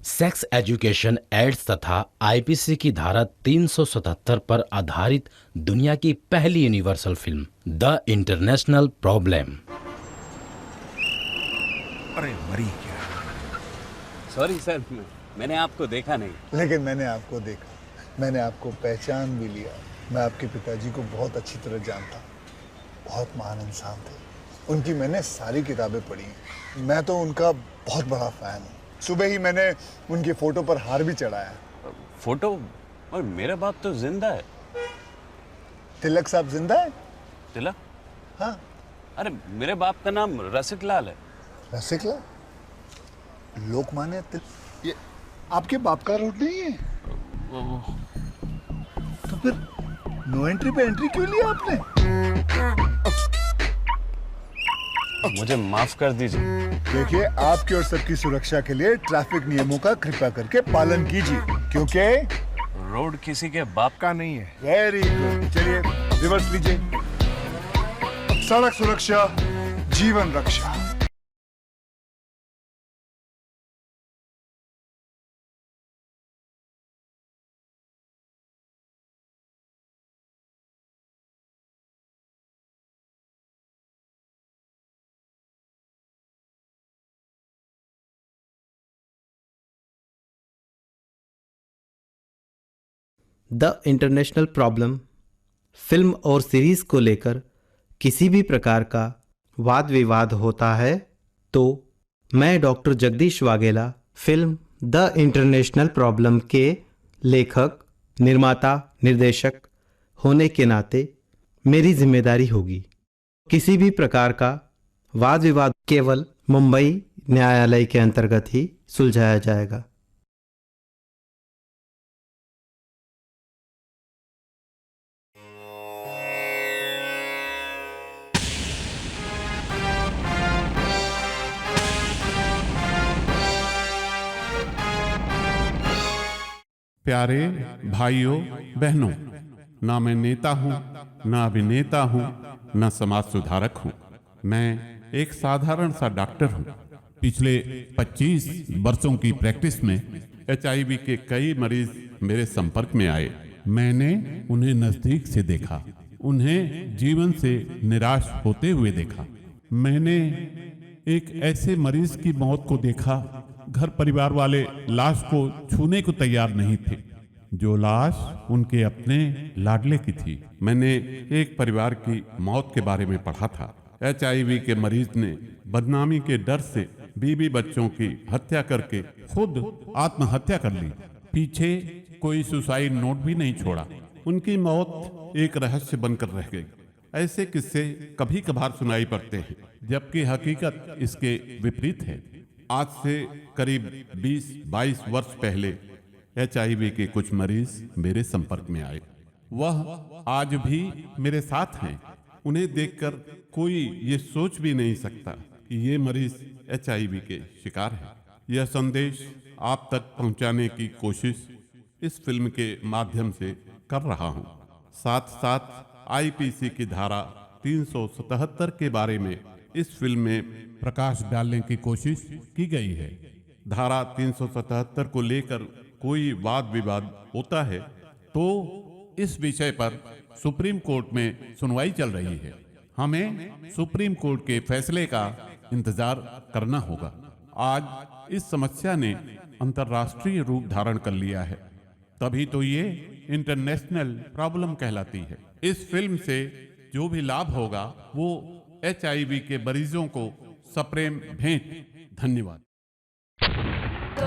Sex education ads तथा IPC की धारा 377 पर आधारित दुनिया की पहली universal film the international problem. अरे मरी क्या? सॉरी सर, मैंने आपको देखा नहीं। लेकिन मैंने आपको देखा, मैंने आपको पहचान भी लिया। मैं आपके पिताजी को बहुत अच्छी तरह जानता हूँ। बहुत महान इंसान थे, उनकी मैंने सारी किताबें पढ़ी हैं। मैं तो उनका बहुत बड़ा फैन हूँ। सुबह ही मैंने उनकी फोटो पर हार भी चढ़ाया। फोटो? और मेरा बाप तो जिंदा है। तिलक साहब जिंदा है? तिलक? हाँ। अरे मेरे बाप का नाम रसिक लाल है। रसिक लाल? लोकमान्य तिलक? ये आपके बाप का रोड नहीं है? तो फिर नो एंट्री पे एंट्री क्यों लिया आपने? मुझे माफ कर दीजिए। देखिए, आपकी और सबकी सुरक्षा के लिए ट्रैफिक नियमों का कृपया करके पालन कीजिए, क्योंकि रोड किसी के बाप का नहीं है। Very good. चलिए रिवर्स लीजिए। सड़क सुरक्षा, जीवन रक्षा। द इंटरनेशनल प्रॉब्लम फिल्म और सीरीज को लेकर किसी भी प्रकार का वाद विवाद होता है तो मैं doctor Jagdish Vaghela film the international problem के लेखक, निर्माता, निर्देशक होने के नाते मेरी जिम्मेदारी होगी। किसी भी प्रकार का वाद विवाद केवल मुंबई न्यायालय के अंतर्गत ही सुलझाया जाएगा। प्यारे भाइयों बहनों, ना मैं नेता हूं, ना अभिनेता हूं, ना समाज सुधारक हूं। मैं एक साधारण सा डॉक्टर हूं। पिछले 25 वर्षों की प्रैक्टिस में HIV के कई मरीज मेरे संपर्क में आए। मैंने उन्हें नजदीक से देखा, उन्हें जीवन से निराश होते हुए देखा। मैंने एक ऐसे मरीज की मौत को देखा, घर परिवार वाले लाश को छूने को तैयार नहीं थे, जो लाश उनके अपने लाडले की थी। मैंने एक परिवार की मौत के बारे में पढ़ा था। HIV के मरीज ने बदनामी के डर से बीवी बच्चों की हत्या करके खुद आत्महत्या कर ली। पीछे कोई सुसाइड नोट भी नहीं छोड़ा। उनकी मौत एक रहस्य बनकर रह गई। ऐसे किस्से कभी कभार सुनाई पड़ते हैं, जबकि हकीकत इसके विपरीत है। आज से करीब 20-22 वर्ष पहले HIV के कुछ मरीज मेरे संपर्क में आए। वह आज भी मेरे साथ हैं। उन्हें देखकर कोई ये सोच भी नहीं सकता कि ये मरीज HIV के शिकार हैं। यह संदेश आप तक पहुंचाने की कोशिश इस फिल्म के माध्यम से कर रहा हूं। साथ साथ IPC की धारा 377 के बारे में इस फिल्म में प्रकाश डालने की कोशिश की गई है। धारा 377 को लेकर कोई वाद विवाद होता है तो इस विषय पर सुप्रीम कोर्ट में सुनवाई चल रही है। हमें सुप्रीम कोर्ट के फैसले का इंतजार करना होगा। आज इस समस्या ने अंतर्राष्ट्रीय रूप धारण कर लिया है, तभी तो ये इंटरनेशनल प्रॉब्लम कहलाती है। इस फिल्म से जो भी लाभ होगा वो HIV के मरीजों को सप्रेम भेंट। धन्यवाद। The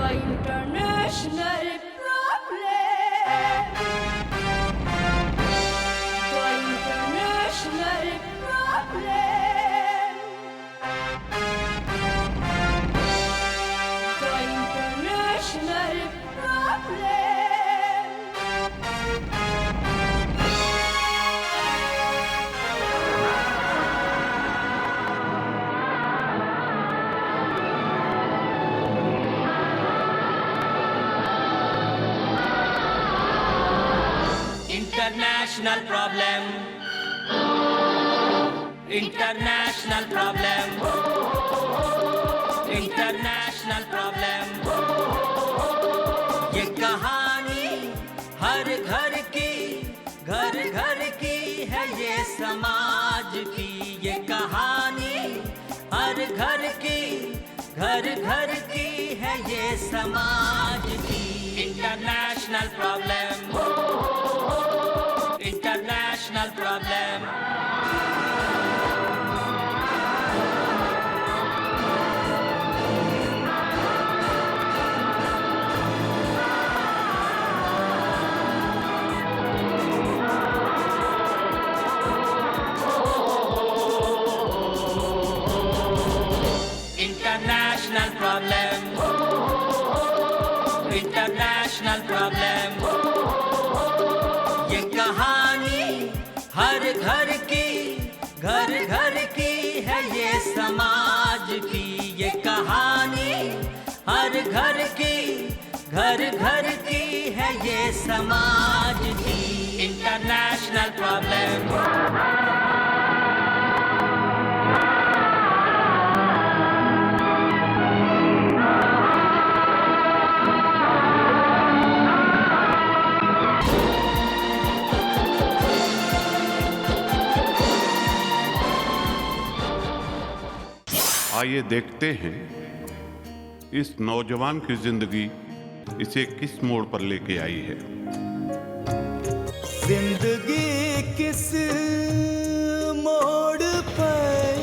international problem. The international problem. The international problem. International problem. International problem. International problem. ये समाज की international problem, international problem. International problem, international problem। ये कहानी हर घर की, घर घर की है ये समाज की। ये कहानी हर घर की, घर घर की है ये समाज की इंटरनेशनल प्रॉब्लम। आइए देखते हैं इस नौजवान की जिंदगी इसे किस मोड़ पर लेके आई है। जिंदगी किस मोड़ पर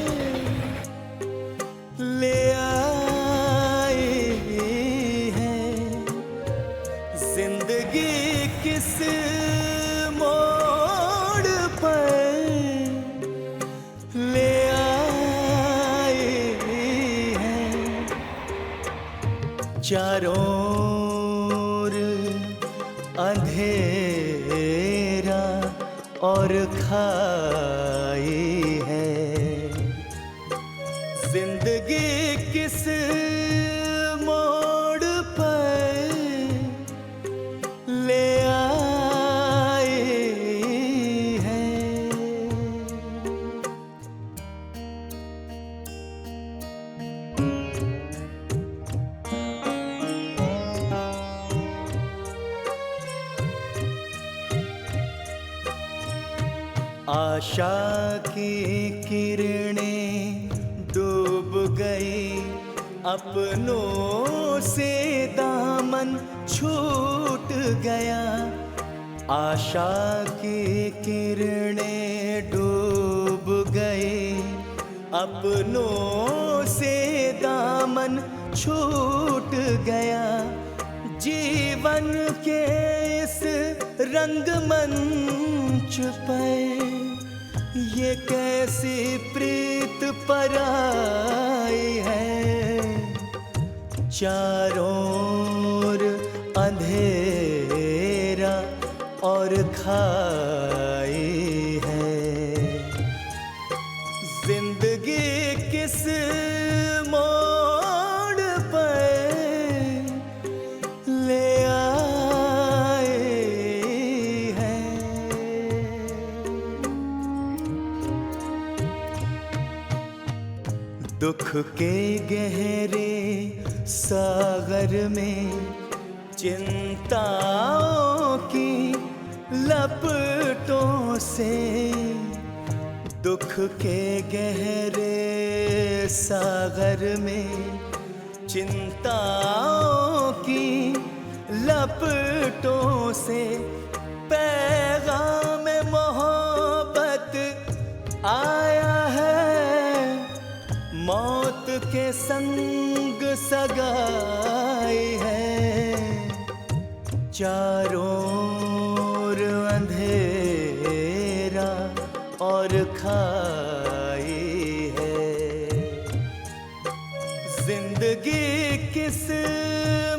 ले आई है, जिंदगी किस मोड़ पर ले चारों ओर अंधेरा और खाई है, जिंदगी किस मोड़ पर ले आई है। आशा की किरणें डूब गई, अपनों से दामन छूट गया। आशा की किरणें डूब गई, अपनों से दामन छूट गया। जीवन के इस रंगमंच पर ये कैसी प्रीत पराई है, चारों ओर अंधेरा और खाई है। जिंदगी किस मोड़ पर ले आई है। दुख के गहरे सागर में चिंताओं की लपटों से, दुख के गहरे सागर में चिंताओं की लपटों से पैगाम मोहब्बत आया है। मौत के संग सगाई है, चारों ओर अंधेरा और खाई है। जिंदगी किस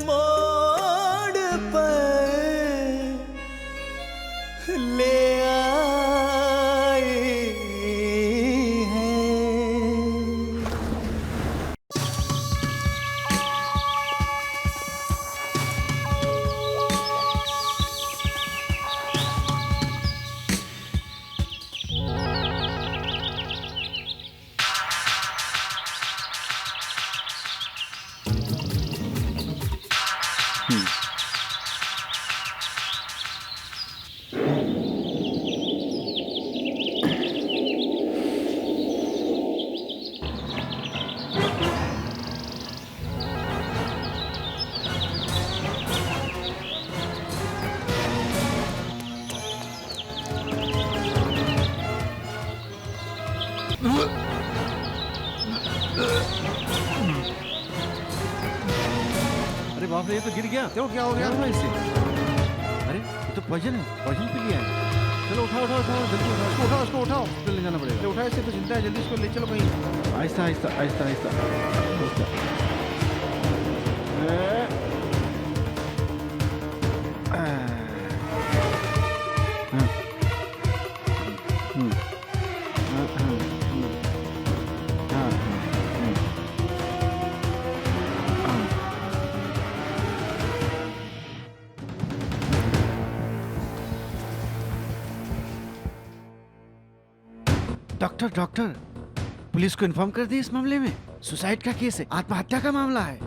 मोड़ पर ले आई है। बाप रे, ये तो गिर गया। क्यों, क्या हो गया? क्या हुआ इससे? अरे ये तो पॉइजन है, पॉइजन पी लिया है। चलो उठाओ उठाओ उठाओ, जल्दी उठाओ, इसको उठाओ, इसको उठाओ। हॉस्पिटल ले जाना पड़ेगा। उठाओ, इससे तो चिंता है, जल्दी इसको ले चलो कहीं। Aahista Aahista Aahista Aahista Aahista. Doctor doctor, police को इन्फॉर्म कर दी इस मामले में। सुसाइड का केस है, आत्महत्या का मामला है।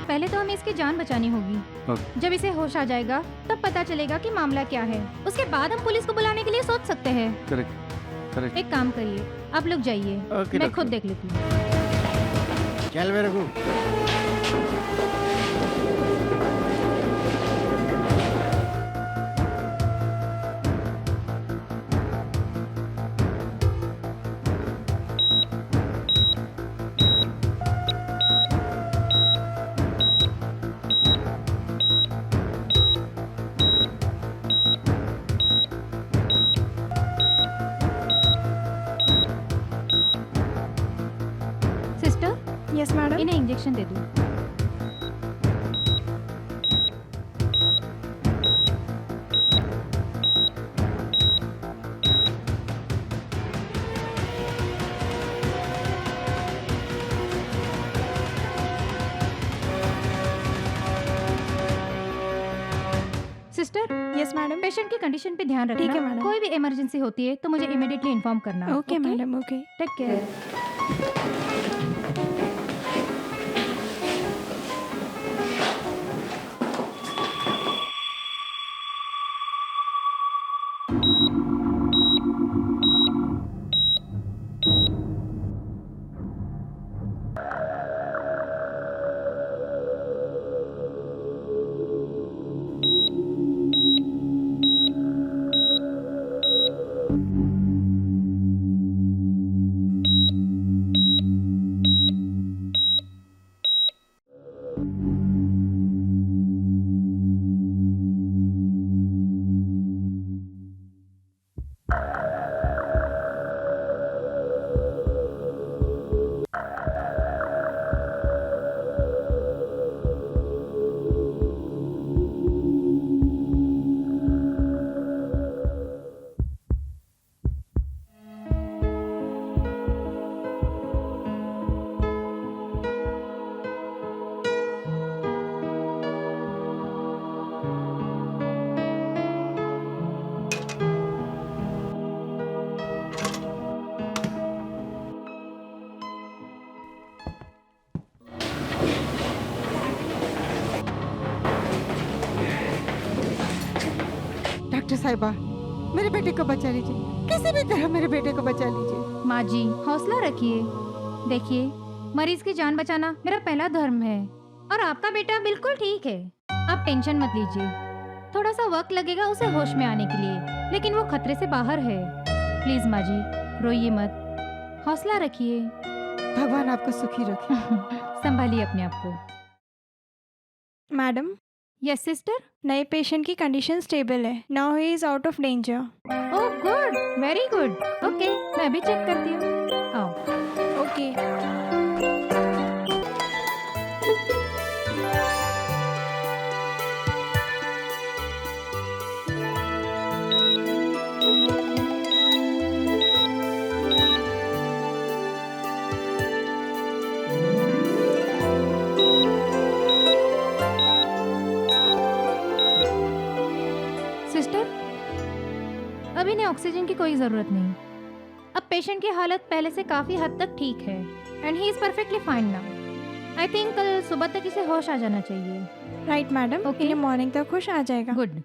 पहले तो हमें इसकी जान बचानी होगी। जब इसे होश आ जाएगा तब पता चलेगा कि मामला क्या है। उसके बाद हम पुलिस को बुलाने के लिए सोच सकते हैं। Correct correct. एक काम करिए, आप लोग जाइए, मैं खुद देख लेती हूँ। चल मेरे को। Sister, yes madam. इन्हें इंजेक्शन दे दो। Sister, yes madam. पेशेंट की कंडीशन पे ध्यान रखना। ठीक है मैडम। कोई भी इमरजेंसी होती है तो मुझे इमीडिएटली इन्फॉर्म करना। Okay madam, okay. Take care. Doctor साहिबा, मेरे बेटे को बचा लीजिए, किसी भी तरह मेरे बेटे को बचा लीजिए। माँ जी, हौसला रखिए। देखिए, मरीज की जान बचाना मेरा पहला धर्म है और आपका बेटा बिल्कुल ठीक है। आप टेंशन मत लीजिए। थोड़ा सा वक्त लगेगा उसे होश में आने के लिए, लेकिन वो खतरे से बाहर है। प्लीज माँ जी, रोइए मत, हौसला रखिए। भगवान आपको सुखी रखे। संभालिए अपने आप को। Madam, yes sister. नए पेशेंट की कंडीशन स्टेबल है। Now he is out of danger. Oh good, very good. Okay, मैं भी चेक करती हूँ। आओ। ओके। सिस्टर, अभी इन्हें ऑक्सीजन की कोई ज़रूरत नहीं। अब पेशेंट की हालत पहले से काफ़ी हद तक ठीक है and he is perfectly fine now. I think कल सुबह तक इसे होश आ जाना चाहिए। Right madam, Okay. इन्हें मॉर्निंग तक होश आ जाएगा। गुड।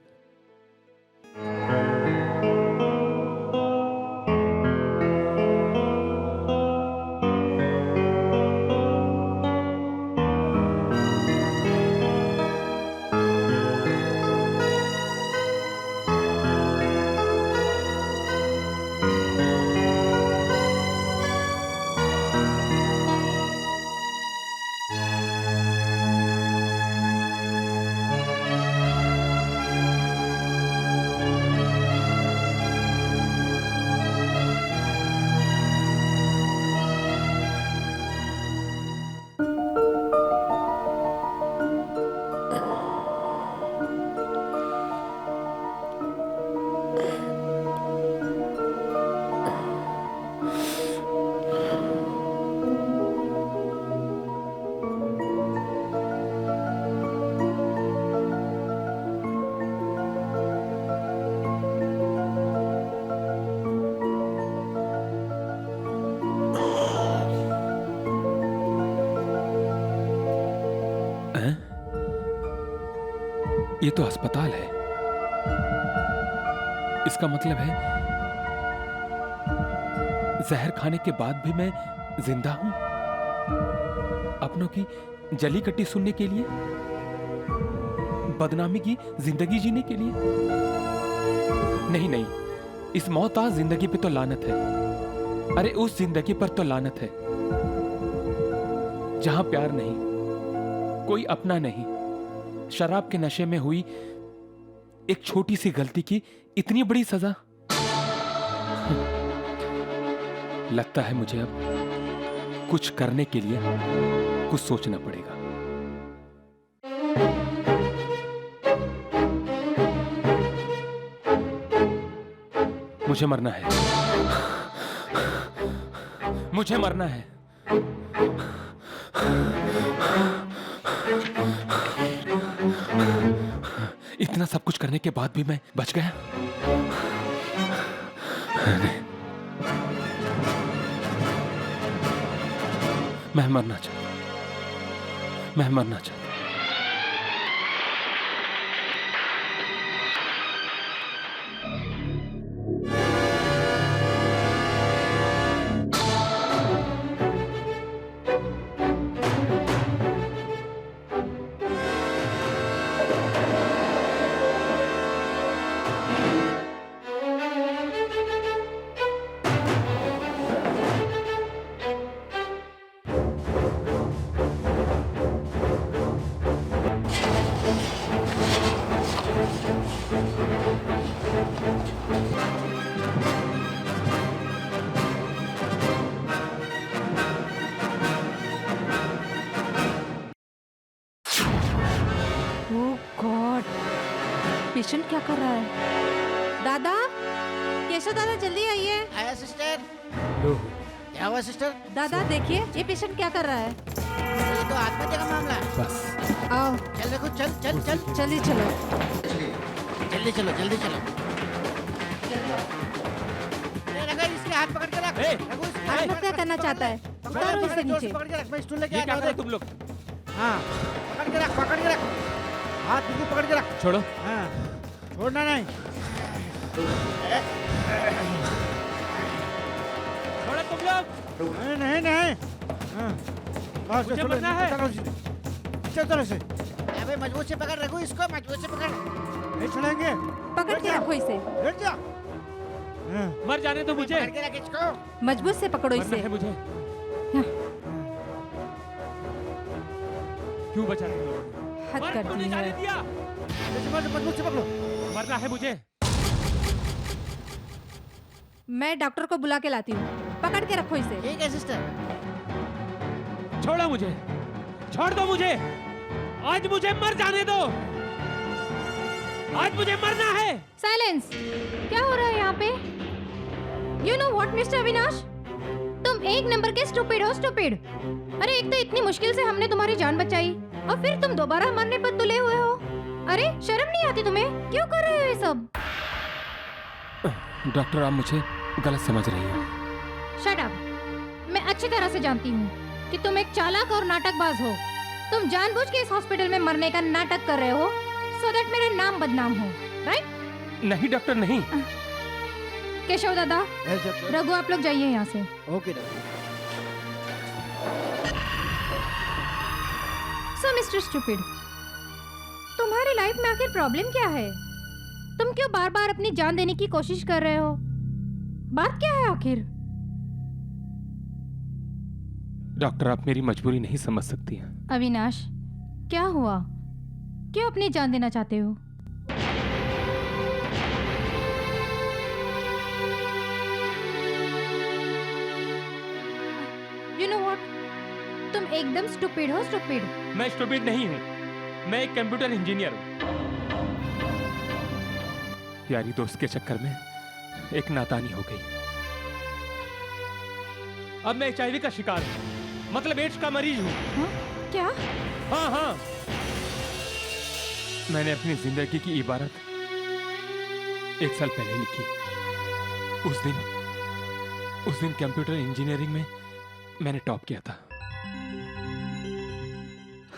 ये तो अस्पताल है। इसका मतलब है जहर खाने के बाद भी मैं जिंदा हूं, अपनों की जली कट्टी सुनने के लिए, बदनामी की जिंदगी जीने के लिए। नहीं नहीं, इस मौताज जिंदगी पे तो लानत है। अरे उस जिंदगी पर तो लानत है जहां प्यार नहीं, कोई अपना नहीं, शराब के नशे में हुई एक छोटी सी गलती की इतनी बड़ी सजा। लगता है मुझे अब कुछ करने के लिए कुछ सोचना पड़ेगा। मुझे मरना है, मुझे मरना है। इतना सब कुछ करने के बाद भी मैं बच गया। मैं मरना चाहता, मैं मरना चाहता। पेशेंट क्या कर रहा है? दादा, केशव दादा जल्दी आइए। आया सिस्टर। क्या हुआ सिस्टर? दादा देखिए, ये पेशेंट क्या कर रहा है? ये तो आत्महत्या का मामला है। बस आओ। चल रघु, चल चल चल जल्दी चलो, जल्दी चलो, जल्दी चलो। रघु, इसके हाथ पकड़ के रख। रघु, इसके हाथ आत्महत्या करना चाहता है, उतारो इसे नीचे। पकड़ के रख, मैं स्टूल लेके ये क्या आता कर रहे हूँ। हो तुम लोग? हाँ, पकड़ के रख, पकड़ के रख। हाथ बिल्कुल पकड़ के रख। छोड़ो। हाँ, छोड़ना नहीं। छोड़ो तुम लोग। नहीं नहीं नहीं। हाँ, बस मुझे चलो, मरना है। चल चलो से। अबे मजबूत से पकड़ रघु, इसको मजबूत से पकड़। नहीं छोड़ेंगे। पकड़ के रखो इसे। बैठ जा। मर जाने दो मुझे। पकड़ के रख इसको। मजबूत से पकड़ो मरना इसे। है मुझे। क्यों बचा रहे हो? हद कर दी है। मजबूत से पकड़ो। मरना है मुझे। मैं डॉक्टर को बुला के लाती हूँ, पकड़ के रखो इसे। ठीक है सिस्टर। छोड़ो मुझे, छोड़ दो मुझे। आज मुझे मर जाने दो। आज मुझे मरना है। साइलेंस। क्या हो रहा है यहाँ पे? You know what mister Avinash, तुम एक नंबर के स्टूपिड हो, स्टूपिड। अरे एक तो इतनी मुश्किल से हमने तुम्हारी जान बचाई और फिर तुम दोबारा मरने पर तुले हुए हो। अरे शर्म नहीं आती तुम्हें? क्यों कर रहे हो ये सब? डॉक्टर, आप मुझे गलत समझ रही हो। Shut up. मैं अच्छी तरह से जानती हूँ कि तुम एक चालाक और नाटकबाज हो। तुम जानबूझ के इस हॉस्पिटल में मरने का नाटक कर रहे हो सो दैट मेरा नाम बदनाम हो, राइट? नहीं डॉक्टर, नहीं। केशव दादा, रघु, आप लोग जाइए यहाँ से। Okay doctor. So mister stupid, तुम्हारी लाइफ में आखिर प्रॉब्लम क्या है? तुम क्यों बार बार अपनी जान देने की कोशिश कर रहे हो? बात क्या है आखिर? डॉक्टर, आप मेरी मजबूरी नहीं समझ सकती हैं। अविनाश, क्या हुआ? क्यों अपनी जान देना चाहते हो? You know what? तुम एकदम स्टूपिड हो, स्टूपिड। मैं स्टूपिड नहीं हूँ, मैं एक कंप्यूटर इंजीनियर हूँ। प्यारी दोस्त के चक्कर में एक नादानी हो गई। अब मैं HIV का शिकार हूँ, मतलब एड्स का मरीज हूँ। क्या? हाँ हाँ, मैंने अपनी जिंदगी की इबारत 1 साल पहले लिखी। उस दिन कंप्यूटर इंजीनियरिंग में मैंने टॉप किया था।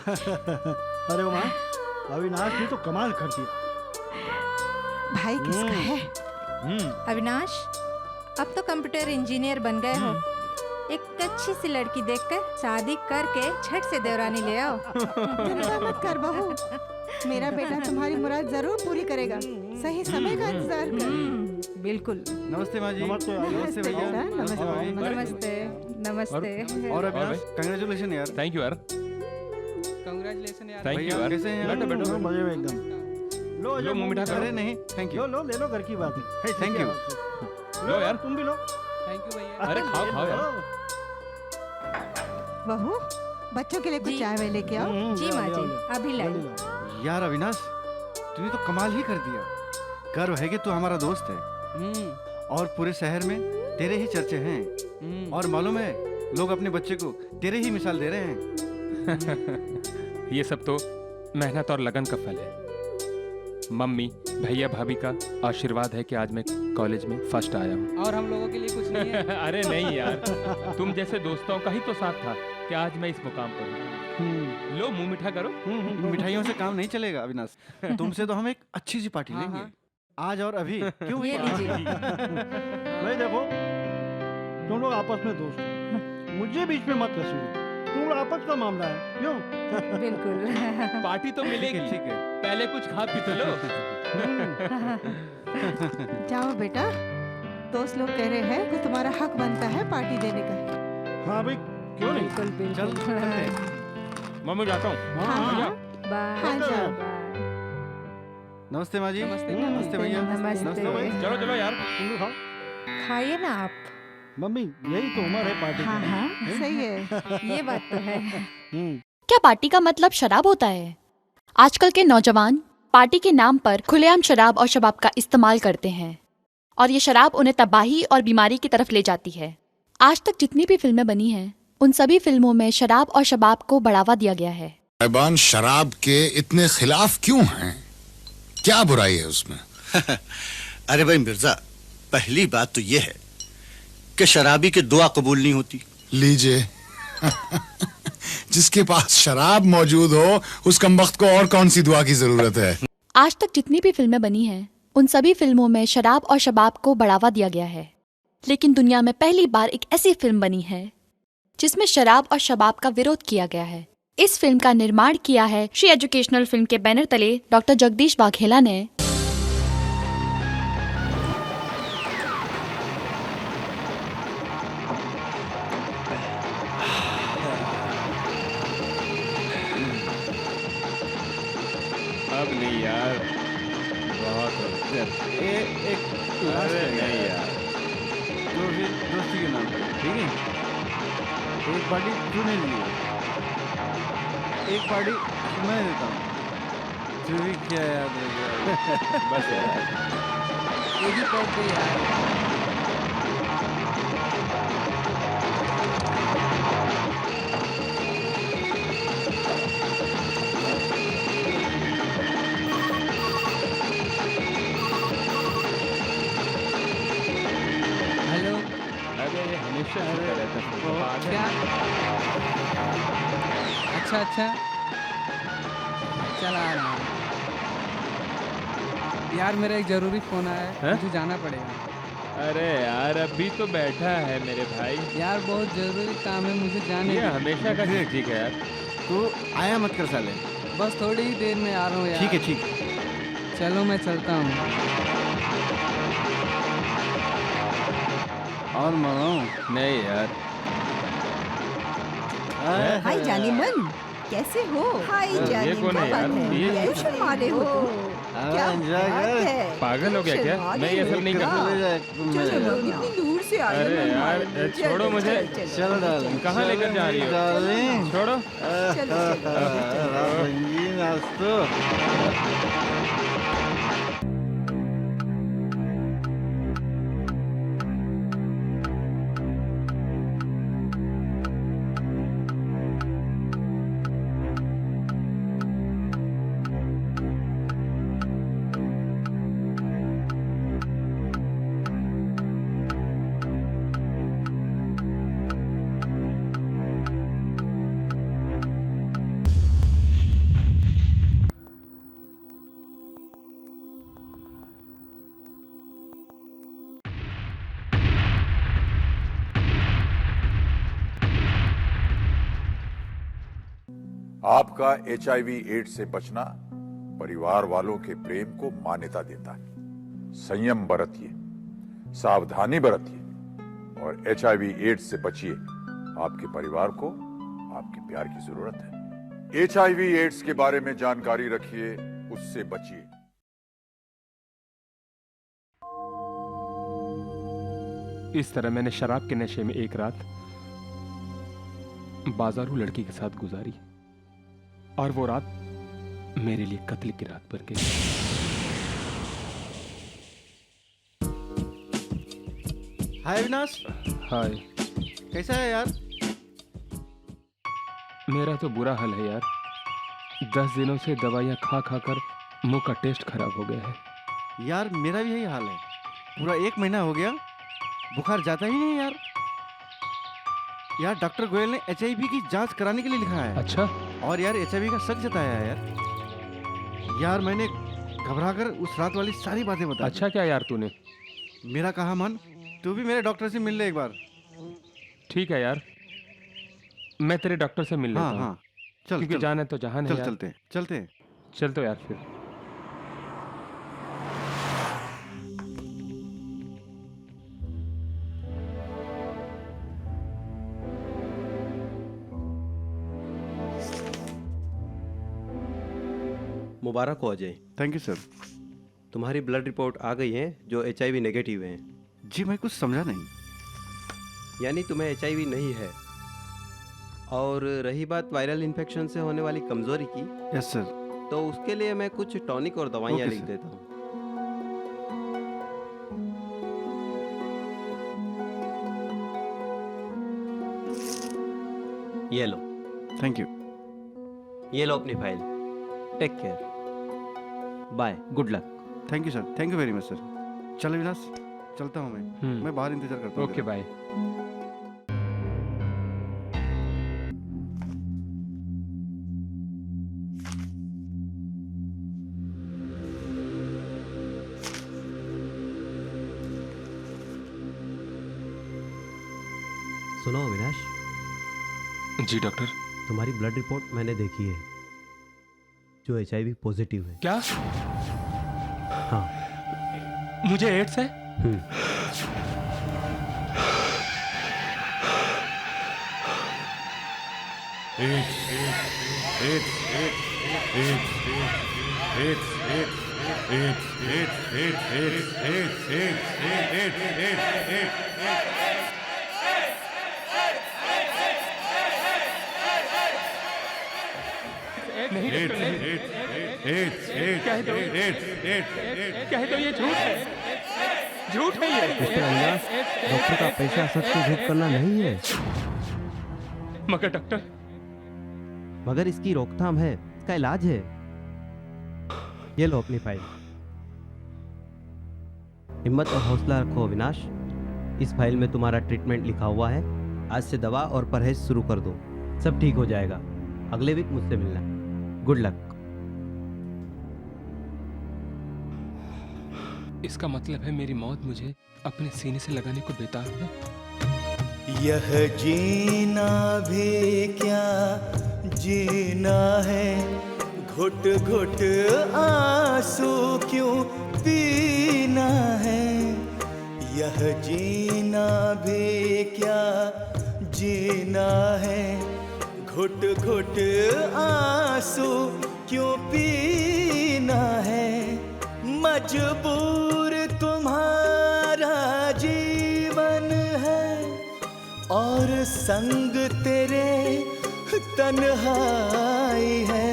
अरे वाह, अविनाश ने तो कमाल कर दिया। भाई किसका है? अविनाश, अब तो कंप्यूटर इंजीनियर बन गए हो। एक अच्छी सी लड़की देखकर शादी करके झट से देवरानी ले आओ। चिंता मत कर बहू, मेरा बेटा तुम्हारी मुराद जरूर पूरी करेगा। सही समय का इंतजार कर। बिल्कुल। नमस्ते माँ जी। नमस्ते भैया। नमस्ते भाभी। नमस्ते नमस्ते। और अविनाश, कंग्रेचुलेशन यार। थैंक यू यार। कंग्रेचुलेशन यार। थैंक यू भैया यार। कैसे हैं? बैठो बैठो। मजे में एकदम। लो मुंह मीठा करो। अरे नहीं, थैंक यू। लो ले लो, घर की बात है। Thank you. लो यार। तुम भी लो। थैंक यू भैया। अरे खाओ खाओ यार। बहू, बच्चों के लिए कुछ चाय वाय लेके आओ। जी माँ जी, अभी लाई। यार अविनाश, तूने तो कमाल ही कर दिया। गर्व है कि तू हमारा दोस्त है। और पूरे शहर में तेरे ही चर्चे हैं। और मालूम है, लोग अपने बच्चे को तेरे ही मिसाल दे रहे हैं। ये सब तो मेहनत और लगन का फल है। मम्मी, भैया, भाभी का आशीर्वाद है कि आज मैं कॉलेज में फर्स्ट आया हूँ। और हम लोगों के लिए कुछ नहीं है। अरे नहीं यार, तुम जैसे दोस्तों का ही तो साथ था कि आज मैं इस मुकाम पर हूँ। लो मुंह मीठा करो। मिठाइयों से काम नहीं चलेगा अविनाश। तुमसे तो हम एक अच्छी सी पार्टी लेंगे आज और अभी। क्यों? ये लीजिए। नहीं देखो, तुम लोग आपस में दोस्त हो, मुझे बीच में मत घसीटो। तुम लोग आपस का मामला है, क्यों? बिल्कुल। पार्टी तो मिलेगी। ठीक है। पहले कुछ खा पी तो लो। जाओ बेटा, दोस्त लोग कह रहे हैं कि तुम्हारा हक बनता है पार्टी देने का। हाँ भाई, क्यों नहीं? बिल्कुल बिल्कुल। मम्मी जाता हूँ। हाँ बाय। जाओ। नमस्ते माँ जी। नमस्ते। नमस्ते भैया। नमस्ते। भाई। चलो चलो यार। तुम लोग खाओ। खाइए ना आप। मम्मी, यही तो उम्र है पार्टी हाँ की। हाँ, सही है। ये बात तो है। क्या पार्टी का मतलब शराब होता है? आजकल के नौजवान पार्टी के नाम पर खुलेआम शराब और शबाब का इस्तेमाल करते हैं और ये शराब उन्हें तबाही और बीमारी की तरफ ले जाती है। आज तक जितनी भी फिल्में बनी हैं, उन सभी फिल्मों में शराब और शबाब को बढ़ावा दिया गया है। साहिबान शराब के इतने खिलाफ क्यों हैं? क्या बुराई है उसमें? अरे भाई मिर्जा, पहली बात तो ये है कि शराबी की दुआ कबूल नहीं होती। लीजिए। जिसके पास शराब मौजूद हो, उस कमबख्त को और कौन सी दुआ की जरूरत है? आज तक जितनी भी फिल्में बनी हैं, उन सभी फिल्मों में शराब और शबाब को बढ़ावा दिया गया है। लेकिन दुनिया में पहली बार एक ऐसी फिल्म बनी है जिसमें शराब और शबाब का विरोध किया गया है। इस फिल्म का निर्माण किया है श्री एजुकेशनल फिल्म के बैनर तले डॉक्टर जगदीश वाघेला ने। अब नहीं यार, बहुत हो गया। एक अरे नहीं यार, तो फिर दोस्ती के नाम पर, ठीक है? एक पार्टी तूने ली, एक पार्टी मैं देता हूँ। तू भी क्या याद रखेगा? बस यार। एक ही पैक दे यार। हेलो। अरे ये हमेशा ऐसा रहता है। क्या? अच्छा, चल आ रहा हूँ। यार मेरा एक जरूरी फोन आया है, मुझे जाना पड़ेगा। अरे यार अभी तो बैठा है मेरे भाई। यार बहुत जरूरी काम है, मुझे जाने ये दो। हमेशा का ठीक है यार। तू आया मत कर साले। बस थोड़ी ही देर में आ रहा हूँ यार। ठीक है, ठीक। चलो मैं चलता हूँ। और मनाऊं? नहीं यार। हाय जानी मन, कैसे हो? हाय जानी, ये कौन है यार? ये क्यों शर्मा रहे हो तुम? क्या एंजॉय बात कर। है? पागल हो गया क्या? मैं ये सब नहीं करता। चलो इतनी दूर से आए अरे हो। यार छोड़ो मुझे। चलो डार्लिंग। कहाँ लेकर जा रही हो? डार्लिंग। छोड़ो। रंगीन आज तो। आपका HIV एड्स से बचना परिवार वालों के प्रेम को मान्यता देता है। संयम बरतिए, सावधानी बरतिए और HIV एड्स से बचिए। आपके परिवार को आपके प्यार की जरूरत है। HIV एड्स के बारे में जानकारी रखिए, उससे बचिए। इस तरह मैंने शराब के नशे में एक रात बाजारू लड़की के साथ गुजारी और वो रात मेरे लिए कत्ल की रात बन गई। हाय अविनाश। हाय। कैसा है यार? मेरा तो बुरा हाल है यार। 10 दिनों से दवाइयाँ खा खा कर मुंह का टेस्ट खराब हो गया है। यार मेरा भी यही हाल है। पूरा 1 महीना हो गया, बुखार जाता ही नहीं यार। यार डॉक्टर गोयल ने HIV की जांच कराने के लिए लिखा है। अच्छा। और यार HIV का शक जताया है यार। यार मैंने घबराकर उस रात वाली सारी बातें बता दी। अच्छा क्या यार तूने? मेरा कहा मन, तू भी मेरे डॉक्टर से मिल ले एक बार। ठीक है यार, मैं तेरे डॉक्टर से मिल लेता हूँ। हाँ, चल क्योंकि चल, जान है तो जहान है चल यार। चलते चल तो यार फिर। मुबारक हो अजय। Thank you sir. तुम्हारी ब्लड रिपोर्ट आ गई है जो HIV नेगेटिव है। जी मैं कुछ समझा नहीं। यानी तुम्हें HIV नहीं है। और रही बात वायरल इन्फेक्शन से होने वाली कमजोरी की, यस सर, तो उसके लिए मैं कुछ टॉनिक और दवाइयाँ ओके लिख सर। देता हूँ। ये लो। Thank you. ये लो अपनी file. Take care. Bye, good luck. Thank you sir, thank you very much sir. चल अविनाश, चलता हूँ मैं बाहर इंतजार करता हूँ। Okay bye. सुनो अविनाश। जी डॉक्टर। तुम्हारी ब्लड रिपोर्ट मैंने देखी है जो HIV पॉजिटिव है। क्या? हाँ। मुझे एड्स है? नहीं कह दो ये झूठ है। झूठ है ये। मिस्टर अविनाश, डॉक्टर का पेशा सच को झूठ करना नहीं है। मगर डॉक्टर, मगर इसकी रोकथाम है, इसका इलाज है। ये लो अपनी फाइल। हिम्मत और हौसला रखो अविनाश। इस फाइल में तुम्हारा ट्रीटमेंट लिखा हुआ है। आज से दवा और परहेज शुरू कर दो, सब ठीक हो जाएगा। अगले वीक मुझसे मिलना। Good luck. इसका मतलब है मेरी मौत मुझे अपने सीने से लगाने को बेताब है। यह जीना भी क्या जीना है, घुट घुट आंसू क्यों पीना है। यह जीना भी क्या जीना है, घुट घुट आंसू क्यों पीना है। मजबूर तुम्हारा जीवन है और संग तेरे तन्हाई है।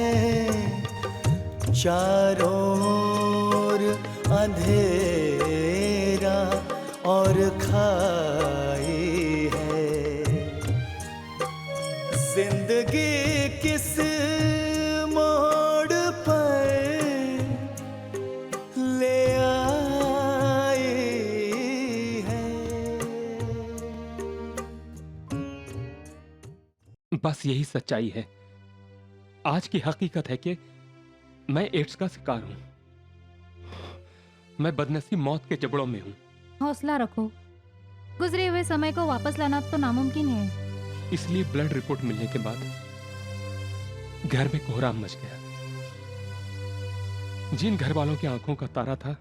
चारों ओर अंधेरा और खाई है। जिंदगी किस मोड़ पर ले आई है। बस यही सच्चाई है। आज की हकीकत है कि मैं एड्स का शिकार हूं। मैं बदनसीब मौत के जबड़ों में हूं। हौसला रखो। गुजरे हुए समय को वापस लाना तो नामुमकिन है। इसलिए ब्लड रिपोर्ट मिलने के बाद घर में कोहराम मच गया। जिन घर वालों की आंखों का तारा था,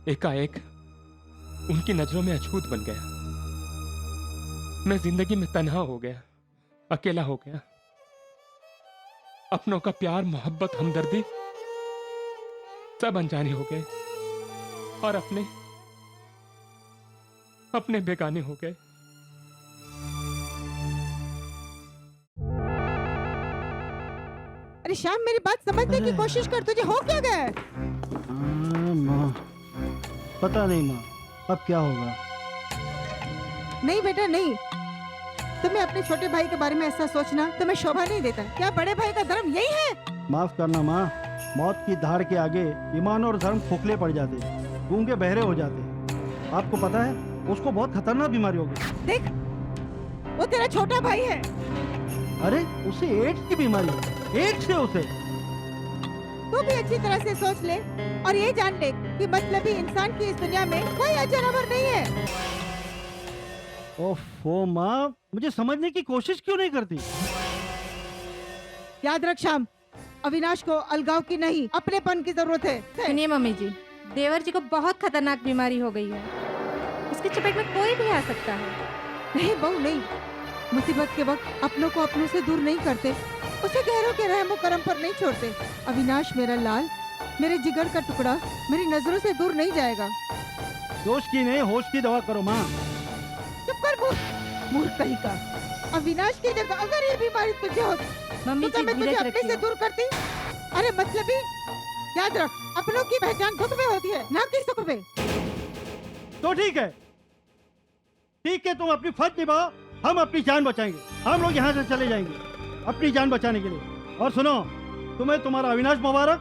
एकाएक उनकी नजरों में अछूत बन गया। मैं जिंदगी में तन्हा हो गया, अकेला हो गया। अपनों का प्यार, मोहब्बत, हमदर्दी सब अनजाने हो गए और अपने बेगाने हो गए। अरे श्याम, मेरी बात समझने की कोशिश कर, तुझे हो क्या गया है? माँ, पता नहीं माँ, अब क्या होगा। नहीं बेटा नहीं, तुम्हें अपने छोटे भाई के बारे में ऐसा सोचना तुम्हें शोभा नहीं देता। क्या बड़े भाई का धर्म यही है? माफ करना माँ, मौत की धाड़ के आगे ईमान और धर्म खोखले पड़ जाते, गूंगे बहरे हो जाते। आपको पता है उसको बहुत खतरनाक बीमारी हो गई। देख, वो तेरा छोटा भाई है। अरे उसे एड्स की बीमारी है, एड्स है उसे। तू भी अच्छी तरह से सोच ले और ये जान ले कि मतलबी इंसान की इस दुनिया में कोई अच्छा नंबर नहीं है। ओफो माँ, मुझे समझने की कोशिश क्यों नहीं करती? याद रख श्याम, अविनाश को अलगाव की नहीं, अपनेपन की जरूरत है। सुनिए मम्मी जी, देवर जी को बहुत खतरनाक बीमारी हो गई है। उसकी चपेट में कोई भी आ सकता है। नहीं बहू नहीं, मुसीबत के वक्त अपनों को अपनों से दूर नहीं करते, उसे गहरों के रहमो करम पर नहीं छोड़ते। अविनाश मेरा लाल, मेरे जिगर का टुकड़ा, मेरी नजरों से दूर नहीं जाएगा। जोश की नहीं, होश की दवा करो माँ। चुप कर मूर्ख कहीं का। अविनाश की जगह अगर ये बीमारी तुझे होती मम्मी तो मैं तुझे अपने से दूर करती। अरे मतलबी, याद रख, अपनों की पहचान दुख में होती है, ना कि सुख में। तो ठीक है, तुम अपनी फर्ज निभाओ, हम अपनी जान बचाएंगे। हम लोग यहाँ से चले जाएंगे अपनी जान बचाने के लिए। और सुनो, तुम्हें तुम्हारा अविनाश मुबारक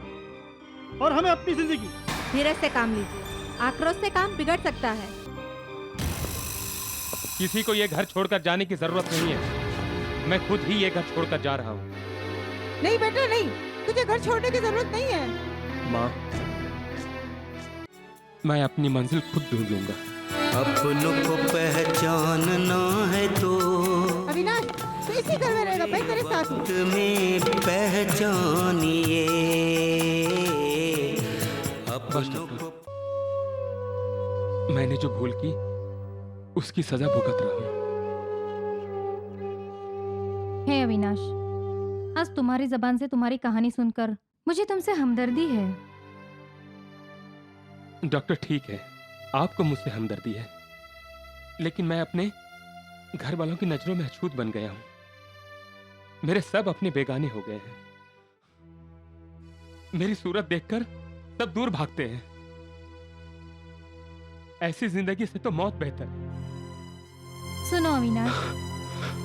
और हमें अपनी जिंदगी। धीरज से काम लीजिए, आक्रोश से काम बिगड़ सकता है। किसी को ये घर छोड़कर जाने की जरूरत नहीं है। मैं खुद ही ये घर छोड़कर जा रहा हूँ। नहीं बेटा नहीं, तुझे घर छोड़ने की जरूरत नहीं है। माँ, मैं अपनी मंजिल खुद ढूंढ लूंगा। अपनों को पहचानना है तो अविनाश, तो इसी घर में रहेगा, मैं तेरे साथ हूँ। तुम्हें पहचानिए। मैंने जो भूल की उसकी सजा भुगत रहा हूँ। हे अविनाश, आज तुम्हारी जबान से तुम्हारी कहानी सुनकर मुझे तुमसे हमदर्दी है। डॉक्टर ठीक है, आपको मुझसे हमदर्दी है, लेकिन मैं अपने घर वालों की नजरों में अछूत बन गया हूं। मेरे सब अपने बेगाने हो गए हैं। मेरी सूरत देखकर सब दूर भागते हैं। ऐसी जिंदगी से तो मौत बेहतर है। सुनो अविनाश,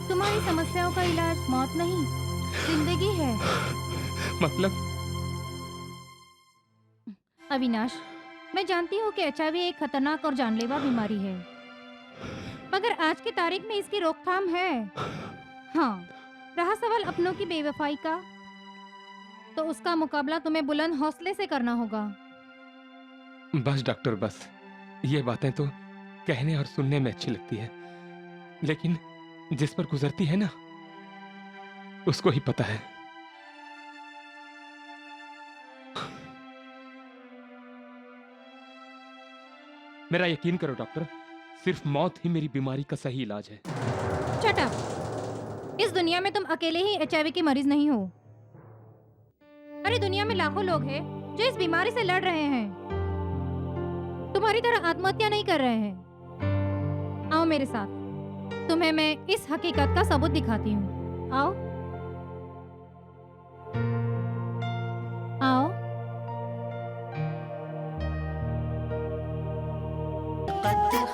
तुम्हारी समस्याओं का इलाज मौत नहीं, जिंदगी है। मतलब? अविनाश, मैं जानती हूँ कि HIV एक खतरनाक और जानलेवा बीमारी है, मगर आज की तारीख में इसकी रोकथाम है। हाँ, रहा सवाल अपनों की बेवफाई का, तो उसका मुकाबला तुम्हें बुलंद हौसले से करना होगा। बस डॉक्टर, बस ये बातें तो कहने और सुनने में अच्छी लगती है, लेकिन जिस पर गुजरती है ना, उसको ही पता है। मेरा यकीन करो डॉक्टर, सिर्फ मौत ही मेरी बीमारी का सही इलाज है। Shut up! इस दुनिया में तुम अकेले ही HIV के मरीज नहीं हो। अरे दुनिया में लाखों लोग हैं जो इस बीमारी से लड़ रहे हैं, तुम्हारी तरह आत्महत्या नहीं कर रहे हैं। आओ मेरे साथ, तुम्हें मैं इस हकीकत का सबूत दिखाती हूँ। आओ आओ।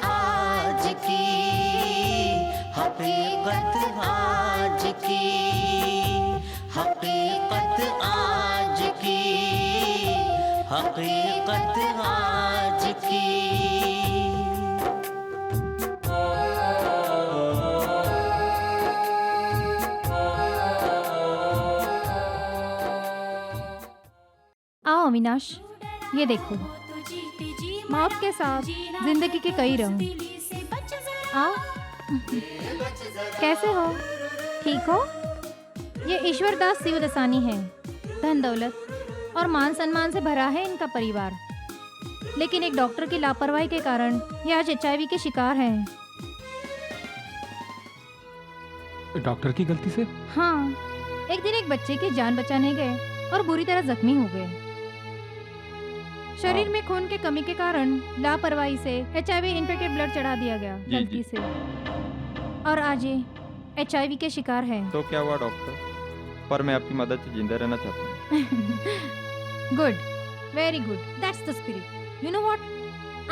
आज की हकीकत, आज की हकीकत, आज की हकीकत, आज की। आओ अविनाश, ये देखो, मौत के साथ जिंदगी के कई रंग। आओ। कैसे हो? ठीक हो? ये ईश्वरदास शिवदसानी है। धन दौलत और मान सम्मान से भरा है इनका परिवार, लेकिन एक डॉक्टर की लापरवाही के कारण ये आज HIV के शिकार हैं। डॉक्टर की गलती से? हाँ, एक दिन एक बच्चे की जान बचाने गए और बुरी तरह जख्मी हो गए। शरीर में खून के कमी के कारण लापरवाही से HIV इन्फेक्टेड ब्लड चढ़ा दिया गया गलती से, और आज ये HIV के शिकार हैं। तो क्या हुआ डॉक्टर? पर मैं आपकी मदद से जिंदा रहना चाहता हूँ। Good, very good, that's the spirit. You know what,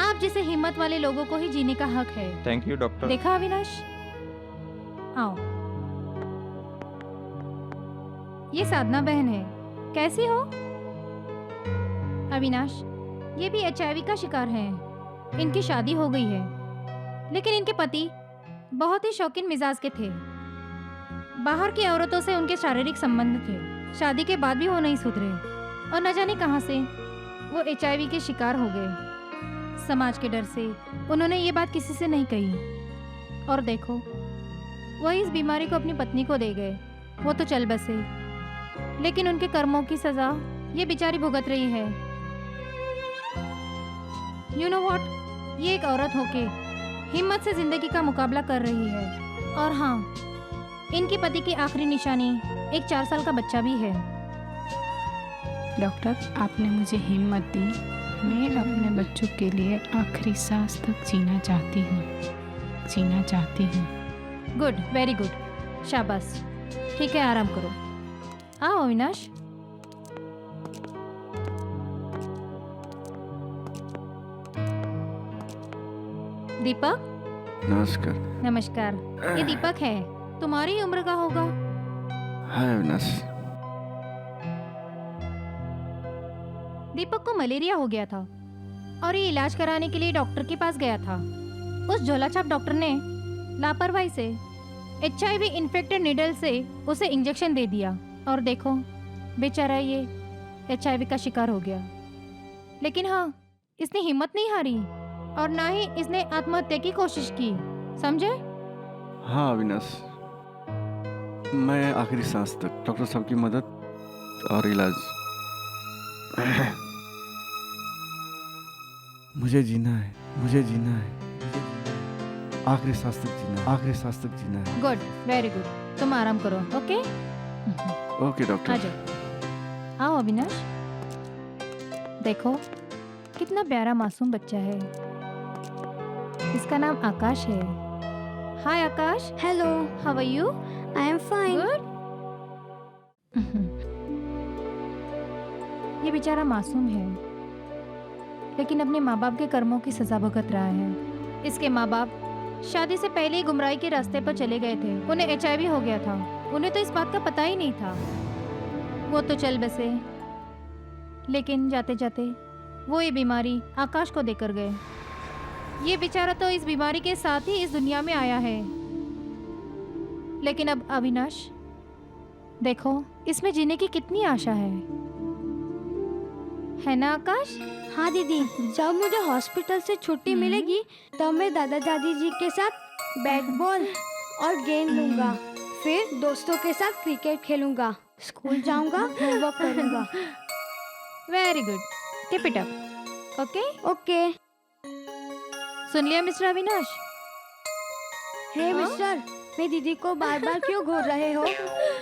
आप जैसे हिम्मत वाले लोगों को ही जीने का हक है। Thank you doctor. देखा अविनाश, आओ। ये साधना बहन है, कैसी हो? अविनाश, ये भी HIV का शिकार हैं। इनकी शादी हो गई है, लेकिन इनके पति बहुत ही शौकीन मिजाज के थे। बाहर की औरतों से उनके शारीरिक संबंध थे। शादी के बाद भी वो नहीं सुधरे और न जाने कहां से वो HIV के शिकार हो गए। समाज के डर से उन्होंने ये बात किसी से नहीं कही, और देखो वही इस बीमारी को अपनी पत्नी को दे गए। वो तो चल बसे, लेकिन उनके कर्मों की सजा ये बेचारी भुगत रही है। यू नो व्हाट, ये एक औरत होके हिम्मत से जिंदगी का मुकाबला कर रही है। और हाँ, इनकी पति की आखिरी निशानी एक 4 साल का बच्चा भी है। डॉक्टर, आपने मुझे हिम्मत दी। मैं अपने बच्चों के लिए आखिरी सांस तक जीना चाहती हूँ। गुड, वेरी गुड, शाबाश। ठीक है, आराम करो। आओ अविनाश। दीपक। नमस्कार। नमस्कार। ये दीपक है, तुम्हारी उम्र का होगा। हाय अविनाश। दीपक को मलेरिया हो गया था और ये इलाज कराने के लिए डॉक्टर के पास गया था। उस झोलाछाप डॉक्टर ने लापरवाही से HIV इन्फेक्टेड निडल से उसे इंजेक्शन दे दिया, और देखो बेचारा ये HIV का शिकार हो गया। लेकिन हाँ, इसने हिम्मत नहीं हारी और ना ही इसने आत्महत्या की कोशिश की, समझे? हाँ अविनाश, मैं आखिरी सांस तक डॉक्टर साहब की मदद और इलाज। मुझे जीना है, आखिरी सांस तक जीना है। गुड, वेरी गुड, तुम आराम करो। Okay okay doctor. आ जाओ। आओ अविनाश, देखो कितना प्यारा मासूम बच्चा है। इसका नाम आकाश है। Hi Akash. Hello, how are you? I am fine. Good. ये बेचारा मासूम है, लेकिन अपने माँ बाप के कर्मों की सजा भुगत रहा है। इसके माँ बाप शादी से पहले ही गुमराही के रास्ते पर चले गए थे। उन्हें HIV हो गया था। उन्हें तो इस बात का पता ही नहीं था। वो तो चल बसे, लेकिन जाते जाते वो ये बीमारी आकाश को देकर गए। ये बेचारा तो इस बीमारी के साथ ही इस दुनिया में आया है। लेकिन अब अविनाश, देखो इसमें जीने की कितनी आशा है ना आकाश? हाँ दीदी, जब मुझे हॉस्पिटल से छुट्टी मिलेगी तब मैं दादा दादी जी के साथ बैट बॉल और गेंद लूंगा। फिर दोस्तों के साथ क्रिकेट खेलूंगा, स्कूल जाऊंगा, होमवर्क करूंगा। Very good, keep it up. Okay okay. सुन लिया मिस्टर अविनाश? हे मिस्टर, मैं दीदी को बार बार क्यों घूर रहे हो?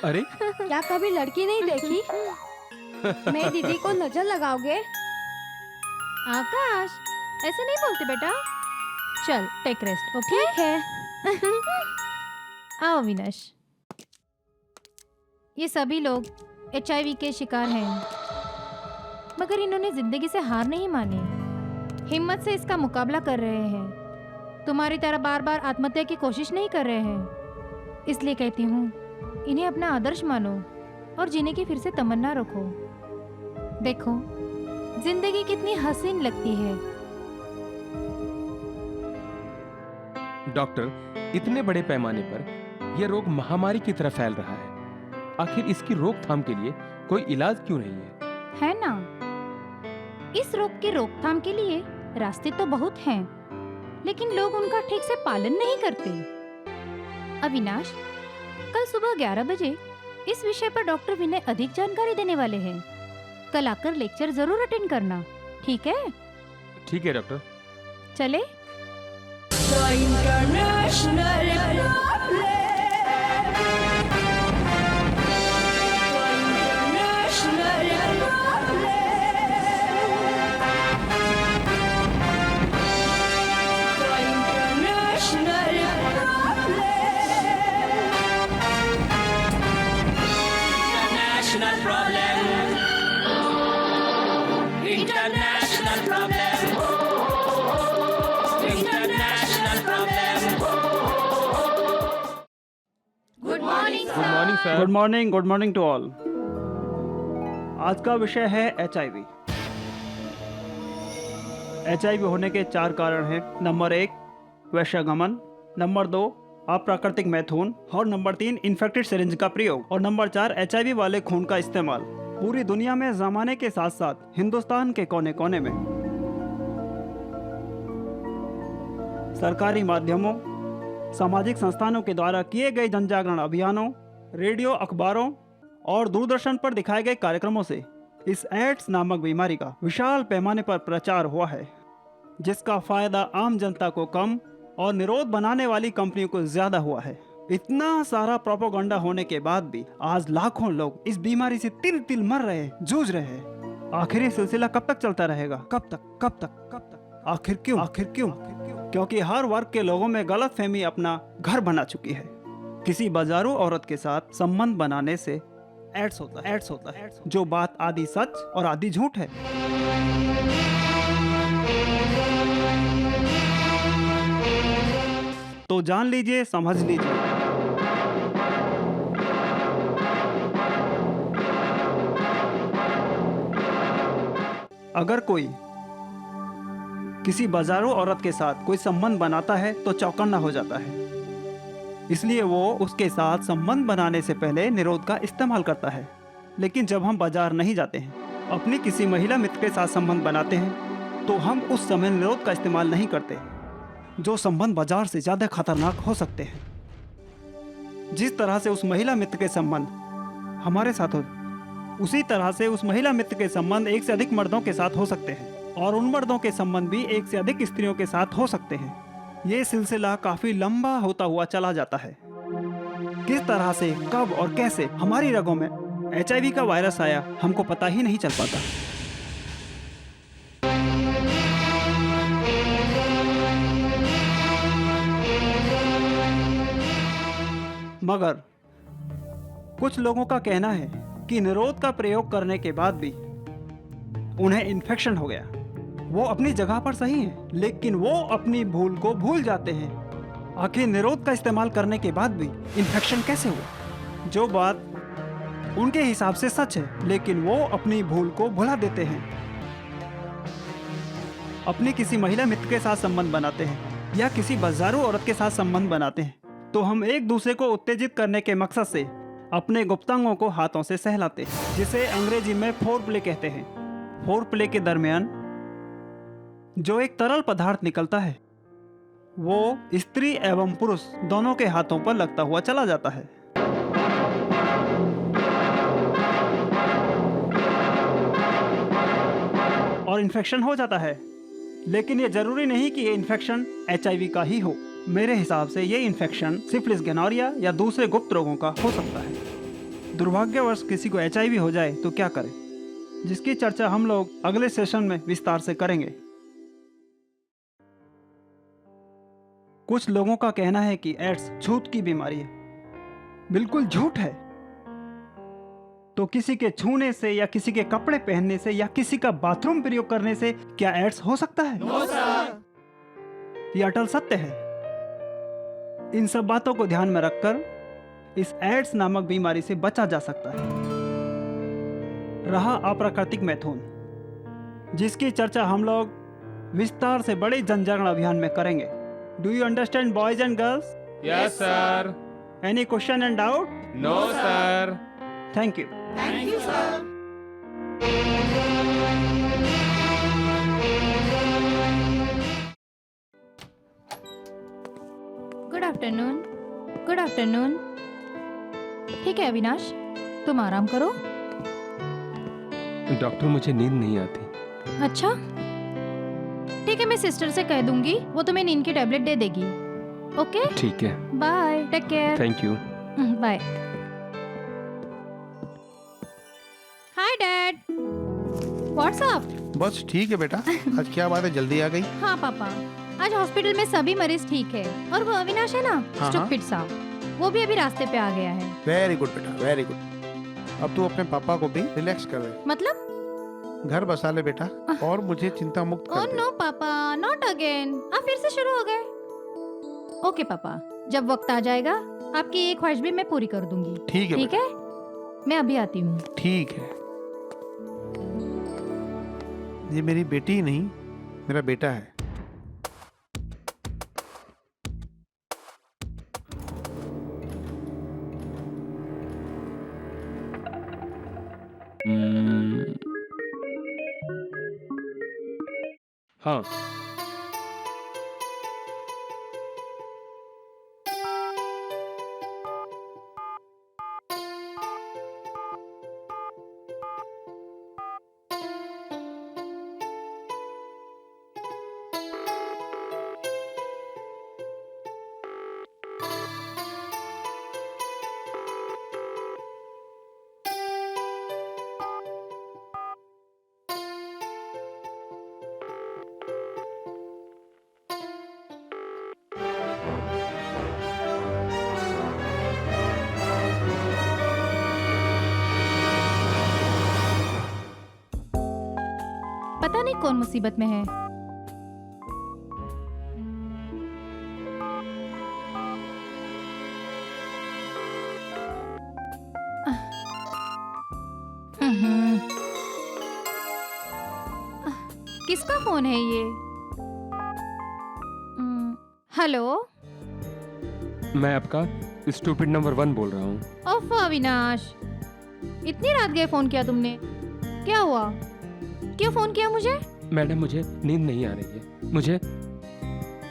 अरे क्या कभी लड़की नहीं देखी? मैं दीदी को नजर लगाओगे? आकाश, ऐसे नहीं बोलते बेटा। चल टेक रेस्ट। ओके ठीक है। आओ अविनाश। ये सभी लोग HIV के शिकार हैं, मगर इन्होंने जिंदगी से हार नहीं मानी। हिम्मत से इसका मुकाबला कर रहे हैं। तुम्हारी तरह बार बार आत्महत्या की कोशिश नहीं कर रहे हैं। इसलिए कहती हूँ, इन्हें अपना आदर्श मानो और जीने की फिर से तमन्ना रखो। देखो जिंदगी कितनी हसीन लगती है। डॉक्टर, इतने बड़े पैमाने पर यह रोग महामारी की तरह फैल रहा है। आखिर इसकी रोकथाम के लिए कोई इलाज क्यों नहीं है ना? इस रोग की रोकथाम के लिए रास्ते तो बहुत हैं, लेकिन लोग उनका ठीक से पालन नहीं करते। अविनाश, कल सुबह 11 बजे इस विषय पर डॉक्टर विनय अधिक जानकारी देने वाले हैं। कल आकर लेक्चर जरूर अटेंड करना, ठीक है? ठीक है डॉक्टर। चले। Good morning to all. आज का विषय है HIV। HIV होने के 4 कारण हैं। नंबर 1 वैश्यगमन, नंबर 2 अप्राकृतिक मैथुन, और नंबर 3 इन्फेक्टेड सिरिंज का प्रयोग, और नंबर 4 HIV वाले खून का इस्तेमाल। पूरी दुनिया में जमाने के साथ साथ हिंदुस्तान के कोने कोने में सरकारी माध्यमों, सामाजिक संस्थानों के द्वारा किए गए जन जागरण अभियानों, रेडियो, अखबारों और दूरदर्शन पर दिखाए गए कार्यक्रमों से इस एड्स नामक बीमारी का विशाल पैमाने पर प्रचार हुआ है, जिसका फायदा आम जनता को कम और निरोध बनाने वाली कंपनियों को ज्यादा हुआ है। इतना सारा प्रोपेगेंडा होने के बाद भी आज लाखों लोग इस बीमारी से तिल तिल मर रहे, जूझ रहे हैं। आखिर ये सिलसिला कब तक चलता रहेगा? कब तक? आखिर क्यों? क्योंकि हर वर्ग के लोगों में गलतफहमी अपना घर बना चुकी है। किसी बाजारू औरत के साथ संबंध बनाने से एड्स होता है, जो बात आधी सच और आधी झूठ है। तो जान लीजिए, समझ लीजिए। अगर कोई किसी बाजारू औरत के साथ कोई संबंध बनाता है तो चौकन्ना हो जाता है, इसलिए वो उसके साथ संबंध बनाने से पहले निरोध का इस्तेमाल करता है। लेकिन जब हम बाजार नहीं जाते हैं, अपनी किसी महिला मित्र के साथ संबंध बनाते हैं, तो हम उस समय निरोध का इस्तेमाल नहीं करते, जो संबंध बाजार से ज़्यादा खतरनाक हो सकते हैं। जिस तरह से उस महिला मित्र के संबंध हमारे साथ हो, उसी तरह से उस महिला मित्र के संबंध एक से अधिक मर्दों के साथ हो सकते हैं, और उन मर्दों के संबंध भी एक से अधिक स्त्रियों के साथ हो सकते हैं। ये सिलसिला काफी लंबा होता हुआ चला जाता है। किस तरह से, कब और कैसे हमारी रगों में HIV का वायरस आया, हमको पता ही नहीं चल पाता। मगर कुछ लोगों का कहना है कि निरोध का प्रयोग करने के बाद भी उन्हें इन्फेक्शन हो गया। वो अपनी जगह पर सही हैं, लेकिन वो अपनी भूल को भूल जाते हैं। आखिर निरोध का इस्तेमाल करने के बाद भी इन्फेक्शन कैसे हुआ? जो बात उनके हिसाब से सच है, लेकिन वो अपनी भूल को भुला देते हैं। अपनी किसी महिला मित्र के साथ संबंध बनाते हैं या किसी बाजारू औरत के साथ संबंध बनाते हैं, तो हम एक दूसरे को उत्तेजित करने के मकसद से अपने गुप्तांगों को हाथों से सहलाते हैं, जिसे अंग्रेजी में फोरप्ले कहते हैं। फोरप्ले के दरमियान जो एक तरल पदार्थ निकलता है, वो स्त्री एवं पुरुष दोनों के हाथों पर लगता हुआ चला जाता है। और इन्फेक्शन हो जाता है। लेकिन ये जरूरी नहीं कि ये इन्फेक्शन HIV का ही हो। मेरे हिसाब से ये इन्फेक्शन सिफिलिस, गोनोरिया या दूसरे गुप्त रोगों का हो सकता है। दुर्भाग्यवश किसी को HIV हो जाए तो क्या करें, जिसकी चर्चा हम लोग अगले सेशन में विस्तार से करेंगे। कुछ लोगों का कहना है कि एड्स छूत की बीमारी है। बिल्कुल झूठ है। तो किसी के छूने से या किसी के कपड़े पहनने से या किसी का बाथरूम प्रयोग करने से क्या एड्स हो सकता है? यह अटल सत्य है। इन सब बातों को ध्यान में रखकर इस एड्स नामक बीमारी से बचा जा सकता है। रहा अप्राकृतिक मैथुन, जिसकी चर्चा हम लोग विस्तार से बड़े जन जागरण अभियान में करेंगे। Do you understand, boys and girls? Yes, sir. Any question and doubt? No, sir. Thank you. Thank you, sir. Good afternoon. ठीक है अविनाश, तुम आराम करो। डॉक्टर मुझे नींद नहीं आती। अच्छा ठीक है, मैं सिस्टर से कह दूंगी, वो तुम्हें नींद की टैबलेट दे देगी। ओके ठीक है, bye, take care. Thank you. Bye. Hi dad, what's up? बस ठीक है बेटा। आज क्या बात है, जल्दी आ गई? हाँ पापा, आज हॉस्पिटल में सभी मरीज ठीक है, और वो अविनाश है ना, हाँ। स्टूपिड सा, वो भी अभी रास्ते पे आ गया है। वेरी गुड बेटा, वेरी गुड। अब तू अपने पापा को भी रिलैक्स कर रहे, मतलब घर बसा ले बेटा, और मुझे चिंता मुक्त कर ओह दे। नो पापा, नॉट अगेन। आप फिर से शुरू हो गए। ओके पापा, जब वक्त आ जाएगा आपकी एक ख्वाहिश भी मैं पूरी कर दूंगी। ठीक है ठीक है, मैं अभी आती हूँ। ठीक है। ये मेरी बेटी ही नहीं, मेरा बेटा है। हाँ, पता नहीं कौन मुसीबत में है। किसका फोन है ये? हेलो, मैं आपका स्टूपिड नंबर 1 बोल रहा हूँ। ओफ अविनाश, इतनी रात गए फोन किया तुमने, क्या हुआ? क्यों फोन किया मुझे? मैडम मुझे नींद नहीं आ रही है, मुझे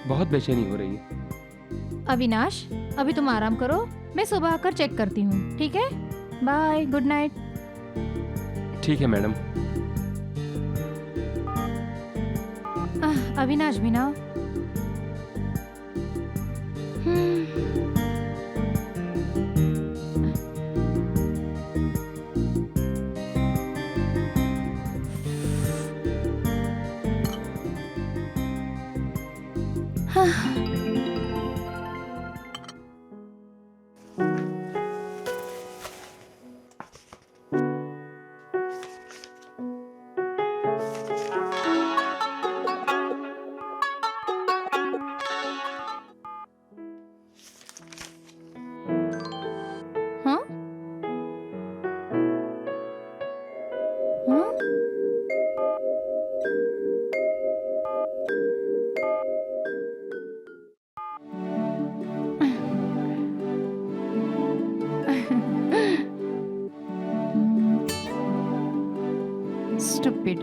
बहुत बेचैनी हो रही है। अविनाश अभी तुम आराम करो, मैं सुबह आकर चेक करती हूँ, ठीक है? Bye, good night. ठीक है मैडम। अविनाश भी ना। Stupid.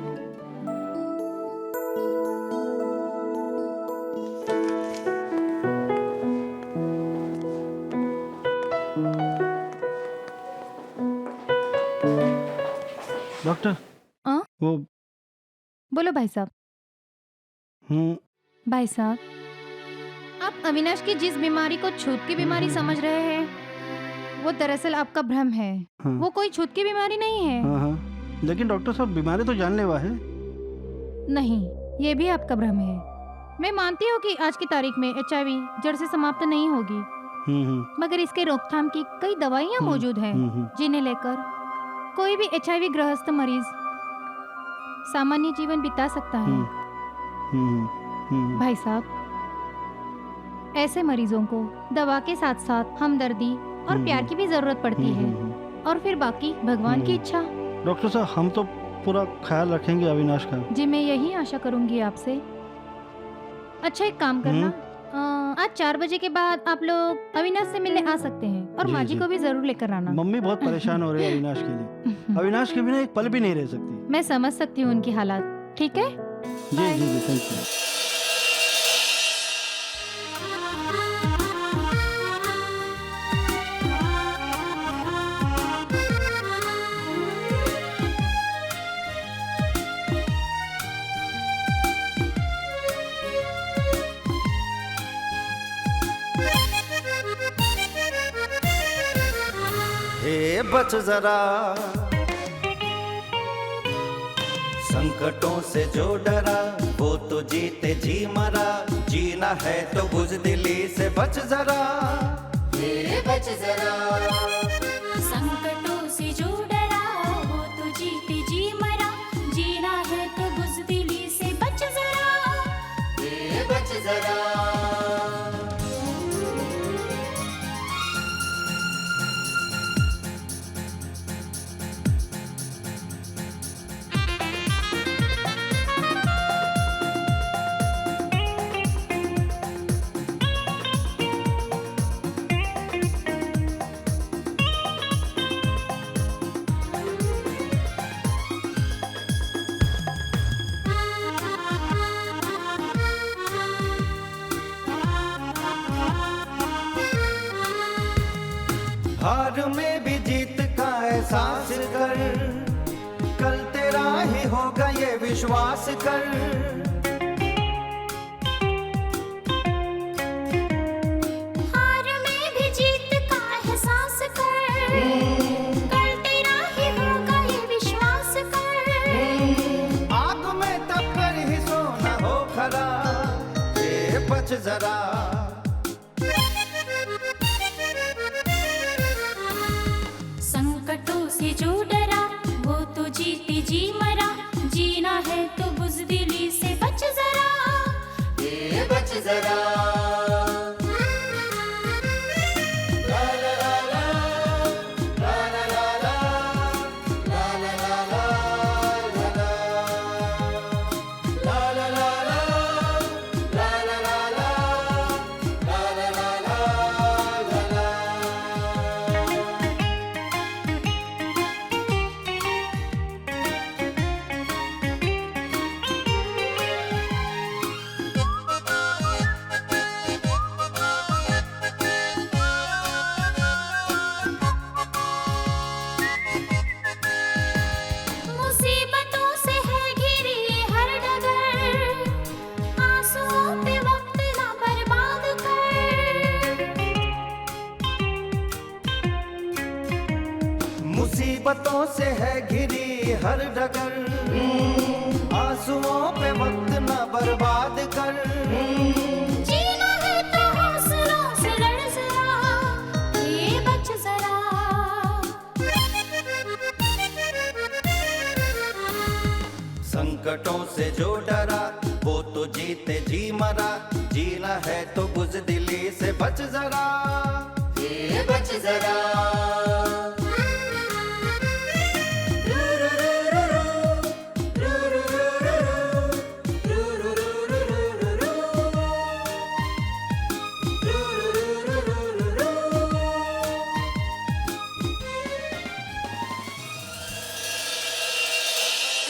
डॉक्टर, वो बोलो भाई साहब। भाई साहब, आप अविनाश की जिस बीमारी को छूत की बीमारी समझ रहे हैं, वो दरअसल आपका भ्रम है। वो कोई छूत की बीमारी नहीं है। लेकिन डॉक्टर साहब, बीमारी तो जानलेवा है। नहीं, ये भी आपका भ्रम है। मैं मानती हूँ कि आज की तारीख में HIV जड़ से समाप्त नहीं होगी, मगर इसके रोकथाम की कई दवाइयाँ मौजूद हैं, जिन्हें लेकर कोई भी HIV ग्रस्त मरीज सामान्य जीवन बिता सकता है। भाई साहब, ऐसे मरीजों को दवा के साथ साथ हमदर्दी और प्यार की भी जरूरत पड़ती है, और फिर बाकी भगवान की इच्छा। डॉक्टर साहब, हम तो पूरा ख्याल रखेंगे अविनाश का। जी, मैं यही आशा करूंगी आपसे। अच्छा, एक काम करना, आज 4 बजे के बाद आप लोग अविनाश से मिलने आ सकते हैं, और माँ जी को भी जरूर लेकर आना। मम्मी बहुत परेशान हो रही है अविनाश के लिए। अविनाश के बिना एक पल भी नहीं रह सकती। मैं समझ सकती हूँ उनकी हालात। ठीक है, जी जी जी, थैंक यू। बच जरा। संकटों से जो डरा वो तो जीते जी मरा, जीना है तो बुज़दिली से बच जरा। बच जरा। संकटों से जो डरा वो तो जीते जी मरा, जीना है तो बुज़दिली से बच जरा। बच जरा। हार में भी जीत का एहसास कर, कल तेरा ही होगा ये विश्वास कर। हार में भी जीत का एहसास कर, कल तेरा ही होगा ये विश्वास कर। आग में तप कर ही सोना हो खरा, ये बच जरा। संकटों से जो डरा वो तो जीते जी मरा, जीना है तो बुज़दिली से बच जरा। बच जरा। ला ला ला ला, ला ला ला ला, ला ला ला ला, ला ला ला ला, ला ला ला ला, ला ला ला ला, ला ला। मुसीबतों से है घिरी हर डगर, आंसुओं पे वक्त ना बर्बाद कर। मुसीबतों से है घिरी हर डगर, आंसुओं पे वक्त न बर्बाद कर। जीना है तो हौसलों से लड़ जरा, ये बच जरा। संकटों से जो डरा वो तो जीते जी मरा, जीना है तो बुज़दिली से बच जरा। ये बच जरा।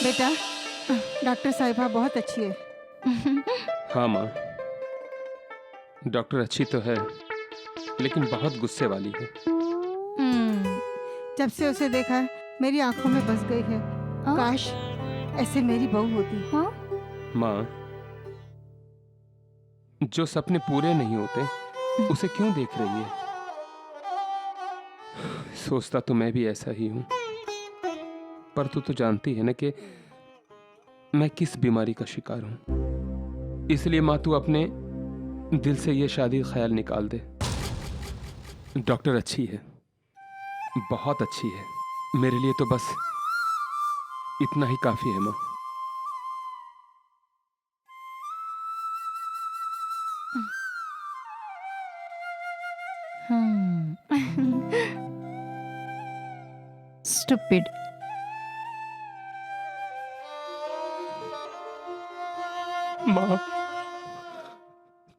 बेटा, डॉक्टर साहिबा बहुत अच्छी है। हाँ माँ, डॉक्टर अच्छी तो है लेकिन बहुत गुस्से वाली है। जब से उसे देखा है मेरी आंखों में बस गई है। काश ऐसे मेरी बहू होती। माँ, जो सपने पूरे नहीं होते उसे क्यों देख रही है? सोचता तो मैं भी ऐसा ही हूँ, पर तू तो जानती है ना कि मैं किस बीमारी का शिकार हूँ। इसलिए माँ, तू अपने दिल से ये शादी का ख्याल निकाल दे। डॉक्टर अच्छी है, बहुत अच्छी है। मेरे लिए तो बस इतना ही काफी है माँ। Stupid. माँ,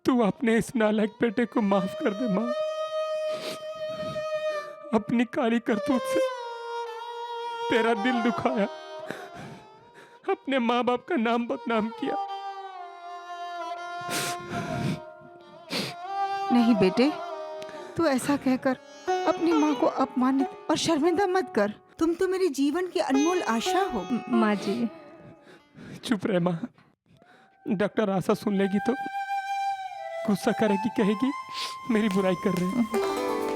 तू अपने इस नालायक बेटे को माफ कर दे माँ। अपनी काली करतूत से तेरा दिल दुखाया, अपने माँ बाप का नाम बदनाम किया। नहीं बेटे, तू ऐसा कहकर अपनी माँ को अपमानित और शर्मिंदा मत कर। तुम तो मेरे जीवन की अनमोल आशा हो। माँ जी, चुप रहे माँ। डॉक्टर आशा सुन लेगी तो गुस्सा करेगी, कहेगी मेरी बुराई कर रहे हैं।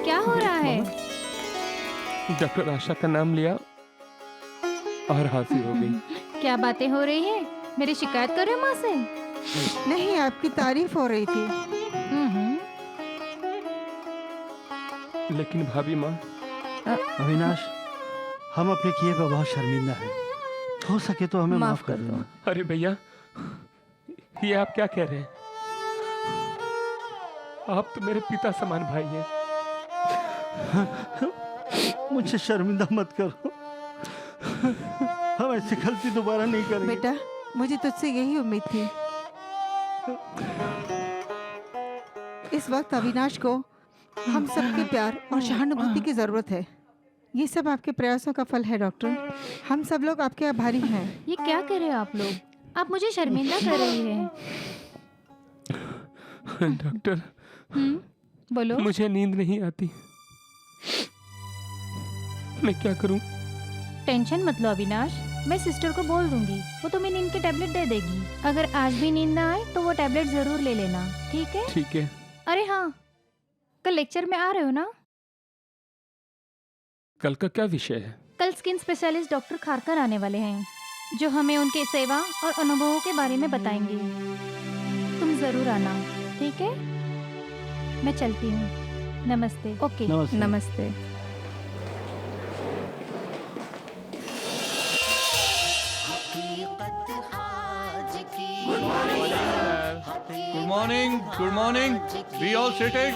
क्या हो रहा है? डॉक्टर आशा का नाम लिया और हासिल हो गई। क्या बातें हो रही है? मेरी शिकायत कर रहे हो माँ से? नहीं, आपकी तारीफ हो रही थी। लेकिन भाभी माँ, अविनाश, हम अपने किए पे बहुत शर्मिंदा हैं। हो सके तो हमें माफ कर दो। अरे भैया, ये आप क्या कह रहे हैं? आप तो मेरे पिता समान भाई हैं। मुझे शर्मिंदा मत करो। हम ऐसी गलती दोबारा नहीं करेंगे। बेटा, मुझे तुझसे यही उम्मीद थी। इस वक्त अविनाश को हम सबके प्यार और सहानुभूति की जरूरत है। ये सब आपके प्रयासों का फल है डॉक्टर। हम सब लोग आपके आभारी हैं। ये क्या कर रहे हो आप लोग? आप मुझे शर्मिंदा कर रही हैं। डॉक्टर, बोलो। मुझे नींद नहीं आती। मैं क्या करूं? टेंशन मत लो अविनाश, मैं सिस्टर को बोल दूंगी, वो तुम्हें नींद के टैबलेट दे देगी। अगर आज भी नींद ना आए तो वो टैबलेट जरूर ले लेना, ठीक है? ठीक है। अरे हाँ, कल लेक्चर में आ रहे हो ना? कल का क्या विषय है? कल स्किन स्पेशलिस्ट डॉक्टर खारकर आने वाले हैं, जो हमें उनके सेवा और अनुभवों के बारे में बताएंगे। तुम जरूर आना, ठीक है? मैं चलती हूँ। नमस्ते। ओके, नमस्ते। Good morning, good morning. Be all seated.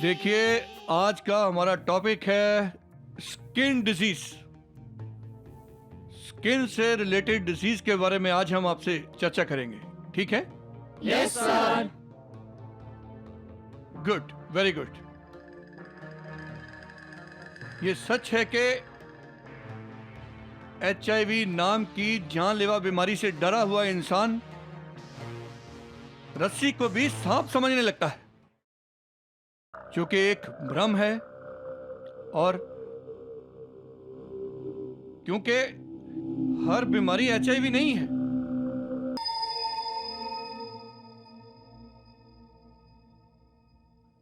देखिए, आज का हमारा टॉपिक है स्किन डिजीज। स्किन से रिलेटेड डिजीज के बारे में आज हम आपसे चर्चा करेंगे, ठीक है? Yes sir. Good, very good. ये सच है कि HIV नाम की जानलेवा बीमारी से डरा हुआ इंसान रस्सी को भी सांप समझने लगता है, जो कि एक भ्रम है। और क्योंकि हर बीमारी HIV नहीं है।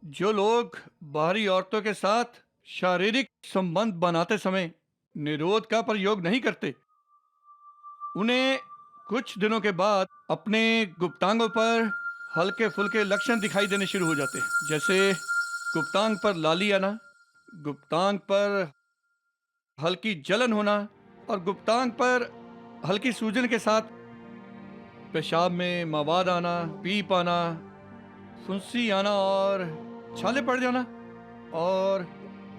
जो लोग बाहरी औरतों के साथ शारीरिक संबंध बनाते समय निरोध का प्रयोग नहीं करते, उन्हें कुछ दिनों के बाद अपने गुप्तांगों पर हल्के फुल्के लक्षण दिखाई देने शुरू हो जाते हैं, जैसे गुप्तांग पर लाली आना, गुप्तांग पर हल्की जलन होना और गुप्तांग पर हल्की सूजन के साथ पेशाब में मवाद आना, पीप आना, फुंसी आना और छाले पड़ जाना और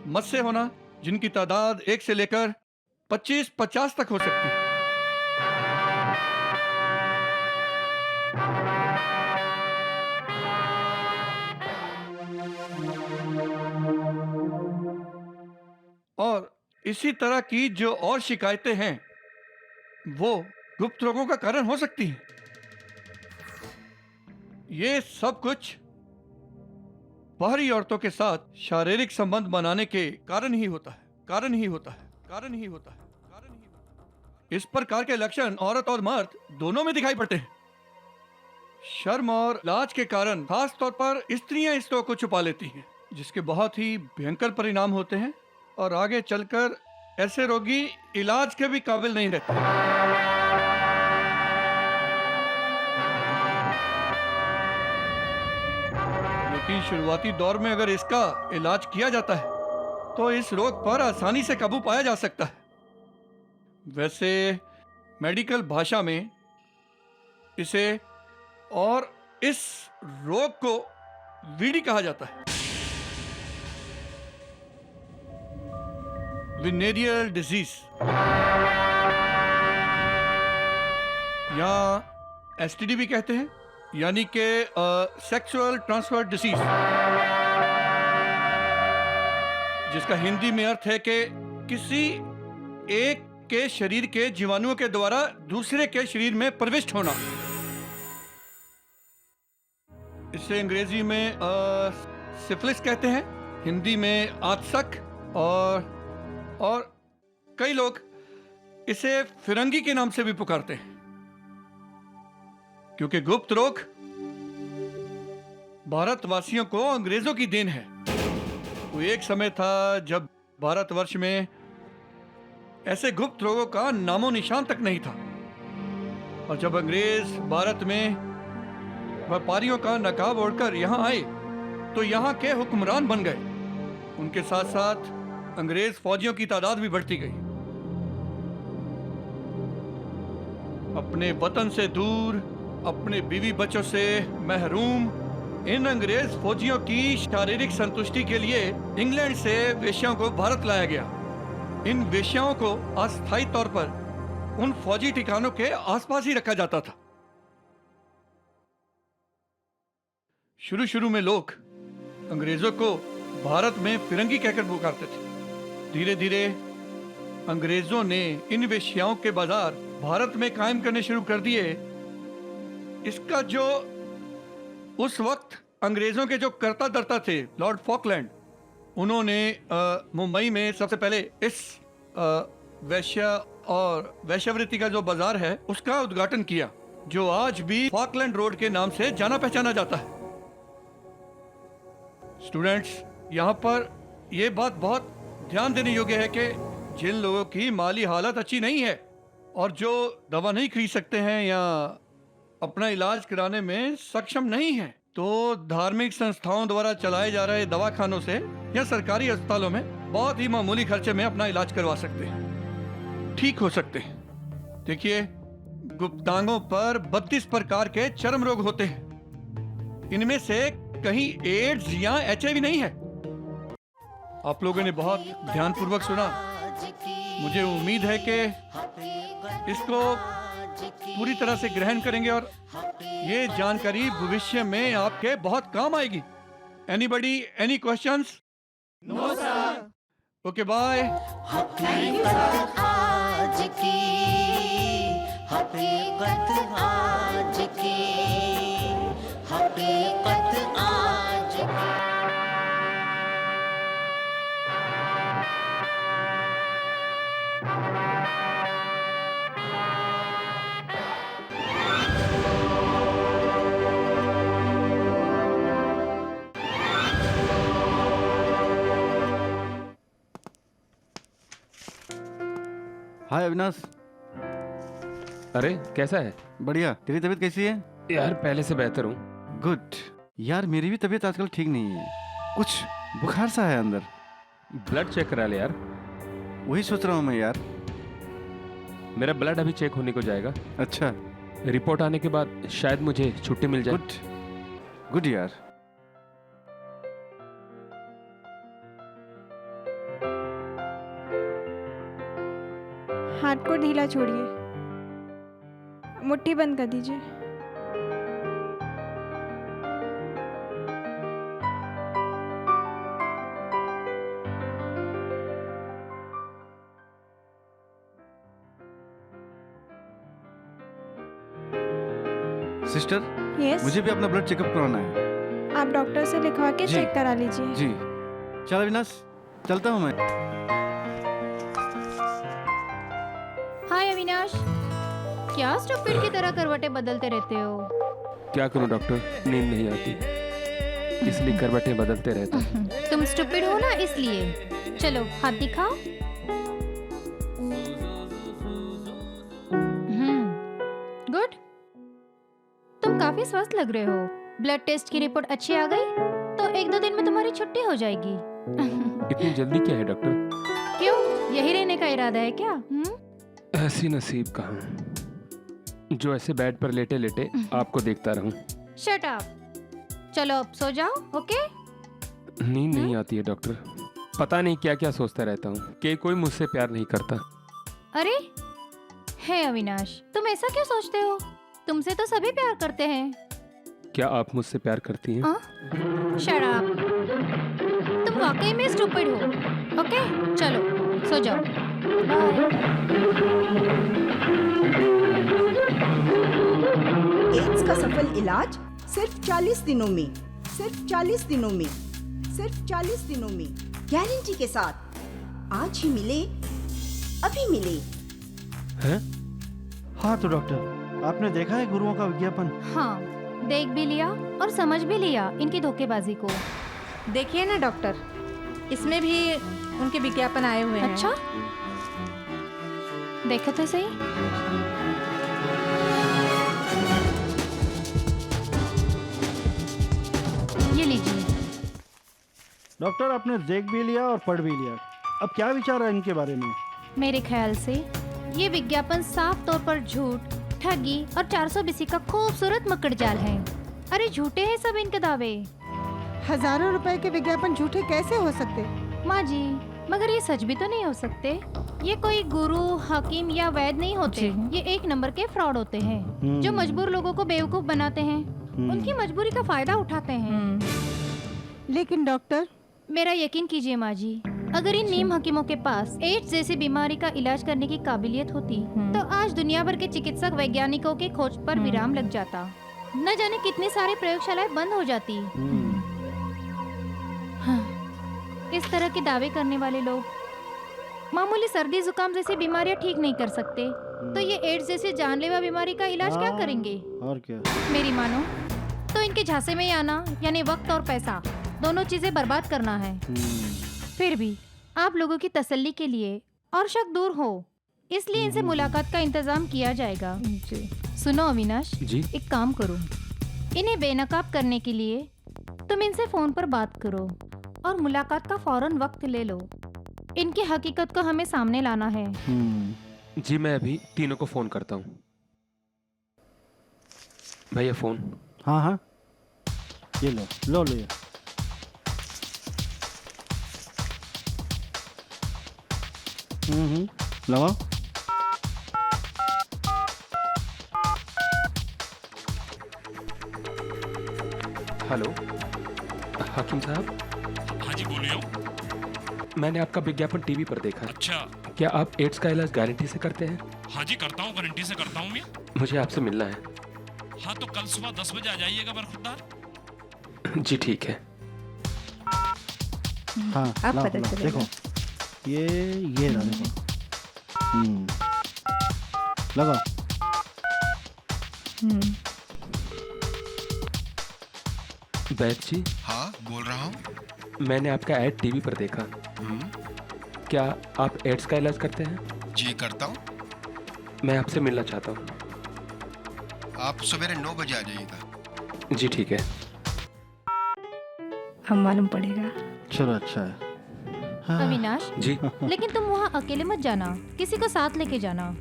मस्से होना, जिनकी तादाद 1 से लेकर 25-50 तक हो सकती है। और इसी तरह की जो और शिकायतें हैं, वो गुप्त रोगों का कारण हो सकती हैं। ये सब कुछ बाहरी औरतों के साथ शारीरिक संबंध बनाने के कारण ही होता है। इस प्रकार के लक्षण औरत और मर्द दोनों में दिखाई पड़ते हैं। शर्म और लाज के कारण खास तौर पर स्त्रियां इस रोग को छुपा लेती हैं, जिसके बहुत ही भयंकर परिणाम होते हैं और आगे चलकर ऐसे रोगी इलाज के भी काबिल नहीं रहते। लेकिन शुरुआती दौर में अगर इसका इलाज किया जाता है तो इस रोग पर आसानी से काबू पाया जा सकता है। वैसे मेडिकल भाषा में इसे और इस रोग को वीडी कहा जाता है, विनेरियल डिजीज या STD भी कहते हैं, यानी कि सेक्सुअल ट्रांसफर डिसीज, जिसका हिंदी में अर्थ है कि किसी एक के शरीर के जीवाणुओं के द्वारा दूसरे के शरीर में प्रविष्ट होना। इसे अंग्रेजी में सिफिलिस कहते हैं, हिंदी में आतशक, और कई लोग इसे फिरंगी के नाम से भी पुकारते हैं, क्योंकि गुप्त रोग भारतवासियों को अंग्रेजों की देन है। कोई एक समय था जब भारतवर्ष में ऐसे गुप्त रोगों का नामो निशान तक नहीं था, और जब अंग्रेज भारत में व्यापारियों का नकाब ओढ़कर यहाँ आए तो यहाँ के हुक्मरान बन गए। उनके साथ साथ अंग्रेज फौजियों की तादाद भी बढ़ती गई। अपने वतन से दूर, अपने बीवी बच्चों से महरूम इन अंग्रेज फौजियों की शारीरिक संतुष्टि के लिए इंग्लैंड से वेश्याओं को भारत लाया गया। इन वेश्याओं को अस्थायी तौर पर उन फौजी ठिकानों के आसपास ही रखा जाता था। शुरू शुरू में लोग अंग्रेजों को भारत में फिरंगी कहकर पुकारते थे। धीरे धीरे अंग्रेजों ने इन वेश्याओं के बाजार भारत में कायम करने शुरू कर दिए। इसका जो उस वक्त अंग्रेजों के जो कर्ता धर्ता थे, लॉर्ड फॉकलैंड, उन्होंने मुंबई में सबसे पहले इस वैश्या और वैश्यावृत्ति का जो बाजार है उसका उद्घाटन किया, जो आज भी फॉकलैंड रोड के नाम से जाना पहचाना जाता है। स्टूडेंट्स, यहाँ पर यह बात बहुत ध्यान देने योग्य है कि जिन लोगों की माली हालत अच्छी नहीं है और जो दवा नहीं खरीद सकते हैं या अपना इलाज कराने में सक्षम नहीं है, तो धार्मिक संस्थाओं द्वारा चलाए जा रहे दवाखानों से या सरकारी अस्पतालों में बहुत ही मामूली खर्चे में अपना इलाज करवा सकते हैं, ठीक हो सकते हैं। देखिए, गुप्तांगों पर 32 प्रकार के चर्म रोग होते हैं। इनमें से कहीं एड्स या HIV नहीं है। आप लोगों ने बहुत ध्यानपूर्वक सुना। मुझे उम्मीद है कि इसको पूरी तरह से ग्रहण करेंगे और ये जानकारी भविष्य में आपके बहुत काम आएगी। Anybody, any questions? No sir. Okay, bye. आज की हकीकत, आज की हकीकत, आज की। हाय अविनाश। अरे कैसा है? बढ़िया। तेरी तबीयत कैसी है? यार पहले से बेहतर हूँ। गुड। यार मेरी भी तबीयत आजकल ठीक नहीं है, कुछ बुखार सा है अंदर। ब्लड चेक करा ले यार। वही सोच रहा हूँ मैं यार। मेरा ब्लड अभी चेक होने को जाएगा। अच्छा। रिपोर्ट आने के बाद शायद मुझे छुट्टी मिल जाए। गुड गुड यार। हाथ को ढीला छोड़िए, मुट्ठी बंद कर दीजिए। Sister, Yes? मुझे भी अपना ब्लड चेकअप करवाना है। आप डॉक्टर से लिखवा के जी। चेक करा लीजिए। जी। चल अविनाश, चलता हूँ मैं। हाय अविनाश, क्या स्टूपिड की तरह करवटें बदलते रहते हो? क्या करूं डॉक्टर, नींद नहीं आती, इसलिए करवटें बदलते रहता हूं। तुम स्टूपिड हो ना, इसलिए। चलो हाथ दिखाओ। गुड। तुम काफी स्वस्थ लग रहे हो। ब्लड टेस्ट की रिपोर्ट अच्छी आ गई तो 1-2 दिन में तुम्हारी छुट्टी हो जाएगी। इतनी जल्दी क्या है डॉक्टर? क्यों, यही रहने का इरादा है क्या? ऐसी नसीब कहाँ जो ऐसे बेड पर लेटे लेटे आपको देखता रहूं। Shut up. चलो अब सो जाओ, ओके? नींद नहीं आती है डॉक्टर, पता नहीं क्या क्या सोचता रहता हूँ कि कोई मुझसे प्यार नहीं करता। अरे हे अविनाश, तुम ऐसा क्यों सोचते हो? तुमसे तो सभी प्यार करते हैं। क्या आप मुझसे प्यार करती हैं? Shut up. तुम वाकई में स्टूपिड हो। ओके, चलो सो जाओ। एड्स का सफल इलाज सिर्फ 40 दिनों में, सिर्फ 40 दिनों में, सिर्फ 40 दिनों में, गारंटी के साथ। आज ही मिले, अभी मिले। हैं? हाँ तो डॉक्टर, आपने देखा है गुरुओं का विज्ञापन? हाँ, देख भी लिया और समझ भी लिया इनकी धोखेबाजी को। देखिए ना डॉक्टर, इसमें भी उनके विज्ञापन आए हुए हैं। अच्छा, देखो तो सही। ये लीजिए। डॉक्टर, आपने देख भी लिया और पढ़ भी लिया, अब क्या विचार है इनके बारे में? मेरे ख्याल से ये विज्ञापन साफ तौर पर झूठ, ठगी और 420 का खूबसूरत मकड़जाल है। अरे झूठे हैं सब इनके दावे। हजारों रुपए के विज्ञापन झूठे कैसे हो सकते? माँ जी, मगर ये सच भी तो नहीं हो सकते। ये कोई गुरु, हकीम या वैद नहीं होते। ये एक नंबर के फ्रॉड होते हैं जो मजबूर लोगों को बेवकूफ बनाते हैं, उनकी मजबूरी का फायदा उठाते हैं। लेकिन डॉक्टर, मेरा यकीन कीजिए माँ जी, अगर इन नीम हकीमों के पास एड्स जैसी बीमारी का इलाज करने की काबिलियत होती तो आज दुनिया भर के चिकित्सक वैज्ञानिकों की खोज पर विराम लग जाता। न जाने कितनी सारी प्रयोगशालाएं बंद हो जाती। हाँ, इस तरह के दावे करने वाले लोग मामूली सर्दी जुकाम जैसी बीमारियां ठीक नहीं कर सकते, तो ये एड्स जैसी जानलेवा बीमारी का इलाज क्या करेंगे? और क्या? मेरी मानो तो इनके झांसे में ही आना, यानी वक्त और पैसा दोनों चीजें बर्बाद करना है। फिर भी आप लोगों की तसल्ली के लिए और शक दूर हो, इसलिए इनसे मुलाकात का इंतजाम किया जाएगा। सुनो अविनाश जी, एक काम करो, इन्हें बेनकाब करने के लिए तुम इनसे फोन पर बात करो और मुलाकात का फौरन वक्त ले लो। इनकी हकीकत को हमें सामने लाना है। जी मैं अभी तीनों को फोन करता हूँ। भैया फोन। हाँ हाँ, ये लो ये। लगाओ। हेलो हाकिम साहब। हाँ जी बोलिए। मैंने आपका विज्ञापन टीवी पर देखा। अच्छा, क्या आप एड्स का इलाज गारंटी से करते हैं? हाँ जी करता हूँ, गारंटी से करता हूँ मैं। मुझे आपसे मिलना है। हाँ तो कल सुबह 10 बजे आ जाइएगा बरखुरदार। जी ठीक है। हाँ अब लाओ, पता लाओ, चलेगा। देखो ये रहा, देखो। लगाओ। बैद जी। हाँ बोल रहा हूँ। मैंने आपका ऐड टीवी पर देखा। क्या आप एड्स का इलाज करते हैं? जी करता हूँ। मैं आपसे मिलना चाहता हूँ। आप सवेरे 9 बजे आ जाइएगा। जी ठीक है। हम मालूम पड़ेगा। चलो अच्छा है। हाँ। अविनाश जी। लेकिन तुम वहाँ अकेले मत जाना, किसी को साथ लेके जाना।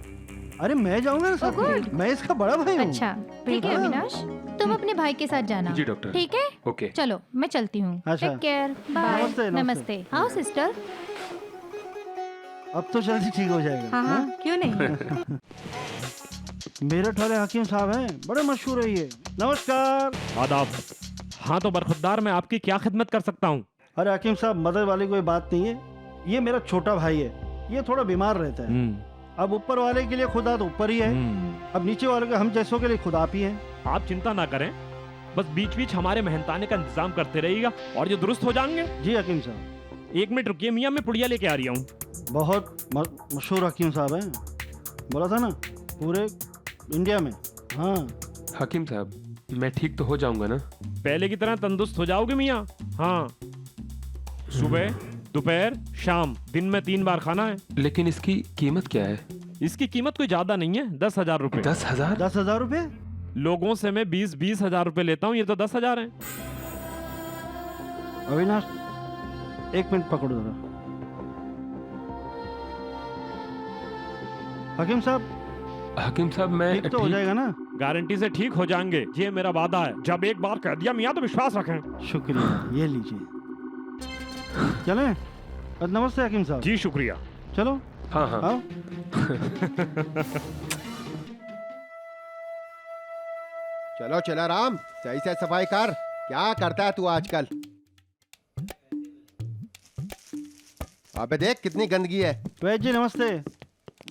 अरे मैं जाऊंगा ना साथ में, मैं इसका बड़ा भाई हूँ। अच्छा ठीक है अविनाश, तुम अपने भाई के साथ जाना। जी डॉक्टर। ठीक है, ओके। चलो मैं चलती हूँ। अच्छा। Take care, bye. नमस्ते, नमस्ते। नमस्ते। आओ सिस्टर। अब तो जल्दी ठीक हो जाएगा। हाँ हाँ, क्यों नहीं। मेरठ वाले हकीम साहब हैं, बड़े मशहूर है ये। नमस्कार। आदाब। हाँ तो बरखुरदार मैं आपकी क्या खिदमत कर सकता हूँ? अरे हकीम साहब, मदद वाली कोई बात नहीं है, ये मेरा छोटा भाई है, ये थोड़ा बीमार रहता है। अब ऊपर वाले के लिए खुदा तो ऊपर ही है, अब नीचे वाले के हम जैसों के लिए खुदा आप ही हैं। आप चिंता ना करें, बस बीच बीच हमारे मेहनताने का इंतजाम करते रहिएगा और ये दुरुस्त हो जाएंगे। जी हकीम साहब। 1 मिनट रुकिए मियाँ, मैं पुड़िया लेके आ रही हूँ। बहुत मशहूर हकीम साहब हैं, बोला था ना पूरे इंडिया में। हाँ हकीम साहब, मैं ठीक तो हो जाऊंगा ना? पहले की तरह तंदुरुस्त हो जाओगे मियाँ। हाँ, सुबह दोपहर शाम दिन में 3 बार खाना है। लेकिन इसकी कीमत क्या है? इसकी कीमत कोई ज्यादा नहीं है, 10,000 रुपए। 10,000? 10,000 रुपए? लोगों से मैं 20-20 हजार रुपए लेता हूँ, ये तो 10,000 है। अविनाश 1 मिनट पकड़ो जरा। हकीम साहब मैं ठीक तो हो जाएगा ना? गारंटी से ठीक हो जाएंगे, ये मेरा वादा है। जब एक बार कह दिया मियाँ तो विश्वास रखें। शुक्रिया, ये लीजिए। चलें? नमस्ते हकीम साहब। जी शुक्रिया। चलो। हाँ हाँ। आओ। चलो चला राम, सही से सफाई कर। क्या करता है तू आजकल? अबे देख कितनी गंदगी है। वैद्य जी नमस्ते।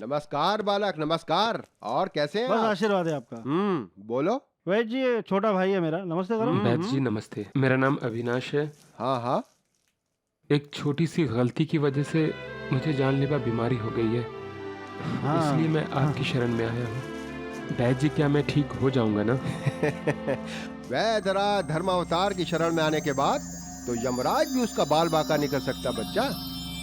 नमस्कार बालक, नमस्कार। और कैसे हैं बस आप? आशीर्वाद है आपका। बोलो। वैद्य जी ये छोटा भाई है मेरा, नमस्ते करो। बैद जी नमस्ते, मेरा नाम अविनाश है। हाँ हाँ। एक छोटी सी गलती की वजह से मुझे जानलेवा बीमारी हो गई है। हाँ, इसलिए मैं आपकी शरण में आया हूँ। बैद जी क्या मैं ठीक हो जाऊंगा ना? वह जरा धर्म अवतार की शरण में आने के बाद तो यमराज भी उसका बाल बांका नहीं कर सकता बच्चा।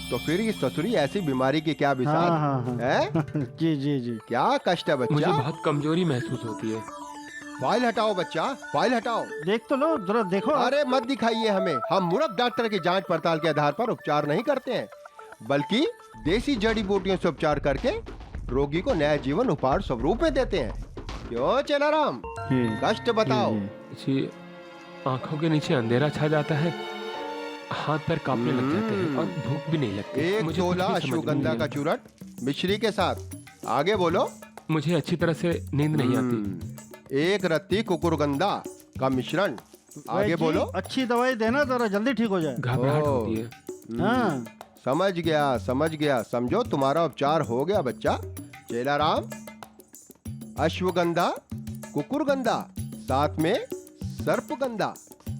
तो फिर ये ससुरी ऐसी बीमारी की क्या विशाल है? जी जी जी। क्या कष्ट है मुझे बच्चा? बहुत कमजोरी महसूस होती है। फाइल हटाओ बच्चा, फाइल हटाओ। देख तो लो, जरा देखो। अरे मत दिखाइए हमें, हम मूर्ख डॉक्टर की जांच पड़ताल के आधार पर उपचार नहीं करते हैं, बल्कि देसी जड़ी बूटियों से उपचार करके रोगी को नया जीवन उपहार स्वरूप में देते हैं। क्यों चेलाराम, कष्ट बताओ। जी, आंखों के नीचे अंधेरा छा जाता है, हाथ पैर कांपने लग जाते हैं और भूख भी नहीं लगती। एक मुझे कुछ तोला भी समझ में अश्वगंधा नहीं का आता। चूरन मिश्री के साथ। आगे बोलो। मुझे अच्छी तरह से नींद नहीं आती। एक रत्ती कुकुरगंधा का मिश्रण। आगे जी, बोलो। अच्छी दवाई देना, जरा जल्दी ठीक हो जाए। घबराहट होती है। हाँ। समझ गया। समझो तुम्हारा उपचार हो गया बच्चा। चेलाराम, अश्वगंधा, कुकुरगंधा, साथ में सर्पगंधा,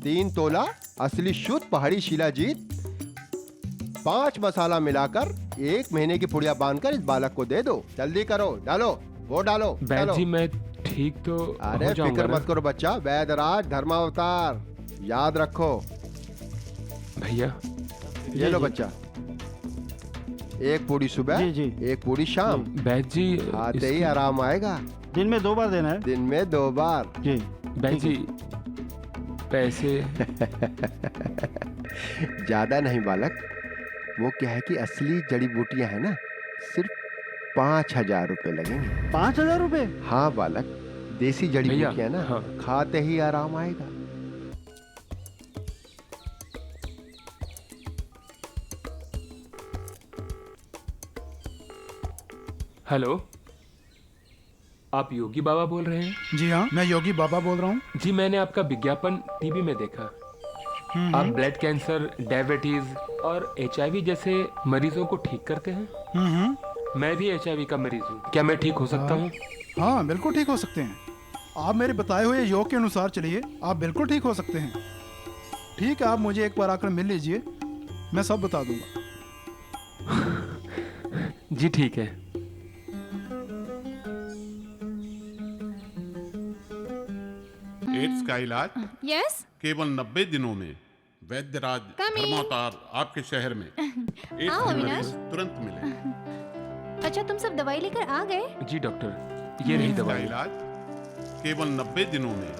3 तोला असली शुद्ध पहाड़ी शिलाजीत, 5 मसाला मिलाकर 1 महीने की पुड़िया बांधकर इस बालक को दे दो। जल्दी करो, डालो, वो डालो। बैद चलो। जी, मैं ठीक तो अरे हो जाऊंगा फिक्र ना? मत करो बच्चा, वैदराज धर्मावतार याद रखो। भैया ये लो बच्चा, 1 पूड़ी सुबह, 1 पूड़ी शाम। बैद जी, आते ही आराम आएगा। दिन में 2 बार देना है। दिन में 2 बार। जी। बैद जी, पैसे ज्यादा नहीं बालक, वो क्या है कि असली जड़ी बूटियां है ना, सिर्फ 5,000 रुपए लगेंगे। 5,000 रुपए? हाँ बालक, देसी जड़ी भैया, बूटियां ना, हाँ। खाते ही आराम आएगा। हेलो, आप योगी बाबा बोल रहे हैं? जी हाँ, मैं योगी बाबा बोल रहा हूँ। जी, मैंने आपका विज्ञापन टीवी में देखा। आप ब्लड कैंसर, डायबिटीज और HIV जैसे मरीजों को ठीक करते हैं। मैं भी HIV का मरीज हूँ, क्या मैं ठीक हो सकता हूँ? हाँ, बिल्कुल ठीक हो सकते हैं। आप मेरे बताए हुए योग के अनुसार चलिए, आप बिल्कुल ठीक हो सकते हैं। ठीक है, आप मुझे एक बार आकर मिल लीजिए, मैं सब बता दूंगा। जी ठीक है। एड्स का इलाज यस केवल 90 दिनों में वैद्यराज Come in. धर्मावतार आपके शहर में एड्स आओ, के अविनाश। मरीज तुरंत मिले। अच्छा, तुम सब दवाई लेकर आ गए? जी डॉक्टर, ये रही एड्स का दवाई। इलाज केवल 90 दिनों में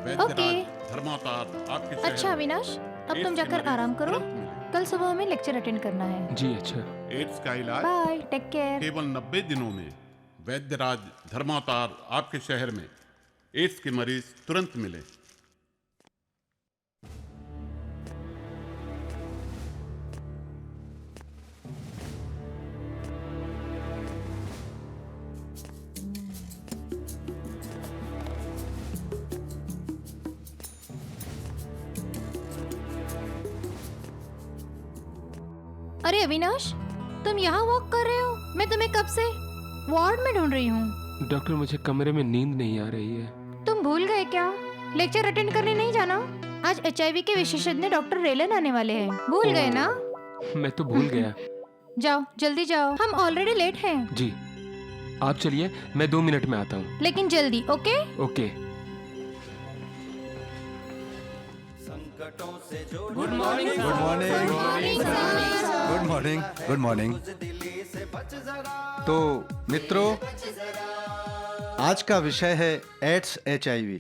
वैद्यराज धर्मावतार आपके शहर अच्छा में। अविनाश, अब एड्स तुम के जाकर मरीज आराम करो, तुरंत मिले। कल सुबह हमें लेक्चर अटेंड करना है। जी अच्छा। एड्स का इलाज बाय, टेक केयर। केवल 90 दिनों में वैद्यराज धर्मावतार आपके शहर में एड्स के मरीज तुरंत मिले। अरे अविनाश, तुम यहाँ वॉक कर रहे हो? मैं तुम्हें कब से वार्ड में ढूंढ रही हूँ। डॉक्टर, मुझे कमरे में नींद नहीं आ रही है। तुम भूल गए क्या? लेक्चर अटेंड करने नहीं जाना? आज HIV के विशेषज्ञ डॉक्टर रेलन आने वाले हैं, भूल गए ना? मैं तो भूल गया। जाओ, जल्दी जाओ, हम ऑलरेडी लेट हैं। जी, आप चलिए, मैं 2 मिनट में आता हूँ। लेकिन जल्दी, okay? Okay. Good morning. Good morning. Good morning. Good morning. तो मित्रों, आज का विषय है एड्स HIV।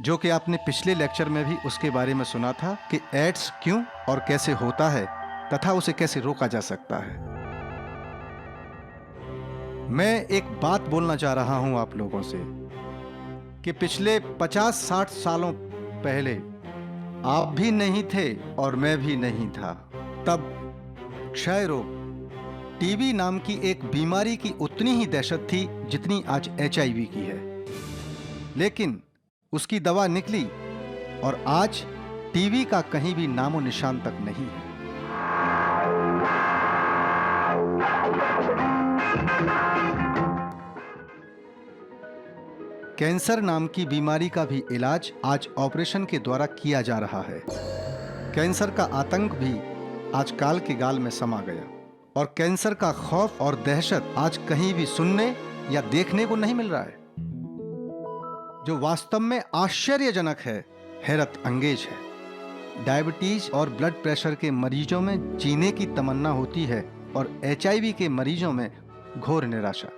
जो कि आपने पिछले लेक्चर में भी उसके बारे में सुना था कि एड्स क्यों और कैसे होता है तथा उसे कैसे रोका जा सकता है। मैं एक बात बोलना चाह रहा हूं आप लोगों से कि पिछले 50-60 सालों पहले आप भी नहीं थे और मैं भी नहीं था, तब क्षय रोग, टीबी नाम की एक बीमारी की उतनी ही दहशत थी जितनी आज HIV की है। लेकिन उसकी दवा निकली और आज टीबी का कहीं भी नामो निशान तक नहीं है। कैंसर नाम की बीमारी का भी इलाज आज ऑपरेशन के द्वारा किया जा रहा है। कैंसर का आतंक भी आज काल के गाल में समा गया और कैंसर का खौफ और दहशत आज कहीं भी सुनने या देखने को नहीं मिल रहा है। जो वास्तव में आश्चर्यजनक है, हैरत अंगेज है। डायबिटीज और ब्लड प्रेशर के मरीजों में जीने की तमन्ना होती है और HIV के मरीजों में घोर निराशा।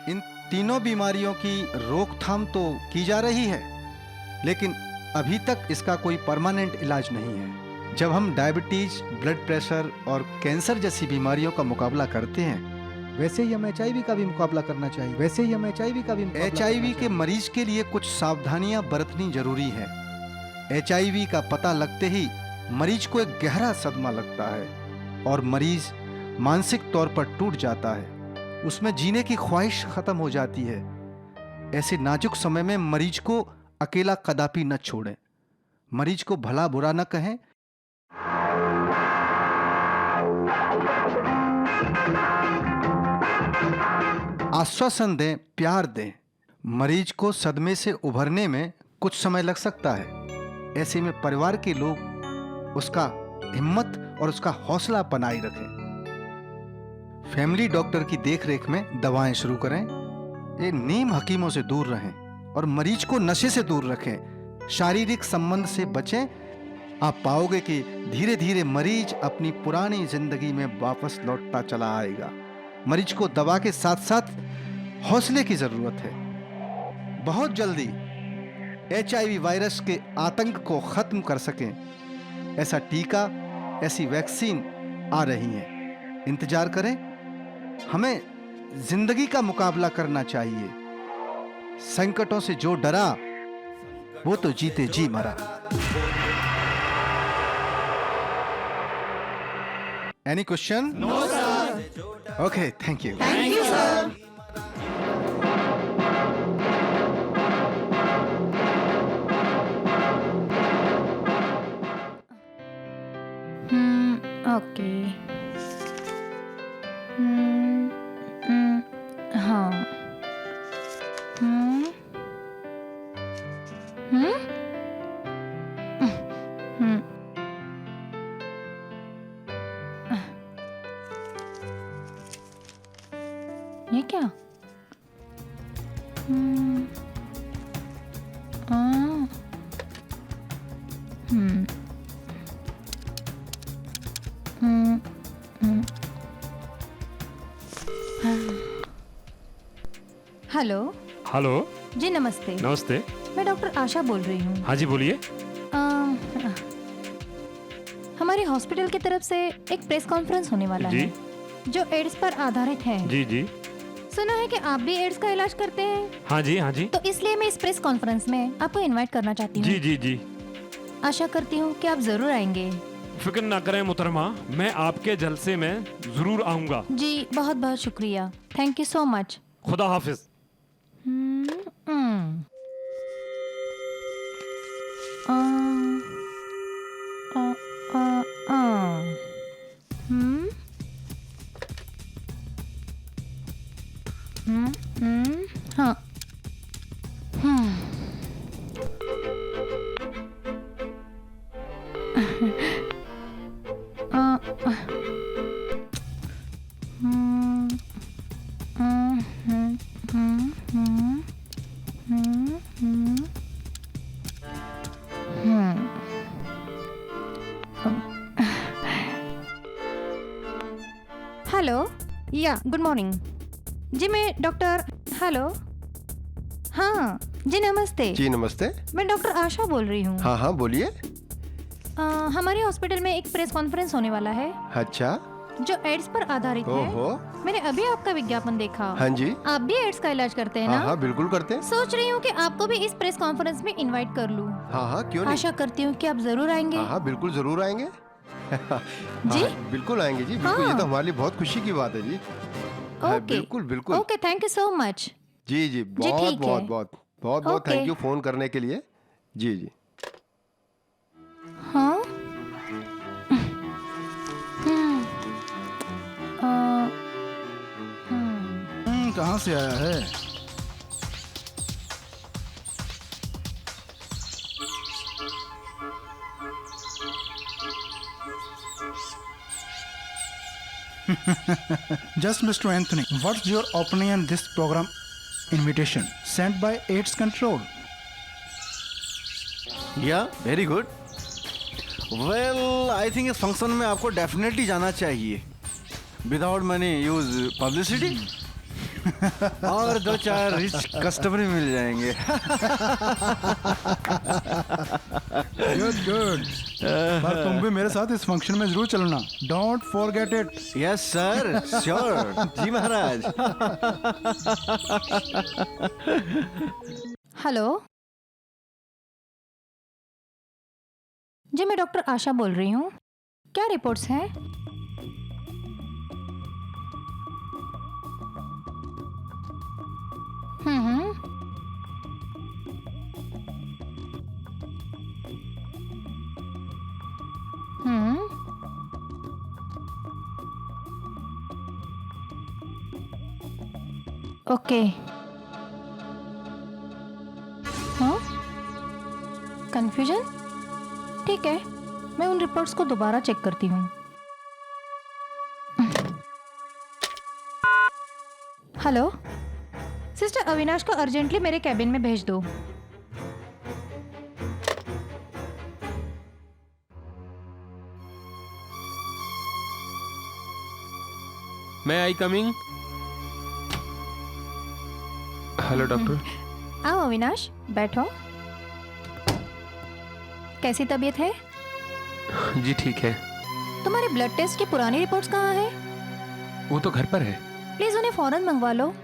इन तीनों बीमारियों की रोकथाम तो की जा रही है, लेकिन अभी तक इसका कोई परमानेंट इलाज नहीं है। जब हम डायबिटीज, ब्लड प्रेशर और कैंसर जैसी बीमारियों का मुकाबला करते हैं, वैसे ही हम HIV का भी मुकाबला करना चाहिए। HIV के मरीज के लिए कुछ सावधानियां बरतनी जरूरी है। HIV का पता लगते ही मरीज को एक गहरा सदमा लगता है और मरीज मानसिक तौर पर टूट जाता है। उसमें जीने की ख्वाहिश खत्म हो जाती है। ऐसे नाजुक समय में मरीज को अकेला कदापि न छोड़ें। मरीज को भला बुरा न कहें। आश्वासन दें, प्यार दें। मरीज को सदमे से उभरने में कुछ समय लग सकता है। ऐसे में परिवार के लोग उसका हिम्मत और उसका हौसला बनाए रखें। फैमिली डॉक्टर की देखरेख में दवाएं शुरू करें। ये नीम हकीमों से दूर रहें और मरीज को नशे से दूर रखें। शारीरिक संबंध से बचें। आप पाओगे कि धीरे धीरे मरीज अपनी पुरानी जिंदगी में वापस लौटता चला आएगा। मरीज को दवा के साथ साथ हौसले की जरूरत है। बहुत जल्दी HIV वायरस के आतंक को खत्म कर सकें, ऐसा टीका, ऐसी वैक्सीन आ रही है। इंतजार करें। हमें जिंदगी का मुकाबला करना चाहिए। संकटों से जो डरा वो तो जीते जी मरा। Any question? No, sir. Okay, thank you. Thank you, sir. Okay. हाँ। ये क्या? हेलो। हेलो जी नमस्ते। नमस्ते। मैं डॉक्टर आशा बोल रही हूँ। हाँ जी बोलिए। हमारे हॉस्पिटल की तरफ से एक प्रेस कॉन्फ्रेंस होने वाला जी। है जो एड्स पर आधारित है। जी जी। सुना है कि आप भी एड्स का इलाज करते हैं। हाँ जी हाँ जी। तो इसलिए मैं इस प्रेस कॉन्फ्रेंस में आपको इनवाइट करना चाहती हूँ। जी जी जी। आशा करती हूँ कि आप जरूर आएंगे। फिक्र ना करें मुहतरमा, मैं आपके जलसे में जरूर आऊंगा। जी बहुत बहुत शुक्रिया। Thank you so much. खुदा हाफिज। हाँ। हेलो या गुड मॉर्निंग जी। मैं डॉक्टर हेलो हाँ जी नमस्ते। जी नमस्ते। मैं डॉक्टर आशा बोल रही हूँ। हाँ हाँ बोलिए। हमारे हॉस्पिटल में एक प्रेस कॉन्फ्रेंस होने वाला है अच्छा। जो एड्स पर आधारित ओहो। है। मैंने अभी आपका विज्ञापन देखा। हाँ जी। आप भी एड्स का इलाज करते हैं ना? हाँ बिल्कुल करते हैं। सोच रही हूँ कि आपको भी इस प्रेस कॉन्फ्रेंस में इनवाइट कर लूँ। हाँ हाँ क्यों नहीं। आशा करती हूँ कि आप जरूर आएंगे। हाँ बिल्कुल जरूर आएंगे। जी बिल्कुल आएंगे जी बिल्कुल। हाँ। ये तो हमारे लिए बहुत खुशी की बात है जी। हाँ, बिल्कुल बिल्कुल। Okay thank you so much. जी जी बहुत ठीक है। बहुत बहुत बहुत बहुत थैंक यू फोन करने के लिए। जी जी। हाँ कहाँ से आया है? Just Mr. Anthony, what's your opinion on this program invitation sent by AIDS Control? या very good. Well I think इस फंक्शन में आपको डेफिनेटली जाना चाहिए। विदाउट मनी यूज पब्लिसिटी और 2-4 रिच कस्टमर भी मिल जाएंगे। गुड पर तुम भी मेरे साथ इस फंक्शन में जरूर चलना। Don't forget it. Yes sir, sure. जी महाराज। हेलो जी, मैं डॉक्टर आशा बोल रही हूँ। क्या रिपोर्ट्स हैं? हम्म। ओके। हाँ, कंफ्यूजन? ठीक है, मैं उन रिपोर्ट्स को दोबारा चेक करती हूँ। हेलो सिस्टर, अविनाश को अर्जेंटली मेरे कैबिन में भेज दो। मैं आई कमिंग? Hello doctor. आओ अविनाश, बैठो। कैसी तबीयत है? जी ठीक है। तुम्हारे ब्लड टेस्ट की पुरानी रिपोर्ट्स कहाँ हैं? वो तो घर पर है। प्लीज उन्हें फौरन मंगवा लो।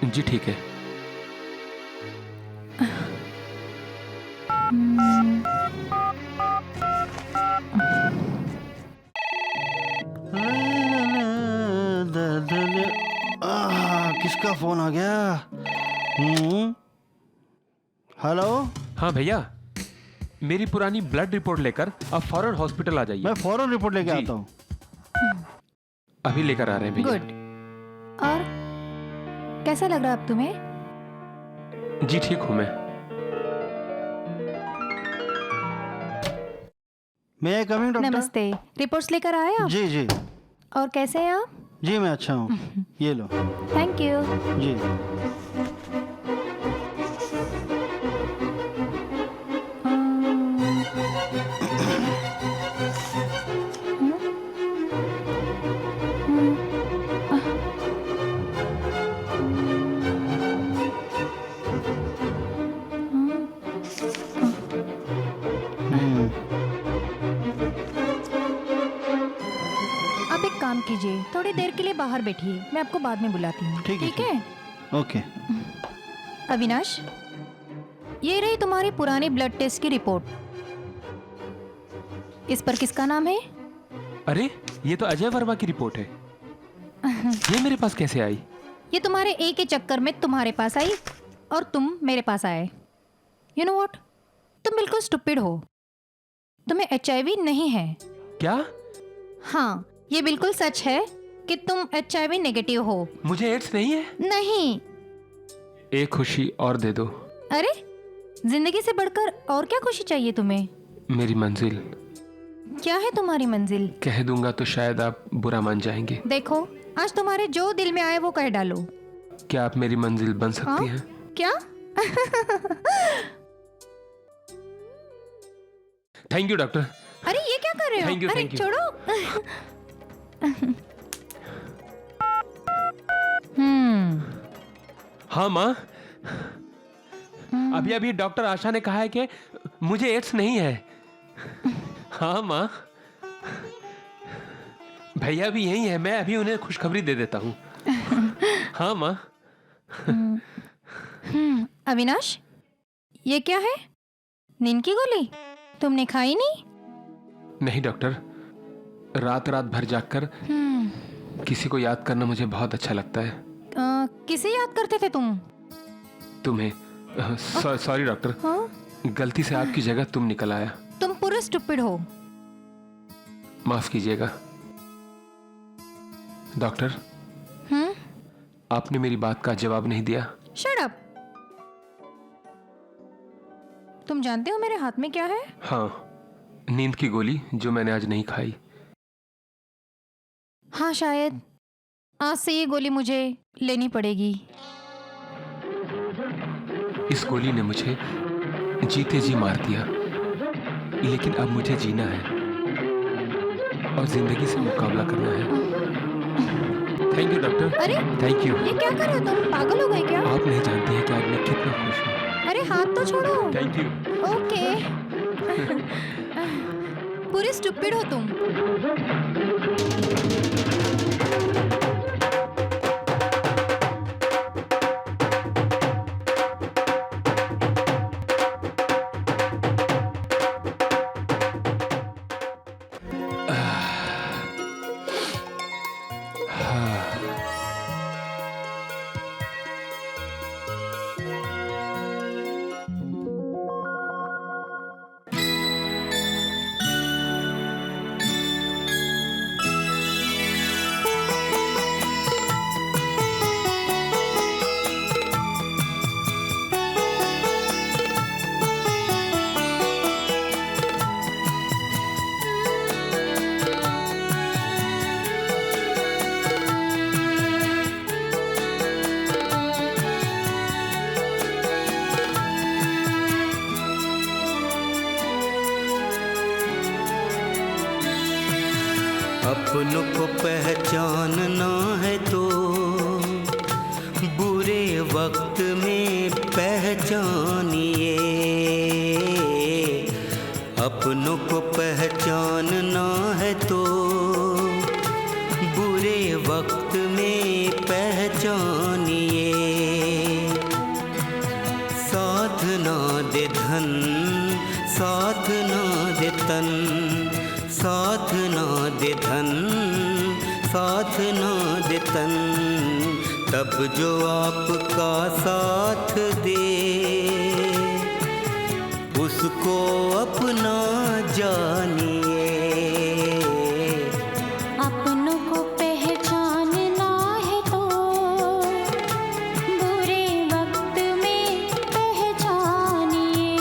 जी ठीक है। किसका फोन आ गया? हेलो। हाँ भैया, मेरी पुरानी ब्लड रिपोर्ट लेकर आप फौरन हॉस्पिटल आ जाइए। मैं फौरन रिपोर्ट लेके आता हूँ। अभी लेकर आ रहे हैं भैया। गुड। और कैसा लग रहा है अब तुम्हें? जी ठीक हूँ मैं। मैं कमिंग डॉक्टर? नमस्ते। रिपोर्ट्स लेकर आए आप? जी जी। और कैसे हैं आप? जी मैं अच्छा हूँ। ये लो। Thank you. जी। आप एक काम कीजिए, थोड़ी देर के लिए बाहर बैठिए, मैं आपको बाद में बुलाती हूँ। ठीक है? ओके। अविनाश, ये रही तुम्हारी पुरानी ब्लड टेस्ट की रिपोर्ट। इस पर किसका नाम है? अरे ये तो अजय वर्मा की रिपोर्ट है। ये मेरे पास कैसे आई? ये तुम्हारे एक ही चक्कर में तुम्हारे पास आई और तुम मेरे पास आए। यू नो व्हाट, तुम बिल्कुल स्टूपिड हो। तुम्हें HIV नहीं है। क्या? हाँ, ये बिल्कुल सच है कि तुम HIV नेगेटिव हो। मुझे एड्स नहीं है? नहीं। एक खुशी और दे दो। अरे, जिंदगी से बढ़कर और क्या खुशी चाहिए तुम्हें? मेरी मंजिल। क्या है तुम्हारी मंजिल? कह दूंगा तो शायद आप बुरा मान जाएंगे। देखो, आज तुम्हारे जो दिल में आए वो कह डालो। क्या आप मेरी मंजिल बन सकती हैं? क्या? Thank you doctor. अरे ये क्या कर रहे हो? Thank you, अरे thank you. छोड़ो। हाँ माँ, अभी अभी डॉक्टर आशा ने कहा है कि मुझे एड्स नहीं है। हाँ माँ, भैया भी यही है, मैं अभी उन्हें खुशखबरी दे देता हूँ। हाँ माँ। अविनाश, ये क्या है? नींद की गोली? तुमने खाई नहीं? नहीं डॉक्टर, रात रात भर जागकर किसी को याद करना मुझे बहुत अच्छा लगता है। किसे याद करते थे तुम? तुम्हें। Sorry doctor. गलती से आपकी जगह तुम निकल आया। तुम पूरे स्टूपिड हो। माफ कीजिएगा डॉक्टर। आपने मेरी बात का जवाब नहीं दिया। Shut up. तुम जानते हो मेरे हाथ में क्या है? हाँ, नींद की गोली जो मैंने आज नहीं खाई। हाँ शायद आज से ये गोली मुझे लेनी पड़ेगी। इस गोली ने मुझे जीते जी मार दिया, लेकिन अब मुझे जीना है और जिंदगी से मुकाबला करना है। Thank you doctor. अरे थैंक यू। ये क्या कर रहे हो तुम? पागल हो गए क्या? आप नहीं जानती है कि आज मैं कितना खुश हूँ। अरे हाथ तो छोड़ो। Thank you. ओके। पूरे स्टूपिड हो तुम। अपनों को पहचानना है तो बुरे वक्त में पहचानिए। अपनों को पहचानना है तो बुरे वक्त में पहचानिए। साथ ना दे धन, साथ ना दे तन, साथ ना दे धन, साथ ना दे तन, तब जो आपका साथ दे उसको अपना जानिए। अपनों को पहचानना है तो बुरे वक्त में पहचानिए।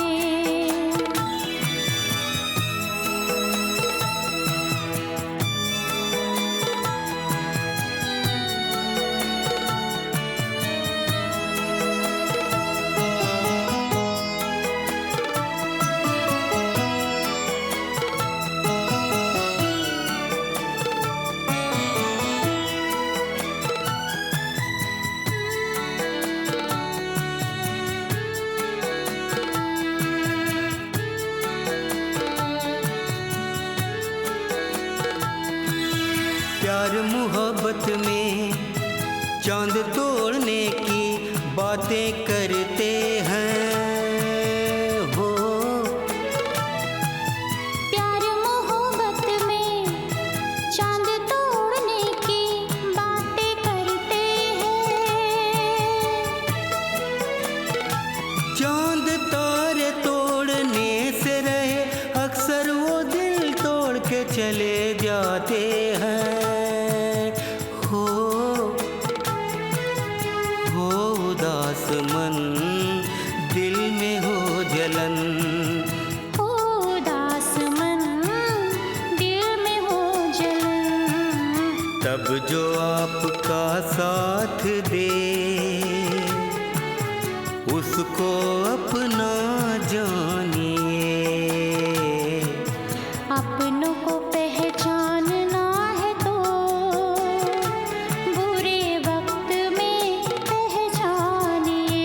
प्यार मोहब्बत में चांद तोड़ने की बातें करते हैं हो। प्यार मोहब्बत में चांद तोड़ने की बातें करते हैं। चांद तारे तोड़ने से रहे अक्सर वो दिल तोड़ के चले जाते हैं हो उदास मन दिल में हो जलन, उदास मन दिल में हो जलन, तब जो आपका साथ दे उसको अपना जानिए। अपनों को पहचानना है तो बुरे वक्त में पहचानिए।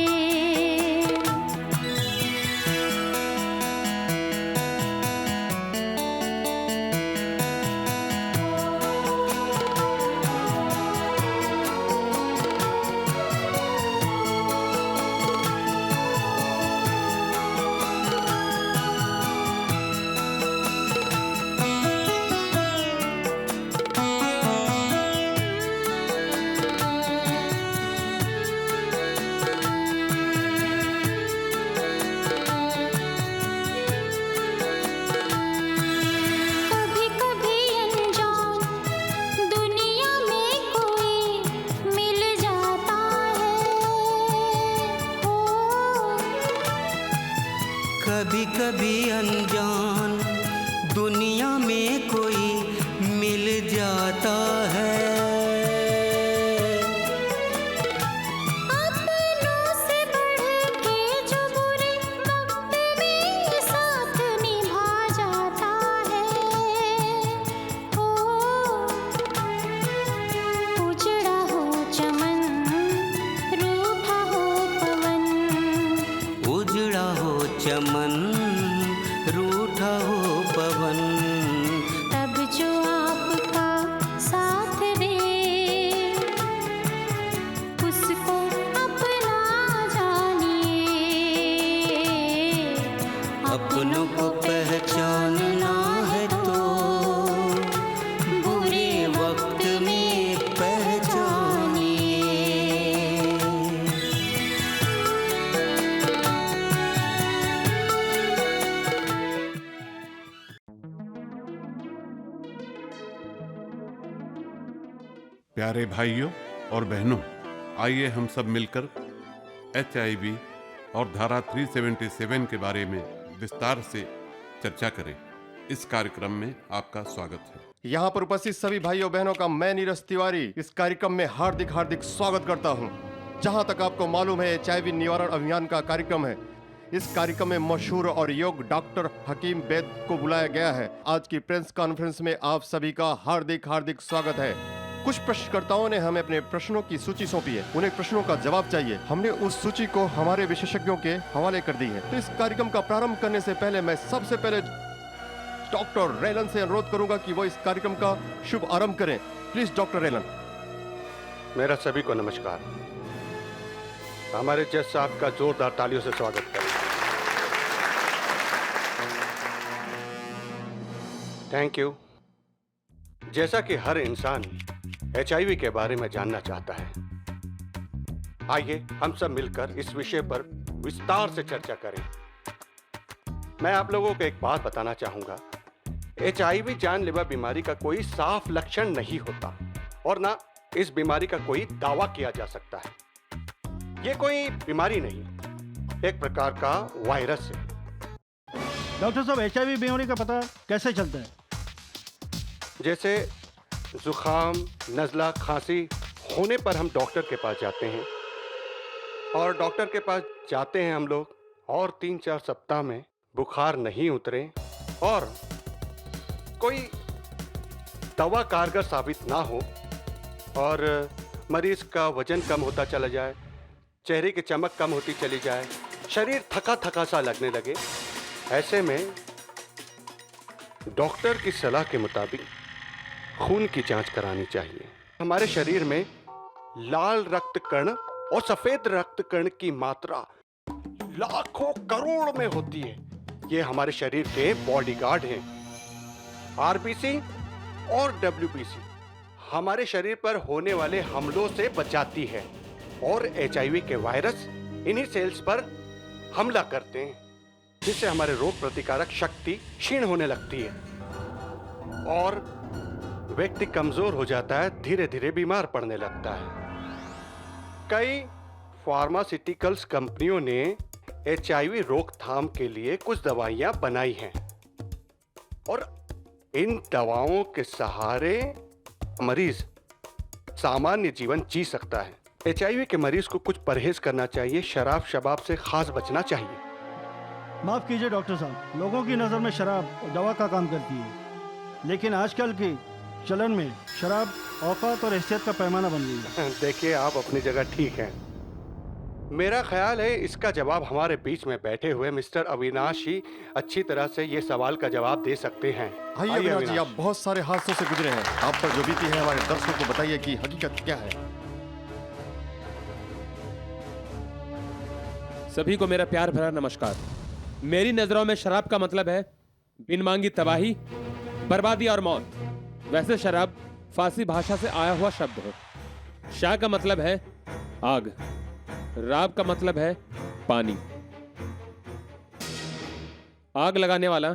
कभी कभी अनजान दुनिया में कोई मिल जाता है हो। कभी कभी अनजान दुनिया में कोई मिल जाता है। अपनों से बढ़ के जो बुरे वक्त में साथ निभा जाता है। ओ उजड़ा हो चमन, रूठा हो पवन, उजड़ा हो चमन, रूठा हो पवन, तब जो आपका साथ दे उसको अपना जानिए। अपनों को पहचानना है तो बुरे वक्त में पहचानिए। प्यारे भाइयों और बहनों, आइए हम सब मिलकर HIV और धारा 377 के बारे में विस्तार से चर्चा करें। इस कार्यक्रम में आपका स्वागत है। यहाँ पर उपस्थित सभी भाइयों बहनों का मैं नीरज तिवारी इस कार्यक्रम में हार्दिक हार्दिक स्वागत करता हूँ। जहाँ तक आपको मालूम है, HIV निवारण अभियान का कार्यक्रम है। इस कार्यक्रम में मशहूर और योग्य डॉक्टर हकीम बेद को बुलाया गया है। आज की प्रेस कॉन्फ्रेंस में आप सभी का हार्दिक हार्दिक स्वागत है। कुछ प्रश्नकर्ताओं ने हमें अपने प्रश्नों की सूची सौंपी है। उन्हें प्रश्नों का जवाब चाहिए। हमने उस सूची को हमारे विशेषज्ञों के हवाले कर दी है। तो इस कार्यक्रम का प्रारंभ करने से पहले मैं सबसे पहले डॉक्टर रेलन से अनुरोध करूंगा कि वो इस कार्यक्रम का शुभ आरंभ करें। Please doctor Rylan. मेरा सभी को नमस्कार। हमारे जज साहब का जोरदार तालियों से स्वागत करें। Thank you. जैसा कि हर इंसान HIV के बारे में जानना चाहता है, आइए हम सब मिलकर इस विषय पर विस्तार से चर्चा करें। मैं आप लोगों को एक बात बताना चाहूंगा। HIV जानलेवा बीमारी का कोई साफ लक्षण नहीं होता और ना इस बीमारी का कोई दावा किया जा सकता है। ये कोई बीमारी नहीं, एक प्रकार का वायरस है। डॉक्टर साहब, HIV बीमारी का पता कैसे चलता है? जैसे जुखाम, नज़ला, खांसी होने पर हम डॉक्टर के पास जाते हैं और डॉक्टर के पास जाते हैं हम लोग और 3-4 सप्ताह में बुखार नहीं उतरे और कोई दवा कारगर साबित ना हो और मरीज का वजन कम होता चला जाए, चेहरे की चमक कम होती चली जाए, शरीर थका थका सा लगने लगे, ऐसे में डॉक्टर की सलाह के मुताबिक खून की जांच करानी चाहिए। हमारे शरीर में लाल रक्त कण और सफेद रक्त कण की मात्रा लाखों करोड़ में होती है। ये हमारे शरीर के बॉडीगार्ड हैं। RBC और WBC हमारे शरीर पर होने वाले हमलों से बचाती है और HIV के वायरस इन्हीं सेल्स पर हमला करते हैं, जिससे हमारे रोग प्रतिकारक शक्ति क्षीण होने लगती है और व्यक्ति कमजोर हो जाता है, धीरे धीरे बीमार पड़ने लगता है। कई फार्मास्यूटिकल्स कंपनियों ने HIV रोकथाम के लिए कुछ दवाइयां बनाई हैं और इन दवाओं के सहारे मरीज सामान्य जीवन जी सकता है। HIV के मरीज को कुछ परहेज करना चाहिए, शराब शबाब से खास बचना चाहिए। माफ कीजिए डॉक्टर साहब, लोगों की नज़र में शराब दवा का काम करती है, लेकिन आजकल के चलन में शराब औकात और हैसियत का पैमाना बन गई है। देखिए, आप अपनी जगह ठीक हैं। मेरा ख्याल है इसका जवाब हमारे बीच में बैठे हुए मिस्टर अविनाश ही अच्छी तरह से ये सवाल का जवाब दे सकते हैं। आइए अविनाश जी, आप बहुत सारे हादसों से गुजरे हैं। आप पर जो बीती है हमारे दर्शकों को बताइए कि हकीकत क्या है। सभी को मेरा प्यार भरा नमस्कार। मेरी नजरों में शराब का मतलब है बिन मांगी तबाही, बर्बादी और मौत। वैसे शराब फारसी भाषा से आया हुआ शब्द है। शाह का मतलब है आग, राब का मतलब है पानी। आग लगाने वाला,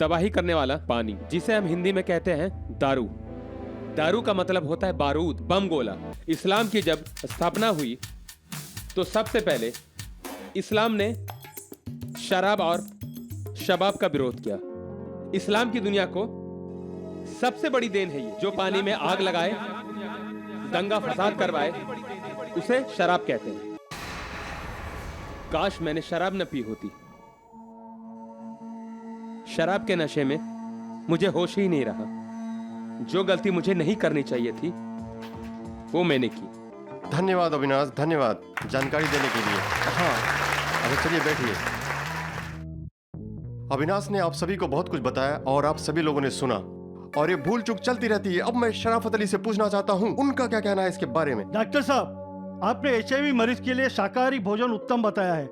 तबाही करने वाला पानी, जिसे हम हिंदी में कहते हैं दारू। दारू का मतलब होता है बारूद, बम गोला। इस्लाम की जब स्थापना हुई तो सबसे पहले इस्लाम ने शराब और शबाब का विरोध किया। इस्लाम की दुनिया को सबसे बड़ी देन है ये। जो पानी में आग लगाए, दंगा फसाद करवाए, उसे शराब कहते हैं। काश मैंने शराब न पी होती। शराब के नशे में मुझे होश ही नहीं रहा। जो गलती मुझे नहीं करनी चाहिए थी वो मैंने की। धन्यवाद अविनाश, धन्यवाद जानकारी देने के लिए। हाँ, अभी चलिए बैठिए। अविनाश ने आप सभी को बहुत कुछ बताया और आप सभी लोगों ने सुना, और ये भूल चूक चलती रहती है। अब मैं शराफत अली से पूछना चाहता हूँ उनका क्या कहना है इसके बारे में। डॉक्टर साहब, आपने HIV मरीज के लिए शाकाहारी भोजन उत्तम बताया है,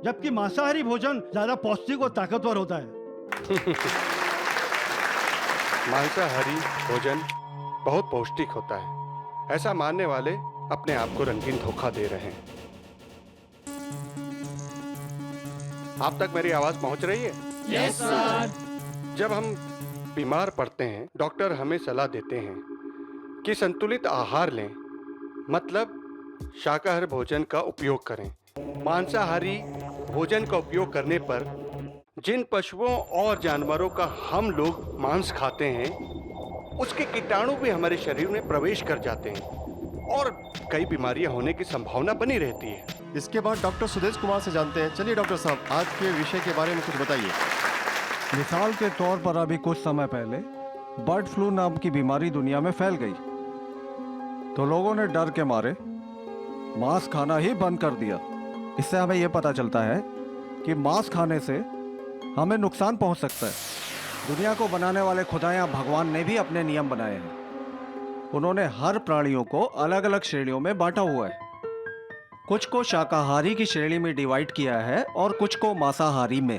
जबकि मांसाहारी भोजन ज्यादा पौष्टिक और ताकतवर होता है। मांसाहारी भोजन बहुत पौष्टिक होता है, ऐसा मानने वाले अपने आप को रंगीन धोखा दे रहे हैं। आप तक मेरी आवाज पहुंच रही है? Yes sir. जब हम बीमार पड़ते हैं, डॉक्टर हमें सलाह देते हैं कि संतुलित आहार लें, मतलब शाकाहारी भोजन का उपयोग करें। मांसाहारी भोजन का उपयोग करने पर जिन पशुओं और जानवरों का हम लोग मांस खाते हैं, उसके कीटाणु भी हमारे शरीर में प्रवेश कर जाते हैं और कई बीमारियां होने की संभावना बनी रहती है। इसके बाद डॉक्टर सुदेश कुमार से जानते हैं। चलिए डॉक्टर साहब, आज के विषय के बारे में कुछ बताइए। मिसाल के तौर पर अभी कुछ समय पहले बर्ड फ्लू नाम की बीमारी दुनिया में फैल गई, तो लोगों ने डर के मारे मांस खाना ही बंद कर दिया। इससे हमें यह पता चलता है कि मांस खाने से हमें नुकसान पहुंच सकता है। दुनिया को बनाने वाले खुदाया भगवान ने भी अपने नियम बनाए हैं। उन्होंने हर प्राणियों को अलग अलग श्रेणियों में बांटा हुआ है। कुछ को शाकाहारी की श्रेणी में डिवाइड किया है और कुछ को मांसाहारी में।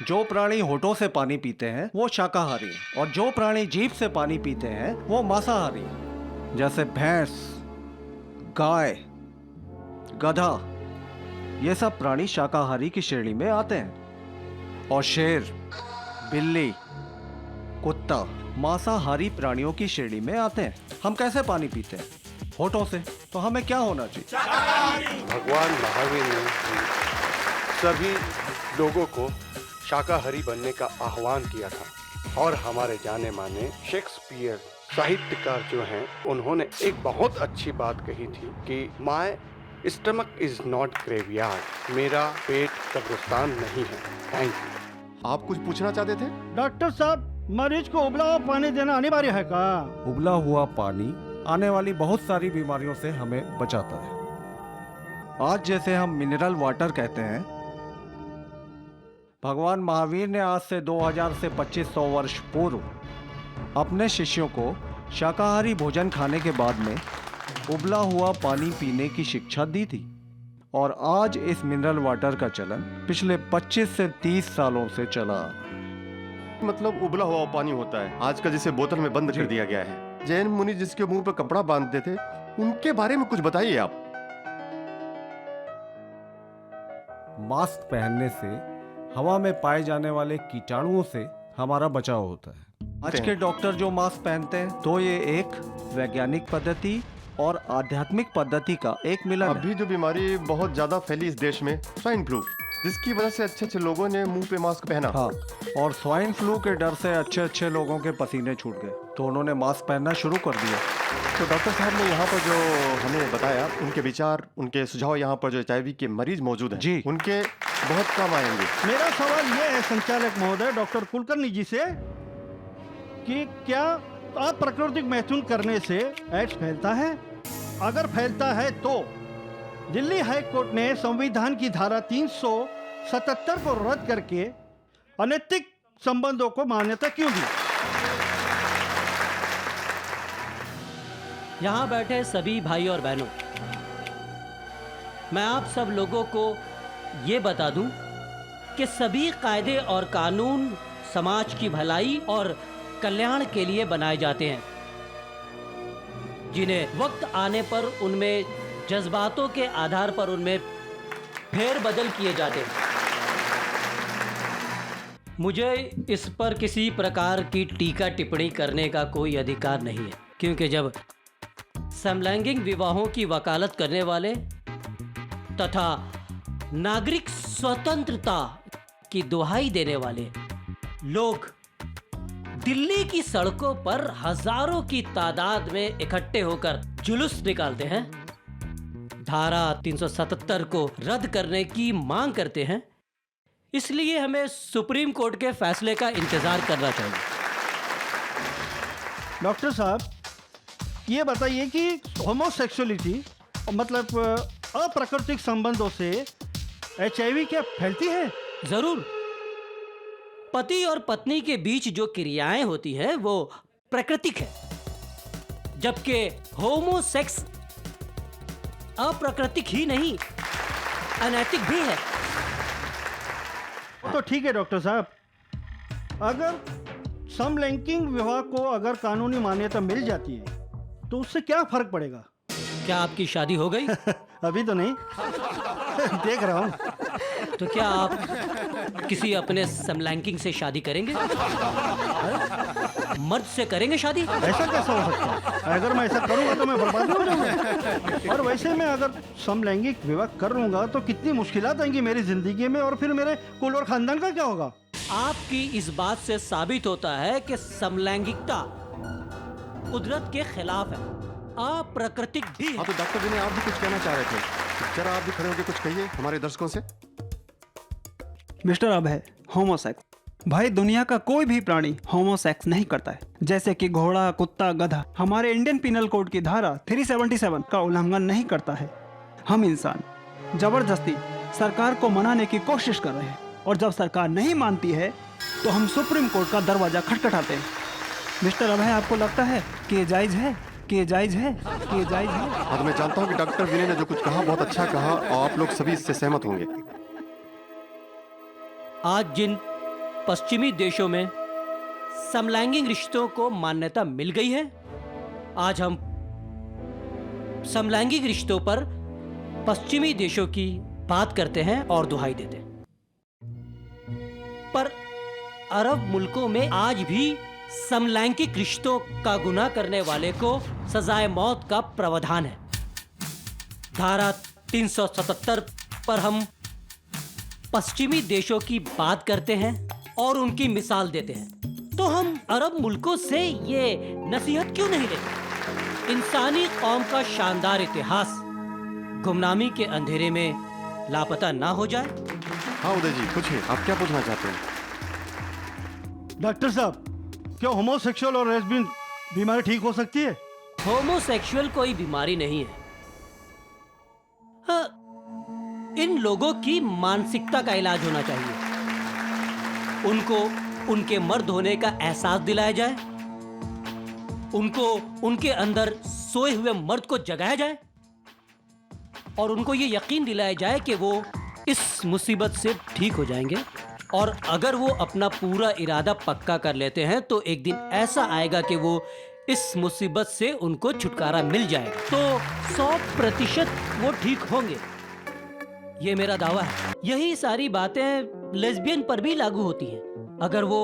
जो प्राणी होठों से पानी पीते हैं वो शाकाहारी है, और जो प्राणी जीभ से पानी पीते हैं वो मांसाहारी है। जैसे भैंस, गाय, गधा, ये सब प्राणी शाकाहारी की श्रेणी में आते हैं। और शेर, बिल्ली, कुत्ता मांसाहारी प्राणियों की श्रेणी में आते हैं। हम कैसे पानी पीते हैं? होठों से। तो हमें क्या होना चाहिए? भगवान महावीर ने सभी लोगों को शाकाहारी बनने का आह्वान किया था, और हमारे जाने माने शेक्सपियर साहित्यकार जो हैं, उन्होंने एक बहुत अच्छी बात कही थी कि my stomach is not graveyard, मेरा पेट कब्रिस्तान नहीं है। Thank you. आप कुछ पूछना चाहते थे? डॉक्टर साहब, मरीज को उबला हुआ पानी देना अनिवार्य है का? उबला हुआ पानी आने वाली बहुत सारी बीमारियों से हमें बचाता है। आज जैसे हम मिनरल वाटर कहते हैं, भगवान महावीर ने आज से 2000 से 2500 वर्ष पूर्व अपने शिष्यों को शाकाहारी भोजन खाने के बाद में उबला हुआ पानी पीने की शिक्षा दी थी। और आज इस मिनरल वाटर का चलन पिछले 25 से 30 सालों से चला। मतलब उबला हुआ पानी होता है आजकल, जिसे बोतल में बंद कर दिया गया है। जैन मुनि जिसके मुंह पर कपड़ा बांधते थे, उनके बारे में कुछ बताइए आप। मास्क पहनने से हवा में पाए जाने वाले कीटाणुओं से हमारा बचाव होता है। आज के डॉक्टर जो मास्क पहनते हैं, तो ये एक वैज्ञानिक पद्धति और आध्यात्मिक पद्धति का एक मिलन है। अभी जो बीमारी बहुत ज्यादा फैली इस देश में, स्वाइन फ्लू, जिसकी वजह से अच्छे अच्छे लोगों ने मुंह पे मास्क पहना। हाँ, और स्वाइन फ्लू के डर से अच्छे अच्छे लोगों के पसीने छूट गए, तो उन्होंने मास्क पहनना शुरू कर दिया। तो डॉक्टर साहब ने यहाँ पर जो हमें बताया, उनके विचार, उनके सुझाव यहाँ पर जो HIV के मरीज मौजूद हैं, जी, उनके बहुत काम आएंगे। मेरा सवाल ये है संचालक महोदय, डॉक्टर कुलकर्णी जी से, कि क्या अप्राकृतिक मैथुन करने से एड्स फैलता है? अगर फैलता है तो दिल्ली हाई कोर्ट ने संविधान की धारा 377 को रद्द करके अनैतिक संबंधों को मान्यता क्यों दी? यहाँ बैठे सभी भाई और बहनों, मैं आप सब लोगों को ये बता दूं कि सभी कायदे और कानून समाज की भलाई और कल्याण के लिए बनाए जाते हैं, जिन्हें वक्त आने पर उनमें जज्बातों के आधार पर उनमें फेरबदल किए जाते हैं। मुझे इस पर किसी प्रकार की टीका टिप्पणी करने का कोई अधिकार नहीं है, क्योंकि जब समलैंगिक विवाहों की वकालत करने वाले तथा नागरिक स्वतंत्रता की दुहाई देने वाले लोग दिल्ली की सड़कों पर हजारों की तादाद में इकट्ठे होकर जुलूस निकालते हैं, धारा 377 को रद्द करने की मांग करते हैं, इसलिए हमें सुप्रीम कोर्ट के फैसले का इंतजार करना चाहिए। डॉक्टर साहब, ये बताइए कि होमोसेक्सुअलिटी मतलब अप्राकृतिक संबंधों से HIV क्या फैलती है? जरूर। पति और पत्नी के बीच जो क्रियाएं होती हैं वो प्राकृतिक है, जबकि होमोसेक्स अप्राकृतिक ही नहीं, अनैतिक भी है। तो ठीक है डॉक्टर साहब, अगर समलैंगिक विवाह को अगर कानूनी मान्यता मिल जाती है तो उससे क्या फर्क पड़ेगा? क्या आपकी शादी हो गई? अभी तो नहीं, देख रहा हूँ। तो क्या आप किसी अपने समलैंगिक से शादी करेंगे? मर्द से करेंगे शादी? ऐसा कैसा हो सकता है? अगर मैं ऐसा करूंगा तो मैं बर्बाद हो जाऊंगा। और वैसे मैं अगर समलैंगिक विवाह कर लूंगा तो कितनी मुश्किलात आएंगी मेरी जिंदगी में, और फिर मेरे कुल और खानदान का क्या होगा? आपकी इस बात से साबित होता है कि समलैंगिकता कुदरत के खिलाफ है, अप्राकृतिक भी है। हाँ तो डॉक्टर विनय, आप भी कुछ कहना चाह रहे थे, जरा आप भी खड़े होकर कुछ कहिए हमारे दर्शकों से। मिस्टर अभय, होमोसेक्स भाई दुनिया का कोई भी प्राणी होमोसेक्स नहीं करता है, जैसे कि घोड़ा, कुत्ता, गधा। हमारे इंडियन पिनल कोड की धारा 377 का उल्लंघन नहीं करता है। हम इंसान जबरदस्ती सरकार को मनाने की कोशिश कर रहे हैं, और जब सरकार नहीं मानती है तो हम सुप्रीम कोर्ट का दरवाजा खटखटाते हैं। मिस्टर अभय, आपको लगता है कि ये जायज है? कि ये जायज है? कि ये जायज है? हाँ तो मैं जानता हूँ कि डॉक्टर विनय ने जो कुछ कहा बहुत अच्छा कहा, और आप लोग सभी इससे सहमत होंगे। आज जिन पश्चिमी देशों में समलैंगिक रिश्तों को मान्यता मिल गई है, आज हम समलैंगिक रिश्तों पर पश्चिमी देशों की बात करते हैं और दुहाई देते हैं। पर अरब मुल्कों में आज भी समलैंगिक रिश्तों का गुनाह करने वाले को सजाए मौत का प्रावधान है। धारा 377 पर हम पश्चिमी देशों की बात करते हैं और उनकी मिसाल देते हैं, तो हम अरब मुल्कों से ये नसीहत क्यों नहीं लेते? इंसानी कौम का शानदार इतिहास गुमनामी के अंधेरे में लापता ना हो जाए। हाँ उदय जी, पूछिए, आप क्या पूछना चाहते हैं? डॉक्टर साहब, क्या होमोसेक्सुअल और लेस्बियन बीमारी ठीक हो सकती है? होमोसेक्सुअल कोई बीमारी नहीं है। हाँ, इन लोगों की मानसिकता का इलाज होना चाहिए। उनको उनके मर्द होने का एहसास दिलाया जाए, उनको उनके अंदर सोए हुए मर्द को जगाया जाए, और उनको ये यकीन दिलाया जाए कि वो इस मुसीबत से ठीक हो जाएंगे। और अगर वो अपना पूरा इरादा पक्का कर लेते हैं तो एक दिन ऐसा आएगा कि वो इस मुसीबत से उनको छुटकारा मिल जाएगा, तो 100% वो ठीक होंगे। ये मेरा दावा है। यही सारी बातें लेस्बियन पर भी लागू होती हैं। अगर वो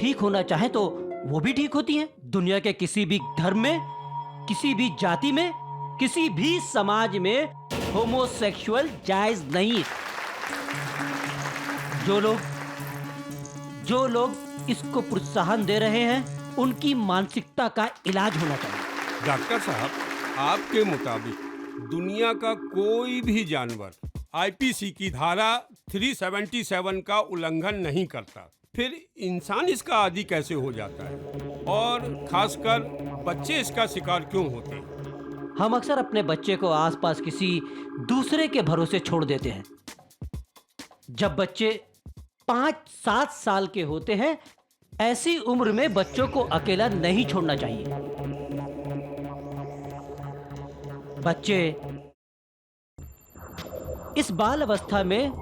ठीक होना चाहे तो वो भी ठीक होती हैं। दुनिया के किसी भी धर्म में, किसी भी जाति में, किसी भी समाज में होमोसेक्सुअल जायज नहीं। जो लोग इसको प्रोत्साहन दे रहे हैं, उनकी मानसिकता का इलाज होना चाहिए। डॉक्टर साहब, आपके मुताबिक दुनिया का कोई भी जानवर आईपीसी की धारा 377 का उल्लंघन नहीं करता, फिर इंसान इसका आदी कैसे हो जाता है? और खासकर बच्चे इसका शिकार क्यों होते हैं? हम अक्सर अपने बच्चे को आसपास किसी दूसरे के भरोसे छोड़ देते हैं। जब बच्चे 5-7 साल के होते हैं, ऐसी उम्र में बच्चों को अकेला नहीं छोड़ना चाहिए। बच्चे इस बाल अवस्था में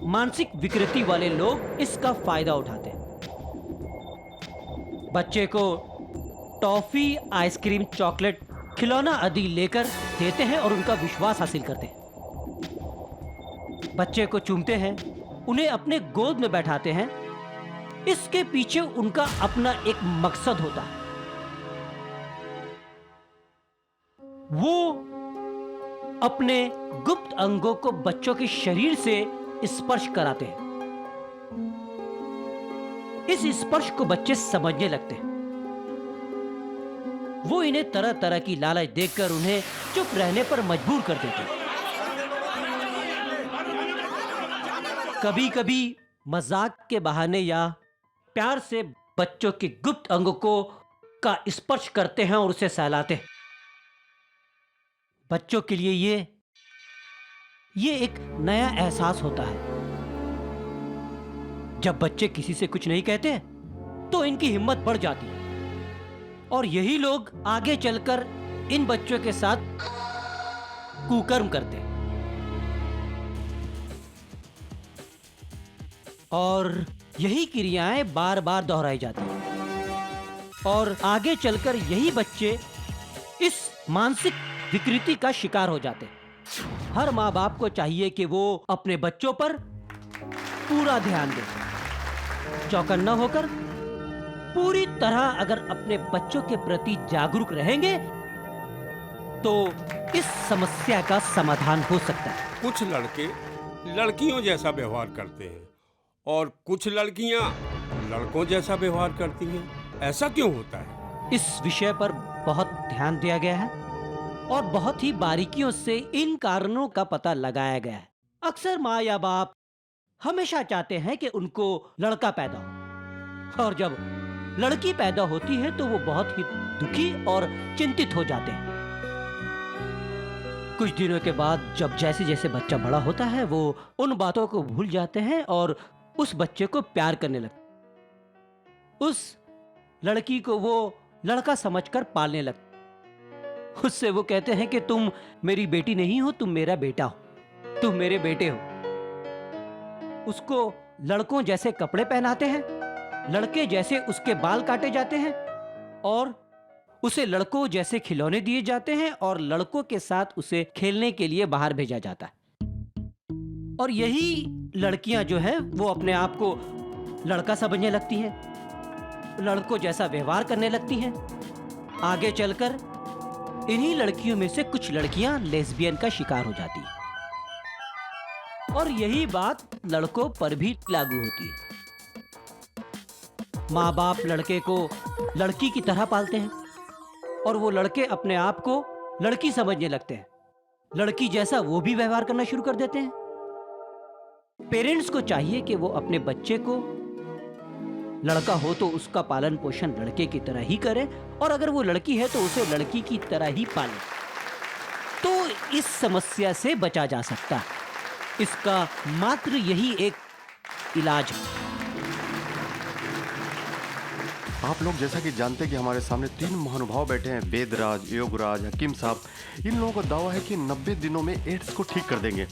मानसिक विकृति वाले लोग इसका फायदा उठाते हैं। बच्चे को टॉफी, आइसक्रीम, चॉकलेट, खिलौना आदि लेकर देते हैं और उनका विश्वास हासिल करते हैं। बच्चे को चूमते हैं, उन्हें अपने गोद में बैठाते हैं। इसके पीछे उनका अपना एक मकसद होता है। वो अपने गुप्त अंगों को बच्चों के शरीर से स्पर्श कराते हैं। इस स्पर्श को बच्चे समझने लगते हैं। वो इन्हें तरह तरह की लालच देखकर उन्हें चुप रहने पर मजबूर कर देते हैं। कभी कभी मजाक के बहाने या प्यार से बच्चों के गुप्त अंग को का स्पर्श करते हैं और उसे सहलाते हैं। बच्चों के लिए ये एक नया एहसास होता है। जब बच्चे किसी से कुछ नहीं कहते तो इनकी हिम्मत बढ़ जाती है और यही लोग आगे चलकर इन बच्चों के साथ कुकर्म करते हैं और यही क्रियाएं बार बार दोहराई जाती हैं और आगे चलकर यही बच्चे इस मानसिक विकृति का शिकार हो जाते हैं। हर माँ बाप को चाहिए कि वो अपने बच्चों पर पूरा ध्यान दें, चौकन्ना होकर पूरी तरह अगर अपने बच्चों के प्रति जागरूक रहेंगे तो इस समस्या का समाधान हो सकता है। कुछ लड़के लड़कियों जैसा व्यवहार करते हैं और कुछ लड़कियां लड़कों जैसा व्यवहार करती हैं। ऐसा क्यों होता है? इस विषय पर बहुत ध्यान दिया गया है और बहुत ही बारीकियों से इन कारणों का पता लगाया गया है। अक्सर माँ या बाप हमेशा चाहते हैं कि उनको लड़का पैदा हो और जब लड़की पैदा होती है तो वो बहुत ही दुखी और चिंतित हो जाते हैं। कुछ दिनों के बाद जब जैसे जैसे बच्चा बड़ा होता है वो उन बातों को भूल जाते हैं और उस बच्चे को प्यार करने लगते। उस लड़की को वो लड़का समझकर पालने लगते। उससे वो कहते हैं कि तुम मेरी बेटी नहीं हो, तुम मेरा बेटा हो, तुम मेरे बेटे हो। उसको लड़कों जैसे कपड़े पहनाते हैं, लड़के जैसे उसके बाल काटे जाते हैं और उसे लड़कों जैसे खिलौने दिए जाते हैं और लड़कों के साथ उसे खेलने के लिए बाहर भेजा जाता है। और यही लड़कियां जो है वो अपने आप को लड़का समझने लगती हैं, लड़कों जैसा व्यवहार करने लगती हैं। आगे चलकर इन्हीं लड़कियों में से कुछ लड़कियां लेस्बियन का शिकार हो जाती हैं और यही बात लड़कों पर भी लागू होती है। माँ बाप लड़के को लड़की की तरह पालते हैं और वो लड़के अपने आप को लड़की समझने लगते हैं। लड़की जैसा वो भी व्यवहार करना शुरू कर देते हैं। पेरेंट्स को चाहिए कि वो अपने बच्चे को लड़का हो तो उसका पालन पोषण लड़के की तरह ही करे और अगर वो लड़की है तो उसे लड़की की तरह ही पाले। तो इस समस्या से बचा जा सकता है। इसका मात्र यही एक इलाज है। आप लोग जैसा कि जानते हैं कि हमारे सामने 3 महानुभाव बैठे हैं, वेदराज, योगराज, हकीम साहब। इन लोगों का दावा है कि 90 दिनों में एड्स को ठीक कर देंगे।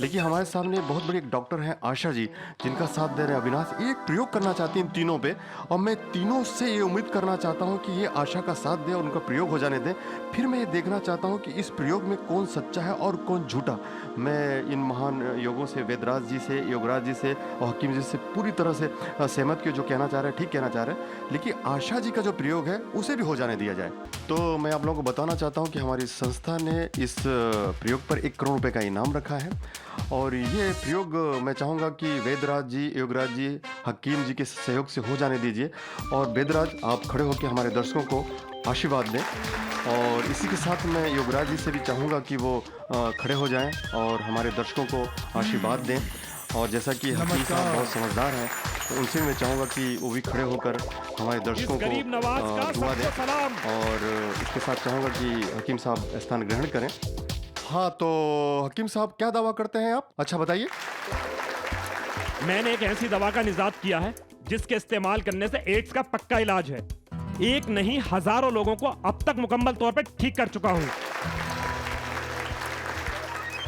लेकिन हमारे सामने बहुत बड़ी एक डॉक्टर हैं आशा जी, जिनका साथ दे रहे हैं अविनाश। एक प्रयोग करना चाहती हैं इन तीनों पे और मैं तीनों से ये उम्मीद करना चाहता हूँ कि ये आशा का साथ दे और उनका प्रयोग हो जाने दें। फिर मैं ये देखना चाहता हूँ कि इस प्रयोग में कौन सच्चा है और कौन झूठा। मैं इन महान योगों से, वेदराज जी से, योगराज जी से और हकीम जी से पूरी तरह से सहमत के जो कहना चाह रहे हैं ठीक कहना चाह रहे हैं, लेकिन आशा जी का जो प्रयोग है उसे भी हो जाने दिया जाए। तो मैं आप लोगों को बताना चाहता हूं कि हमारी संस्था ने इस प्रयोग पर 1 करोड़ रुपए का इनाम रखा है और ये प्रयोग मैं चाहूँगा कि वेदराज जी, योगराज जी, हकीम जी के सहयोग से हो जाने दीजिए। और वेदराज आप खड़े होकर हमारे दर्शकों को आशीर्वाद दें और इसी के साथ मैं योगराज जी से भी चाहूँगा कि वो खड़े हो जाएँ और हमारे दर्शकों को आशीर्वाद दें। और जैसा कि हकीम साहब बहुत समझदार हैं तो उनसे मैं चाहूँगा कि वो भी खड़े होकर हमारे दर्शकों को दुआ दें और इसके साथ चाहूँगा कि हकीम साहब स्थान ग्रहण करें। हाँ, तो हकीम साहब क्या दावा करते हैं आप? अच्छा बताइए। मैंने एक ऐसी दवा का निजात किया है जिसके इस्तेमाल करने से एड्स का पक्का इलाज है। एक नहीं हजारों लोगों को अब तक मुकम्मल तौर पर ठीक कर चुका हूँ।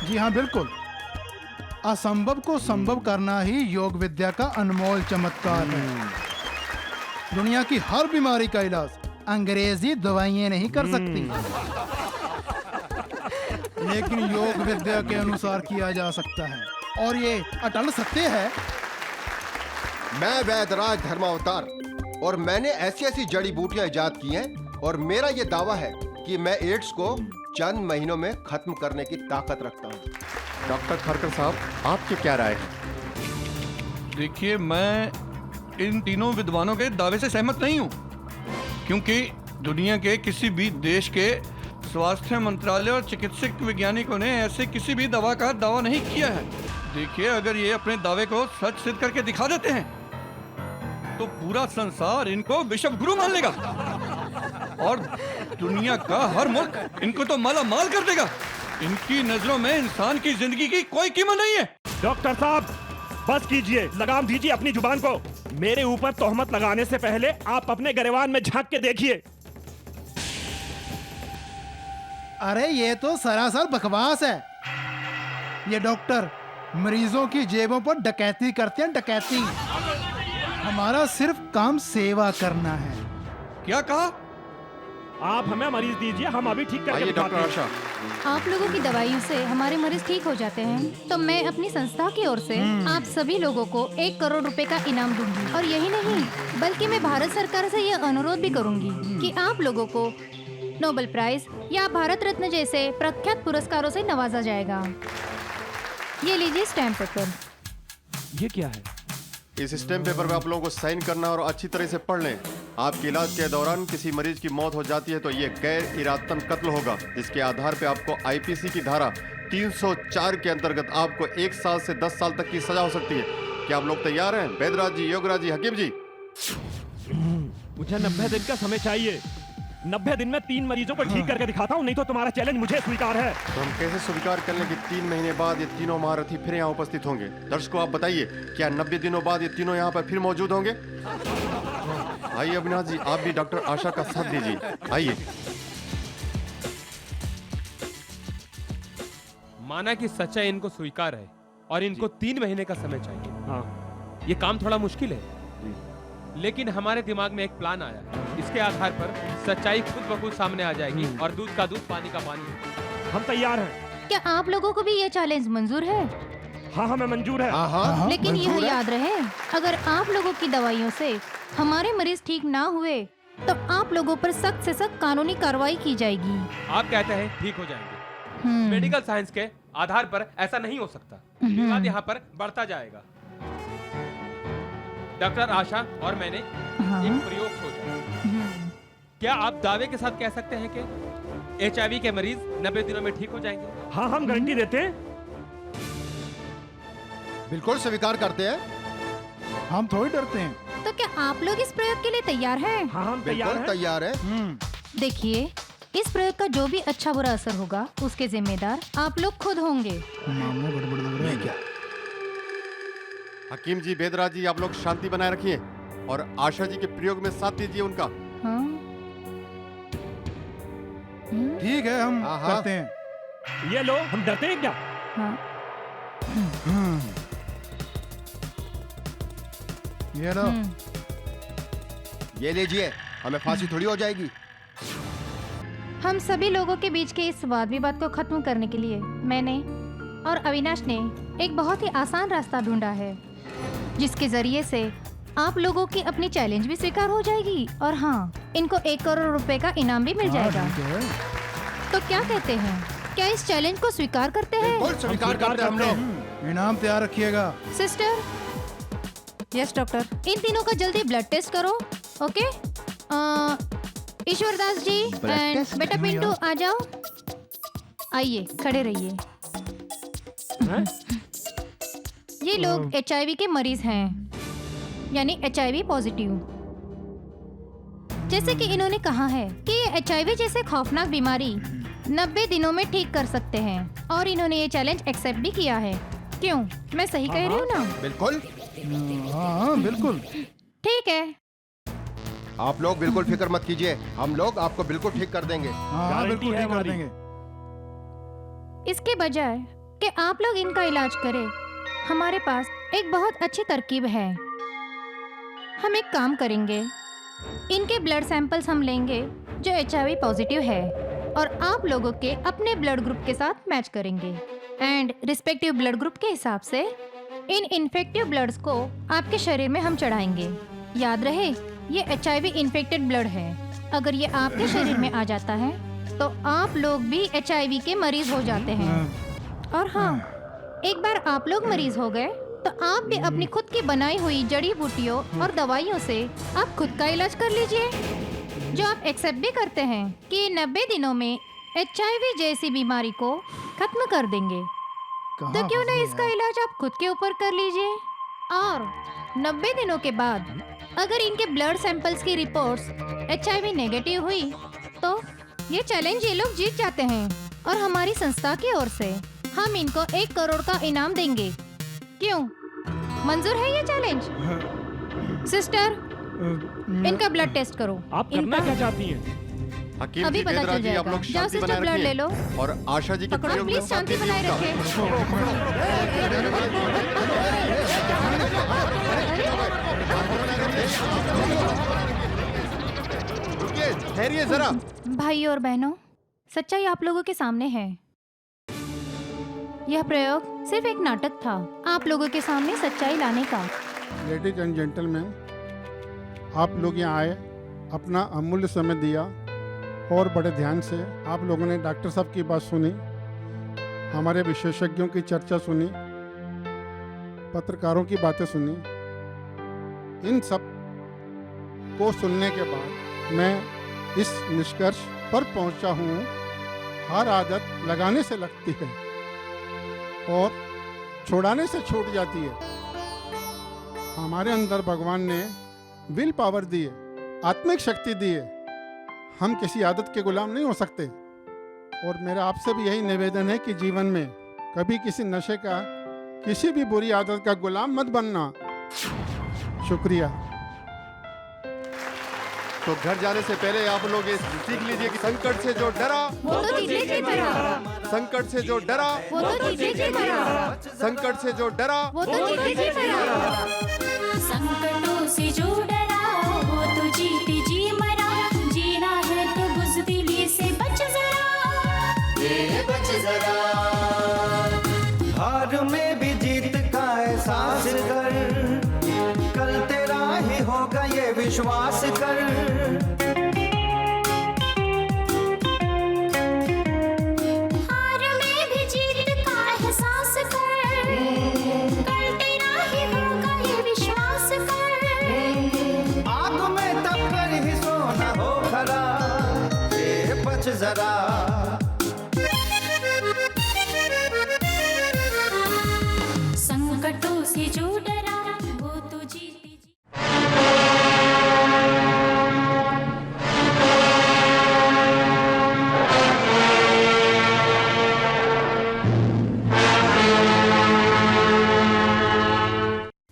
जी हाँ, बिल्कुल। असंभव को संभव करना ही योग विद्या का अनमोल चमत्कार है। दुनिया की हर बीमारी का इलाज अंग्रेजी दवाइयां नहीं कर सकती, लेकिन योग विद्या के अनुसार किया जा सकता है और ये अटल सत्य है। मैं वैदराज धर्मावतार और मैंने ऐसी ऐसी जड़ी बूटियां इजाद की हैं और मेरा ये दावा है कि मैं एड्स को चंद महीनों में खत्म करने की ताकत रखता हूँ। डॉक्टर खरकर साहब, आपकी क्या राय है? देखिए, मैं इन तीनों विद्वानों के दावे से सहमत नहीं हूँ, क्योंकि दुनिया के किसी भी देश के स्वास्थ्य मंत्रालय और चिकित्सक वैज्ञानिकों ने ऐसे किसी भी दवा का दावा नहीं किया है। देखिए, अगर ये अपने दावे को सच सिद्ध करके दिखा देते हैं तो पूरा संसार इनको विश्व गुरु मान लेगा और दुनिया का हर मुल्क इनको तो माला माल कर देगा। इनकी नजरों में इंसान की जिंदगी की कोई कीमत नहीं है। डॉक्टर साहब, बस कीजिए, लगाम दीजिए अपनी जुबान को। मेरे ऊपर तोहमत लगाने से पहले आप अपने गरेवान में झांक के देखिए। अरे ये तो सरासर बकवास है। ये डॉक्टर मरीजों की जेबों पर डकैती करते हैं, डकैती। हमारा सिर्फ काम सेवा करना है। क्या कहा? आप हमें मरीज दीजिए, हम अभी ठीक करके डॉक्टर आशा, आप लोगों की दवाइयों से हमारे मरीज ठीक हो जाते हैं तो मैं अपनी संस्था की ओर से आप सभी लोगों को 1 करोड़ रुपए का इनाम दूंगी। और यही नहीं, बल्कि मैं भारत सरकार से यह अनुरोध भी करूंगी कि आप लोगों को नोबेल प्राइज या भारत रत्न जैसे प्रख्यात पुरस्कारों से नवाजा जाएगा। ये लीजिए स्टैम्प पेपर। ये क्या है? इस स्टैम्प पेपर पे आप लोगों को साइन करना और अच्छी तरह से पढ़ लें। आपके इलाज के दौरान किसी मरीज की मौत हो जाती है तो ये गैर इरादतन कत्ल होगा, जिसके आधार पे आपको आईपीसी की धारा 304 के अंतर्गत आपको 1 साल से 10 साल तक की सजा हो सकती है। क्या आप लोग तैयार हैं? वेदराज जी, योगराज जी, हकीम जी। मुझे 90 दिन का समय चाहिए। 90 दिन में 3 मरीजों को ठीक करके दिखाता हूँ, नहीं तो तुम्हारा चैलेंज मुझे स्वीकार है। तो हम कैसे स्वीकार कर लें कि 3 महीने बाद ये तीनों महारथी फिर यहाँ उपस्थित होंगे? दर्शकों, आप बताइए, क्या 90 दिनों बाद ये तीनों यहाँ पर फिर मौजूद होंगे? आइए अविनाश जी, आप भी डॉक्टर आशा का साथ दीजिए। आइए। माना कि सच्चाई इनको स्वीकार है और इनको 3 महीने का समय चाहिए। हाँ, ये काम थोड़ा मुश्किल है, लेकिन हमारे दिमाग में एक प्लान आया है। इसके आधार पर सच्चाई खुद ब खुद सामने आ जाएगी और दूध का दूध, पानी का पानी। हम तैयार हैं। क्या आप लोगों को भी ये चैलेंज मंजूर है? हाँ, हमें मंजूर है। लेकिन यह याद रहे, अगर आप लोगों की दवाइयों से हमारे मरीज ठीक ना हुए तो आप लोगों पर सख्त से सख्त कानूनी कार्रवाई की जाएगी। आप कहते हैं ठीक हो जाएंगे। मेडिकल साइंस के आधार पर ऐसा नहीं हो सकता। विवाद यहाँ पर बढ़ता जाएगा। डॉक्टर आशा और मैंने एक प्रयोग सोचा। क्या आप दावे के साथ कह सकते हैं कि HIV के मरीज 90 दिनों में ठीक हो जाएंगे? हाँ, हम गारंटी देते हैं। बिल्कुल स्वीकार करते हैं। हम थोड़ी डरते हैं। तो क्या आप लोग इस प्रयोग के लिए तैयार हैं? हाँ, हम बिल्कुल तैयार है। देखिए, इस प्रयोग का जो भी अच्छा बुरा असर होगा उसके जिम्मेदार आप लोग खुद होंगे। मामला गड़बड़ लग रहा है क्या? हकीम जी, वेदराज जी, आप लोग शांति बनाए रखिए और आशा जी के प्रयोग में साथ दीजिए उनका। ठीक है, हम करते हैं। ये लो, हम डरते हैं क्या? ये लो। ये लीजिए, हमें फांसी थोड़ी हो जाएगी। हम सभी लोगों के बीच के इस वाद विवाद को खत्म करने के लिए मैंने और अविनाश ने एक बहुत ही आसान रास्ता ढूंढा है, जिसके जरिए से आप लोगों की अपनी चैलेंज भी स्वीकार हो जाएगी और हाँ, इनको 1 करोड़ रुपए का इनाम भी मिल जाएगा। तो क्या कहते हैं, क्या इस चैलेंज को स्वीकार करते हैं? स्वीकार करते हैं हम लोग। इनाम तैयार रखिएगा। सिस्टर। Yes doctor. इन तीनों का जल्दी ब्लड टेस्ट करो। ओके। ईश्वरदास जी एंड बेटा पिंटू आ जाओ। आइए, खड़े रहिए। ये लोग HIV के मरीज हैं, यानी HIV पॉजिटिव। जैसे कि इन्होंने कहा है कि ये HIV जैसे खौफनाक बीमारी 90 दिनों में ठीक कर सकते हैं और इन्होंने ये चैलेंज एक्सेप्ट भी किया है। क्यों, मैं सही कह रही हूँ ना? बिल्कुल। हाँ, बिल्कुल। ठीक है, आप लोग बिल्कुल फिक्र मत कीजिए, हम लोग आपको बिल्कुल ठीक कर देंगे। हाँ, बिल्कुल ठीक कर देंगे। इसके बजाय कि आप लोग इनका इलाज करें, हमारे पास एक बहुत अच्छी तरकीब है। हम एक काम करेंगे, इनके ब्लड सैंपल्स हम लेंगे जो HIV पॉजिटिव है और आप लोगों के अपने ब्लड ग्रुप के साथ मैच करेंगे एंड रिस्पेक्टिव ब्लड ग्रुप के हिसाब से इन इन्फेक्टिव ब्लड्स को आपके शरीर में हम चढ़ाएंगे। याद रहे, ये HIV इन्फेक्टेड ब्लड है। अगर ये आपके शरीर में आ जाता है तो आप लोग भी HIV के मरीज हो जाते हैं। और हाँ, एक बार आप लोग मरीज हो गए तो आप भी अपनी खुद की बनाई हुई जड़ी बूटियों और दवाइयों से आप खुद का इलाज कर लीजिए, जो आप एक्सेप्ट भी करते हैं कि 90 दिनों में HIV जैसी बीमारी को खत्म कर देंगे। तो क्यों ना इसका इलाज आप खुद के ऊपर कर लीजिए, और 90 दिनों के बाद अगर इनके ब्लड सैंपल्स की रिपोर्ट्स HIV नेगेटिव हुई तो ये चैलेंज ये लोग जीत जाते हैं, और हमारी संस्था की ओर से हम इनको 1 करोड़ का इनाम देंगे। क्यों, मंजूर है ये चैलेंज? सिस्टर, इनका ब्लड टेस्ट करो। आप करना क्या चाहती हैं? हकीम अभी जी, पता वेदराज चल जी, आप जाएगा। लोग जाओ शांति सिस्टर, बनाए ब्लड ले लो। रखिए और आशा जी के पकड़ो, प्रयोग प्लीज में साथ शांति दीजिए बनाए रुकिए, ठहरिए जरा। भाई और बहनों, सच्चाई आप लोगों के सामने है। यह प्रयोग सिर्फ एक नाटक था, आप लोगों के सामने सच्चाई लाने का। लेडीज एंड जेंटलमैन, आप लोग यहाँ आए, अपना अमूल्य समय दिया और बड़े ध्यान से आप लोगों ने डॉक्टर साहब की बात सुनी, हमारे विशेषज्ञों की चर्चा सुनी, पत्रकारों की बातें सुनी। इन सब को सुनने के बाद मैं इस निष्कर्ष पर पहुंचा हूँ, हर आदत लगाने से लगती है और छुड़ाने से छूट जाती है। हमारे अंदर भगवान ने विल पावर दी है, आत्मिक शक्ति दी है। हम किसी आदत के गुलाम नहीं हो सकते। और मेरा आपसे भी यही निवेदन है कि जीवन में कभी किसी नशे का, किसी भी बुरी आदत का गुलाम मत बनना। शुक्रिया। तो घर जाने से पहले आप लोग ये सीख लीजिए कि संकट से जो डरा वो तो कीजिए जी भरा, संकट से जो डरा वो तो कीजिए जी भरा, संकट से जो डरा वो तो कीजिए जी भरा। संकटों से जो डरा वो तो जीती जी मरा, जीना है तो बुज़दिली से बच जरा, ये बच जरा। हार में भी जीत का एहसास कर, कल तेरा ही होगा ये विश्वास कर। हार में भी जीत का एहसास कर, कल तेरा ही होगा ये विश्वास कर। आग में तप कर ही सोना हो खरा, ये बच जरा। संकटों से जो डरा वो तो जीती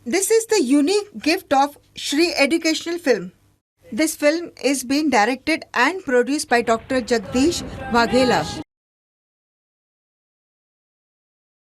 This is the unique gift of Shri Educational Film. This film is being directed and produced by Dr. Jagdish Waghela.